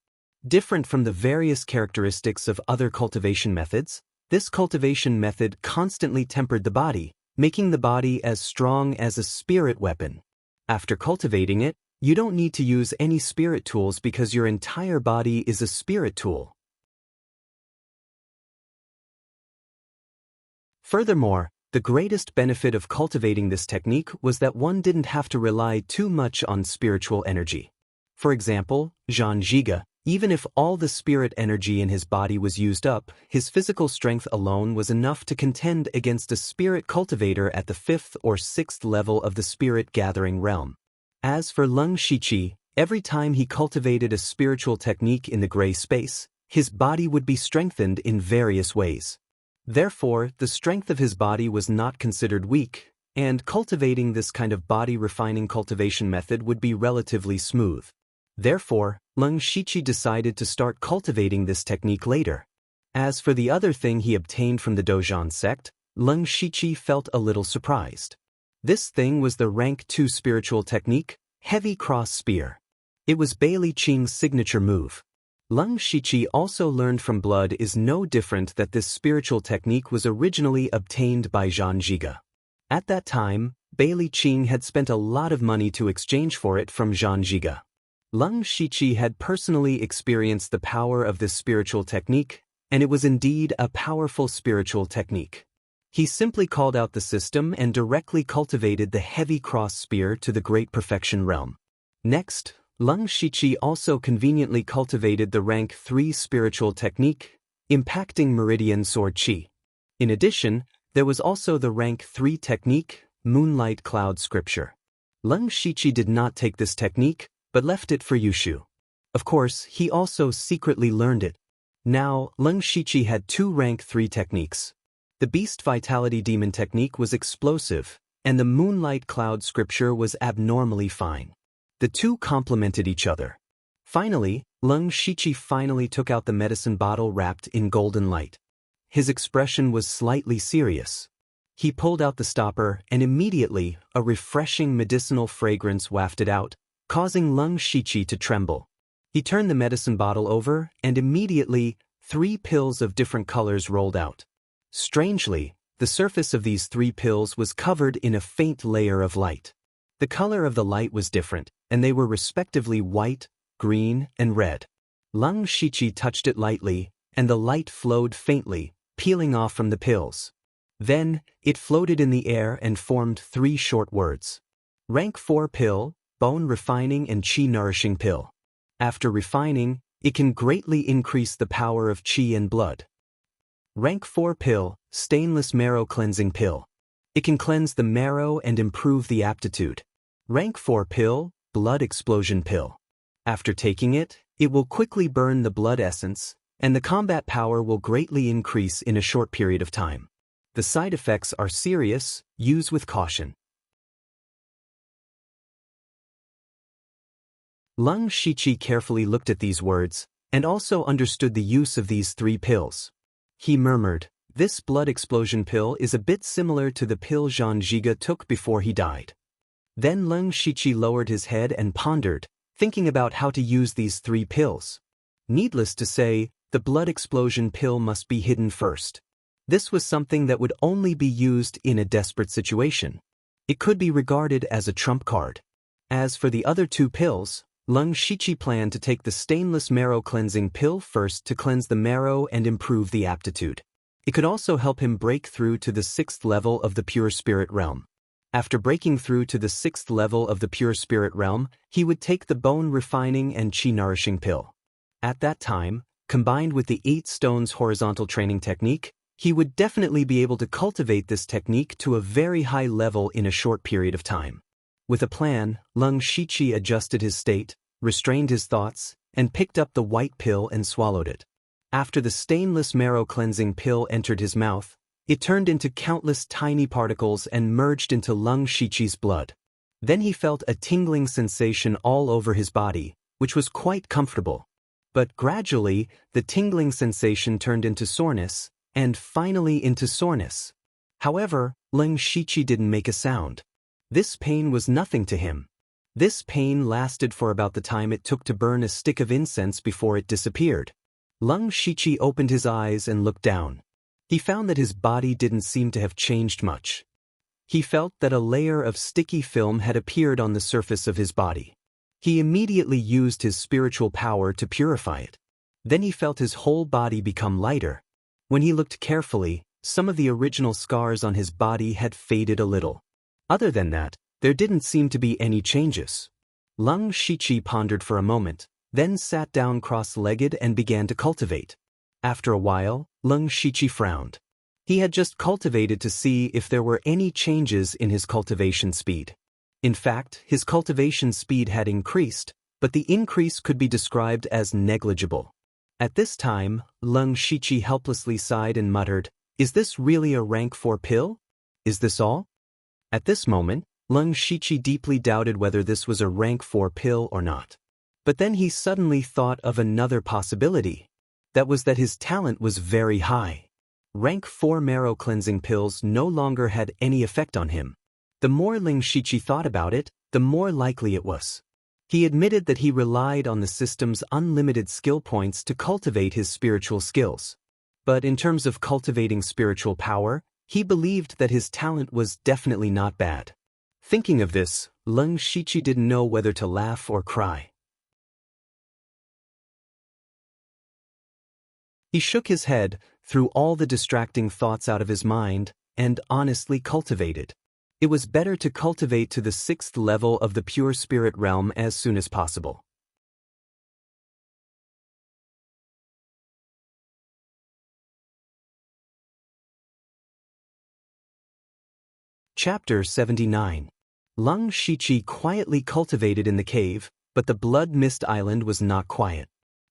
Different from the various characteristics of other cultivation methods, this cultivation method constantly tempered the body, making the body as strong as a spirit weapon. After cultivating it, you don't need to use any spirit tools because your entire body is a spirit tool. Furthermore, the greatest benefit of cultivating this technique was that one didn't have to rely too much on spiritual energy. For example, Zhang Zhiga, even if all the spirit energy in his body was used up, his physical strength alone was enough to contend against a spirit cultivator at the 5th or 6th level of the spirit gathering realm. As for Leng Shiqi, every time he cultivated a spiritual technique in the gray space, his body would be strengthened in various ways. Therefore, the strength of his body was not considered weak, and cultivating this kind of body-refining cultivation method would be relatively smooth. Therefore, Leng Shiqi decided to start cultivating this technique later. As for the other thing he obtained from the Dozhan sect, Leng Shiqi felt a little surprised. This thing was the rank 2 spiritual technique, Heavy Cross Spear. It was Bailey Qing's signature move. Leng Shiqi also learned from blood is no different that this spiritual technique was originally obtained by Zhang Zhiga. At that time, Bailey Qing had spent a lot of money to exchange for it from Zhang Zhiga. Leng Shiqi had personally experienced the power of this spiritual technique, and it was indeed a powerful spiritual technique. He simply called out the system and directly cultivated the Heavy Cross Spear to the Great Perfection realm. Next, Leng Shiqi also conveniently cultivated the rank 3 spiritual technique, Impacting Meridian Sword Qi. In addition, there was also the rank 3 technique, Moonlight Cloud Scripture. Leng Shiqi did not take this technique, but left it for Yushu. Of course, he also secretly learned it. Now, Leng Shiqi had 2 rank 3 techniques. The Beast Vitality Demon technique was explosive, and the Moonlight Cloud Scripture was abnormally fine. The two complemented each other. Finally, Leng Shiqi finally took out the medicine bottle wrapped in golden light. His expression was slightly serious. He pulled out the stopper, and immediately, a refreshing medicinal fragrance wafted out, causing Leng Shiqi to tremble. He turned the medicine bottle over, and immediately, 3 pills of different colors rolled out. Strangely, the surface of these 3 pills was covered in a faint layer of light. The color of the light was different, and they were respectively white, green, and red. Leng Shiqi touched it lightly, and the light flowed faintly, peeling off from the pills. Then, it floated in the air and formed 3 short words. Rank 4 pill, Bone Refining and Qi Nourishing Pill. After refining, it can greatly increase the power of Qi and blood. Rank 4 pill, Stainless Marrow Cleansing Pill. It can cleanse the marrow and improve the aptitude. Rank 4 pill, Blood Explosion Pill. After taking it, it will quickly burn the blood essence, and the combat power will greatly increase in a short period of time. The side effects are serious, use with caution. Leng Shiqi carefully looked at these words, and also understood the use of these 3 pills. He murmured, "This blood explosion pill is a bit similar to the pill Zhang Zhiga took before he died." Then Leng Shiqi lowered his head and pondered, thinking about how to use these 3 pills. Needless to say, the blood explosion pill must be hidden first. This was something that would only be used in a desperate situation. It could be regarded as a trump card. As for the other 2 pills, Leng Shiqi planned to take the Stainless Marrow Cleansing Pill first to cleanse the marrow and improve the aptitude. It could also help him break through to the 6th level of the Pure Spirit Realm. After breaking through to the 6th level of the Pure Spirit Realm, he would take the Bone Refining and Qi Nourishing Pill. At that time, combined with the 8 Stones Horizontal Training Technique, he would definitely be able to cultivate this technique to a very high level in a short period of time. With a plan, Leng Shiqi adjusted his state, restrained his thoughts, and picked up the white pill and swallowed it. After the Stainless Marrow Cleansing Pill entered his mouth, it turned into countless tiny particles and merged into Leng Shiqi's blood. Then he felt a tingling sensation all over his body, which was quite comfortable. But gradually, the tingling sensation turned into soreness, and finally into soreness. However, Leng Shiqi didn't make a sound. This pain was nothing to him. This pain lasted for about the time it took to burn a stick of incense before it disappeared. Leng Shiqi opened his eyes and looked down. He found that his body didn't seem to have changed much. he felt that a layer of sticky film had appeared on the surface of his body. He immediately used his spiritual power to purify it. Then he felt his whole body become lighter. When he looked carefully, some of the original scars on his body had faded a little. Other than that, there didn't seem to be any changes. Leng Shiqi pondered for a moment, then sat down cross-legged and began to cultivate. After a while, Leng Shiqi frowned. He had just cultivated to see if there were any changes in his cultivation speed. In fact, his cultivation speed had increased, but the increase could be described as negligible. At this time, Leng Shiqi helplessly sighed and muttered, "Is this really a rank 4 pill? Is this all?" At this moment, Leng Shiqi deeply doubted whether this was a rank 4 pill or not. But then he suddenly thought of another possibility. That was that his talent was very high. Rank 4 marrow cleansing pills no longer had any effect on him. The more Leng Shiqi thought about it, the more likely it was. He admitted that he relied on the system's unlimited skill points to cultivate his spiritual skills. But in terms of cultivating spiritual power, he believed that his talent was definitely not bad. Thinking of this, Leng Shiqi didn't know whether to laugh or cry. He shook his head, threw all the distracting thoughts out of his mind, and honestly cultivated. It was better to cultivate to the 6th level of the pure spirit realm as soon as possible. Chapter 79. Leng Shiqi quietly cultivated in the cave, but the Blood Mist Island was not quiet.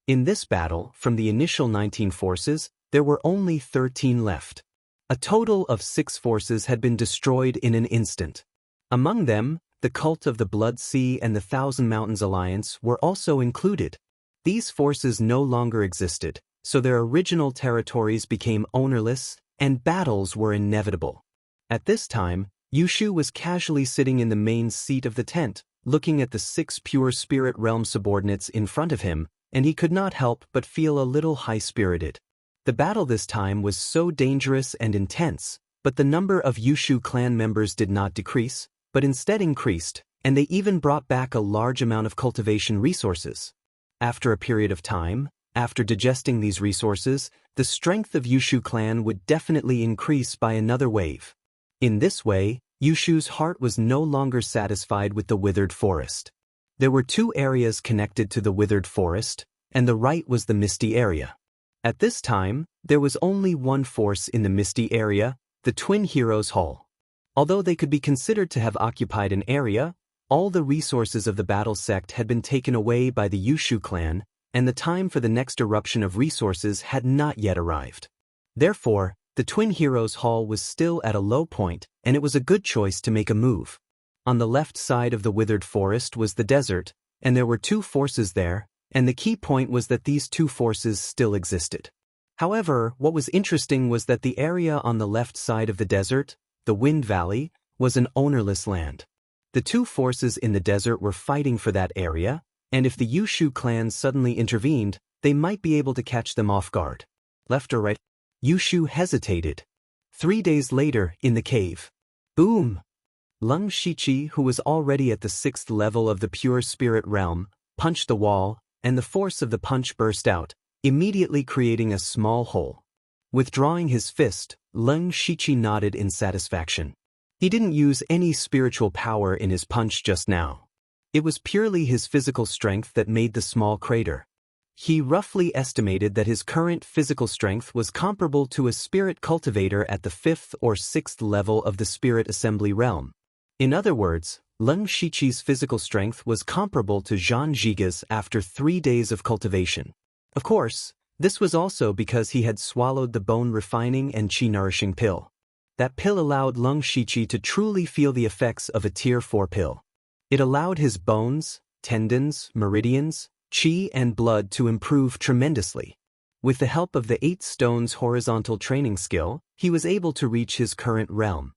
In this battle, from the initial 19 forces, there were only 13 left. A total of 6 forces had been destroyed in an instant. Among them, the Cult of the Blood Sea and the Thousand Mountains Alliance were also included. These forces no longer existed, so their original territories became ownerless, and battles were inevitable. At this time, Yushu was casually sitting in the main seat of the tent, looking at the 6 pure spirit realm subordinates in front of him, and he could not help but feel a little high-spirited. The battle this time was so dangerous and intense, but the number of Yushu clan members did not decrease, but instead increased, and they even brought back a large amount of cultivation resources. After a period of time, after digesting these resources, the strength of Yushu clan would definitely increase by another wave. In this way, Yushu's heart was no longer satisfied with the withered forest. There were 2 areas connected to the withered forest, and the right was the misty area. At this time, there was only one force in the misty area, the Twin Heroes Hall. Although they could be considered to have occupied an area, all the resources of the battle sect had been taken away by the Yushu clan, and the time for the next eruption of resources had not yet arrived. Therefore, the Twin Heroes Hall was still at a low point, and it was a good choice to make a move. On the left side of the withered forest was the desert, and there were 2 forces there, and the key point was that these 2 forces still existed. However, what was interesting was that the area on the left side of the desert, the Wind Valley, was an ownerless land. The 2 forces in the desert were fighting for that area, and if the Yushu clan suddenly intervened, they might be able to catch them off guard. Left or right? Yushu hesitated. 3 days later, in the cave. Boom! Leng Shiqi, who was already at the 6th level of the pure spirit realm, punched the wall, and the force of the punch burst out, immediately creating a small hole. Withdrawing his fist, Leng Shiqi nodded in satisfaction. He didn't use any spiritual power in his punch just now. It was purely his physical strength that made the small crater. He roughly estimated that his current physical strength was comparable to a spirit cultivator at the 5th or 6th level of the spirit assembly realm. In other words, Leng Shiqi's physical strength was comparable to Zhang Zhiga's after 3 days of cultivation. Of course, this was also because he had swallowed the bone-refining and qi-nourishing pill. That pill allowed Leng Shiqi to truly feel the effects of a Tier 4 pill. It allowed his bones, tendons, meridians, qi and blood to improve tremendously. With the help of the 8 stones horizontal training skill, he was able to reach his current realm.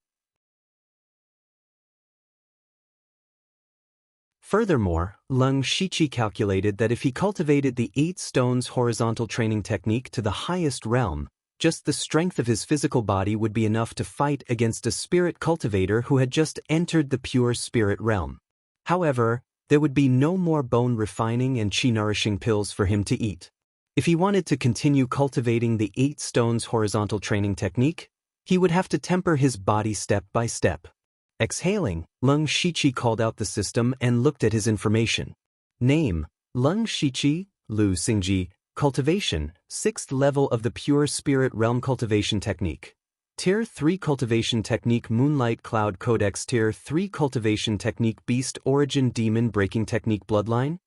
Furthermore, Leng Shiqi calculated that if he cultivated the 8 stones horizontal training technique to the highest realm, Just the strength of his physical body would be enough to fight against a spirit cultivator who had just entered the pure spirit realm. However, there would be no more bone refining and chi-nourishing pills for him to eat. If he wanted to continue cultivating the 8 stones horizontal training technique, he would have to temper his body step by step. Exhaling, Leng Shiqi called out the system and looked at his information. Name: Leng Shiqi, Lu Xingji. Cultivation: 6th level of the Pure Spirit Realm Cultivation Technique. Tier 3 Cultivation Technique Moonlight Cloud Codex. Tier 3 Cultivation Technique Beast Origin Demon Breaking Technique Bloodline.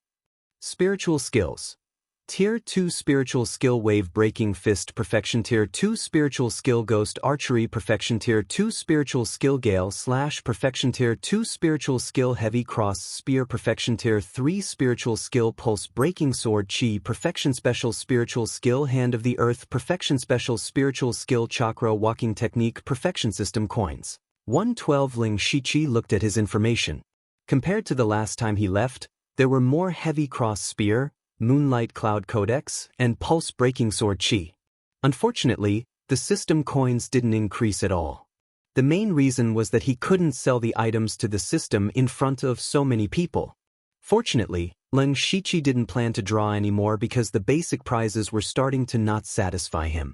Spiritual Skills: Tier 2 Spiritual Skill Wave Breaking Fist Perfection. Tier 2 Spiritual Skill Ghost Archery Perfection. Tier 2 Spiritual Skill Gale Slash Perfection. Tier 2 Spiritual Skill Heavy Cross Spear Perfection. Tier 3 Spiritual Skill Pulse Breaking Sword Chi Perfection. Special Spiritual Skill Hand of the Earth Perfection. Special Spiritual Skill Chakra Walking Technique Perfection. System Coins 112. Leng Shiqi looked at his information. Compared to the last time he left, there were more Heavy Cross Spear, Moonlight Cloud Codex, and Pulse Breaking Sword Chi. Unfortunately, the system coins didn't increase at all. The main reason was that he couldn't sell the items to the system in front of so many people. Fortunately, Leng Shiqi didn't plan to draw anymore because the basic prizes were starting to not satisfy him.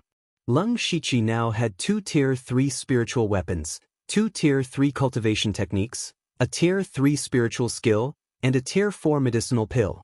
Leng Shiqi now had 2 Tier 3 spiritual weapons, 2 Tier 3 cultivation techniques, a Tier 3 spiritual skill, and a Tier 4 medicinal pill.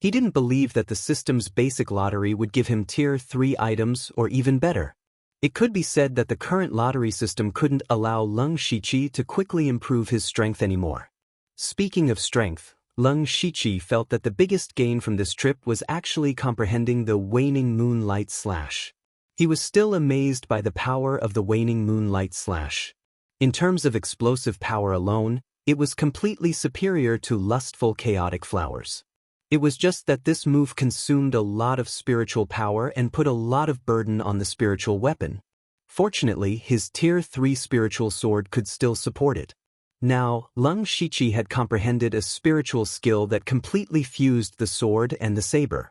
He didn't believe that the system's basic lottery would give him Tier 3 items or even better. It could be said that the current lottery system couldn't allow Leng Shiqi to quickly improve his strength anymore. Speaking of strength, Leng Shiqi felt that the biggest gain from this trip was actually comprehending the waning moonlight slash. He was still amazed by the power of the waning moonlight slash. In terms of explosive power alone, it was completely superior to lustful chaotic flowers. It was just that this move consumed a lot of spiritual power and put a lot of burden on the spiritual weapon. Fortunately, his Tier 3 spiritual sword could still support it. Now, Leng Shiqi had comprehended a spiritual skill that completely fused the sword and the saber.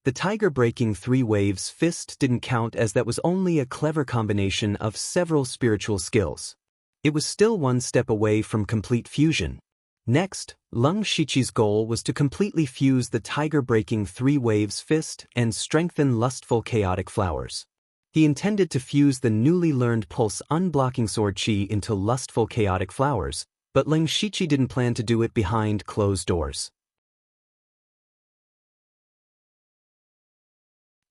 The Tiger Breaking 3 Waves Fist didn't count as that was only a clever combination of several spiritual skills. It was still one step away from complete fusion. Next, Leng Shiqi's goal was to completely fuse the Tiger Breaking 3 Waves Fist and strengthen Lustful Chaotic Flowers. He intended to fuse the newly learned Pulse Unblocking Sword Chi into Lustful Chaotic Flowers, but Leng Shiqi didn't plan to do it behind closed doors.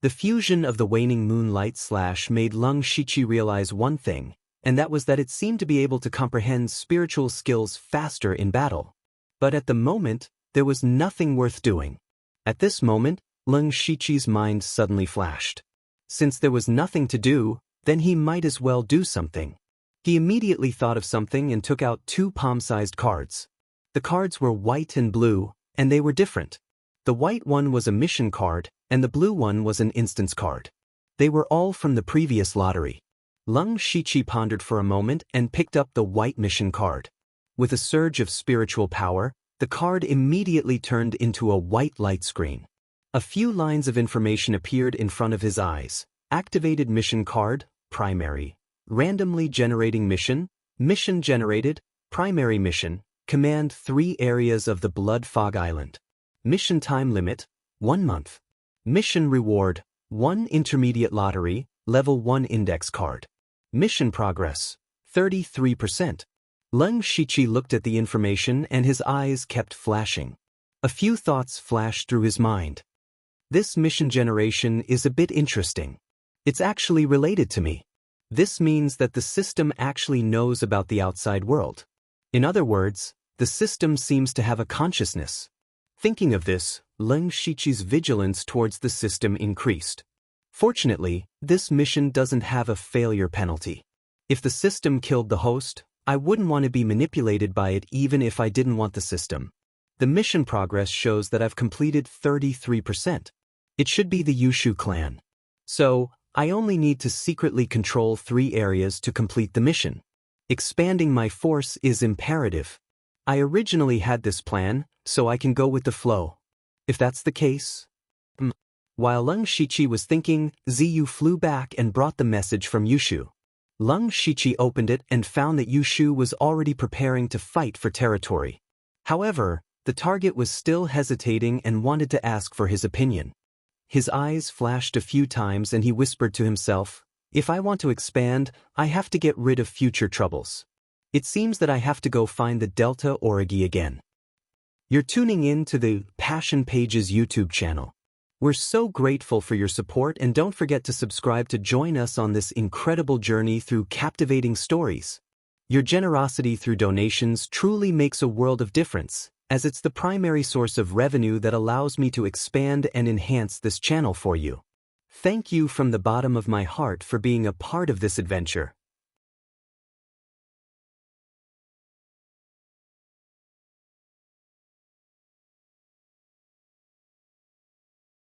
The fusion of the waning moonlight slash made Leng Shiqi realize one thing, and that was that it seemed to be able to comprehend spiritual skills faster in battle. But at the moment, there was nothing worth doing. At this moment, Leng Shiqi's mind suddenly flashed. Since there was nothing to do, then he might as well do something. He immediately thought of something and took out 2 palm-sized cards. The cards were white and blue, and they were different. The white one was a mission card, and the blue one was an instance card. They were all from the previous lottery. Leng Shiqi pondered for a moment and picked up the white mission card. With a surge of spiritual power, the card immediately turned into a white light screen. A few lines of information appeared in front of his eyes. Activated mission card, primary. Randomly generating mission, mission generated, primary mission, command 3 areas of the Blood Fog Island. Mission time limit, 1 month. Mission reward, 1 intermediate lottery, level 1 index card. Mission progress, 33%. Leng Shiqi looked at the information and his eyes kept flashing. A few thoughts flashed through his mind. This mission generation is a bit interesting. It's actually related to me. This means that the system actually knows about the outside world. In other words, the system seems to have a consciousness. Thinking of this, Leng Shiqi's vigilance towards the system increased. Fortunately, this mission doesn't have a failure penalty. If the system killed the host, I wouldn't want to be manipulated by it even if I didn't want the system. The mission progress shows that I've completed 33%. It should be the Yushu clan. So, I only need to secretly control 3 areas to complete the mission. Expanding my force is imperative. I originally had this plan, so I can go with the flow. If that's the case, While Leng Shiqi was thinking, Ziyu flew back and brought the message from Yushu. Leng Shiqi opened it and found that Yushu was already preparing to fight for territory. However, the target was still hesitating and wanted to ask for his opinion. His eyes flashed a few times and he whispered to himself, "If I want to expand, I have to get rid of future troubles. It seems that I have to go find the Delta Origi again." You're tuning in to the Passion Pages YouTube channel. We're so grateful for your support, and don't forget to subscribe to join us on this incredible journey through captivating stories. Your generosity through donations truly makes a world of difference, as it's the primary source of revenue that allows me to expand and enhance this channel for you. Thank you from the bottom of my heart for being a part of this adventure.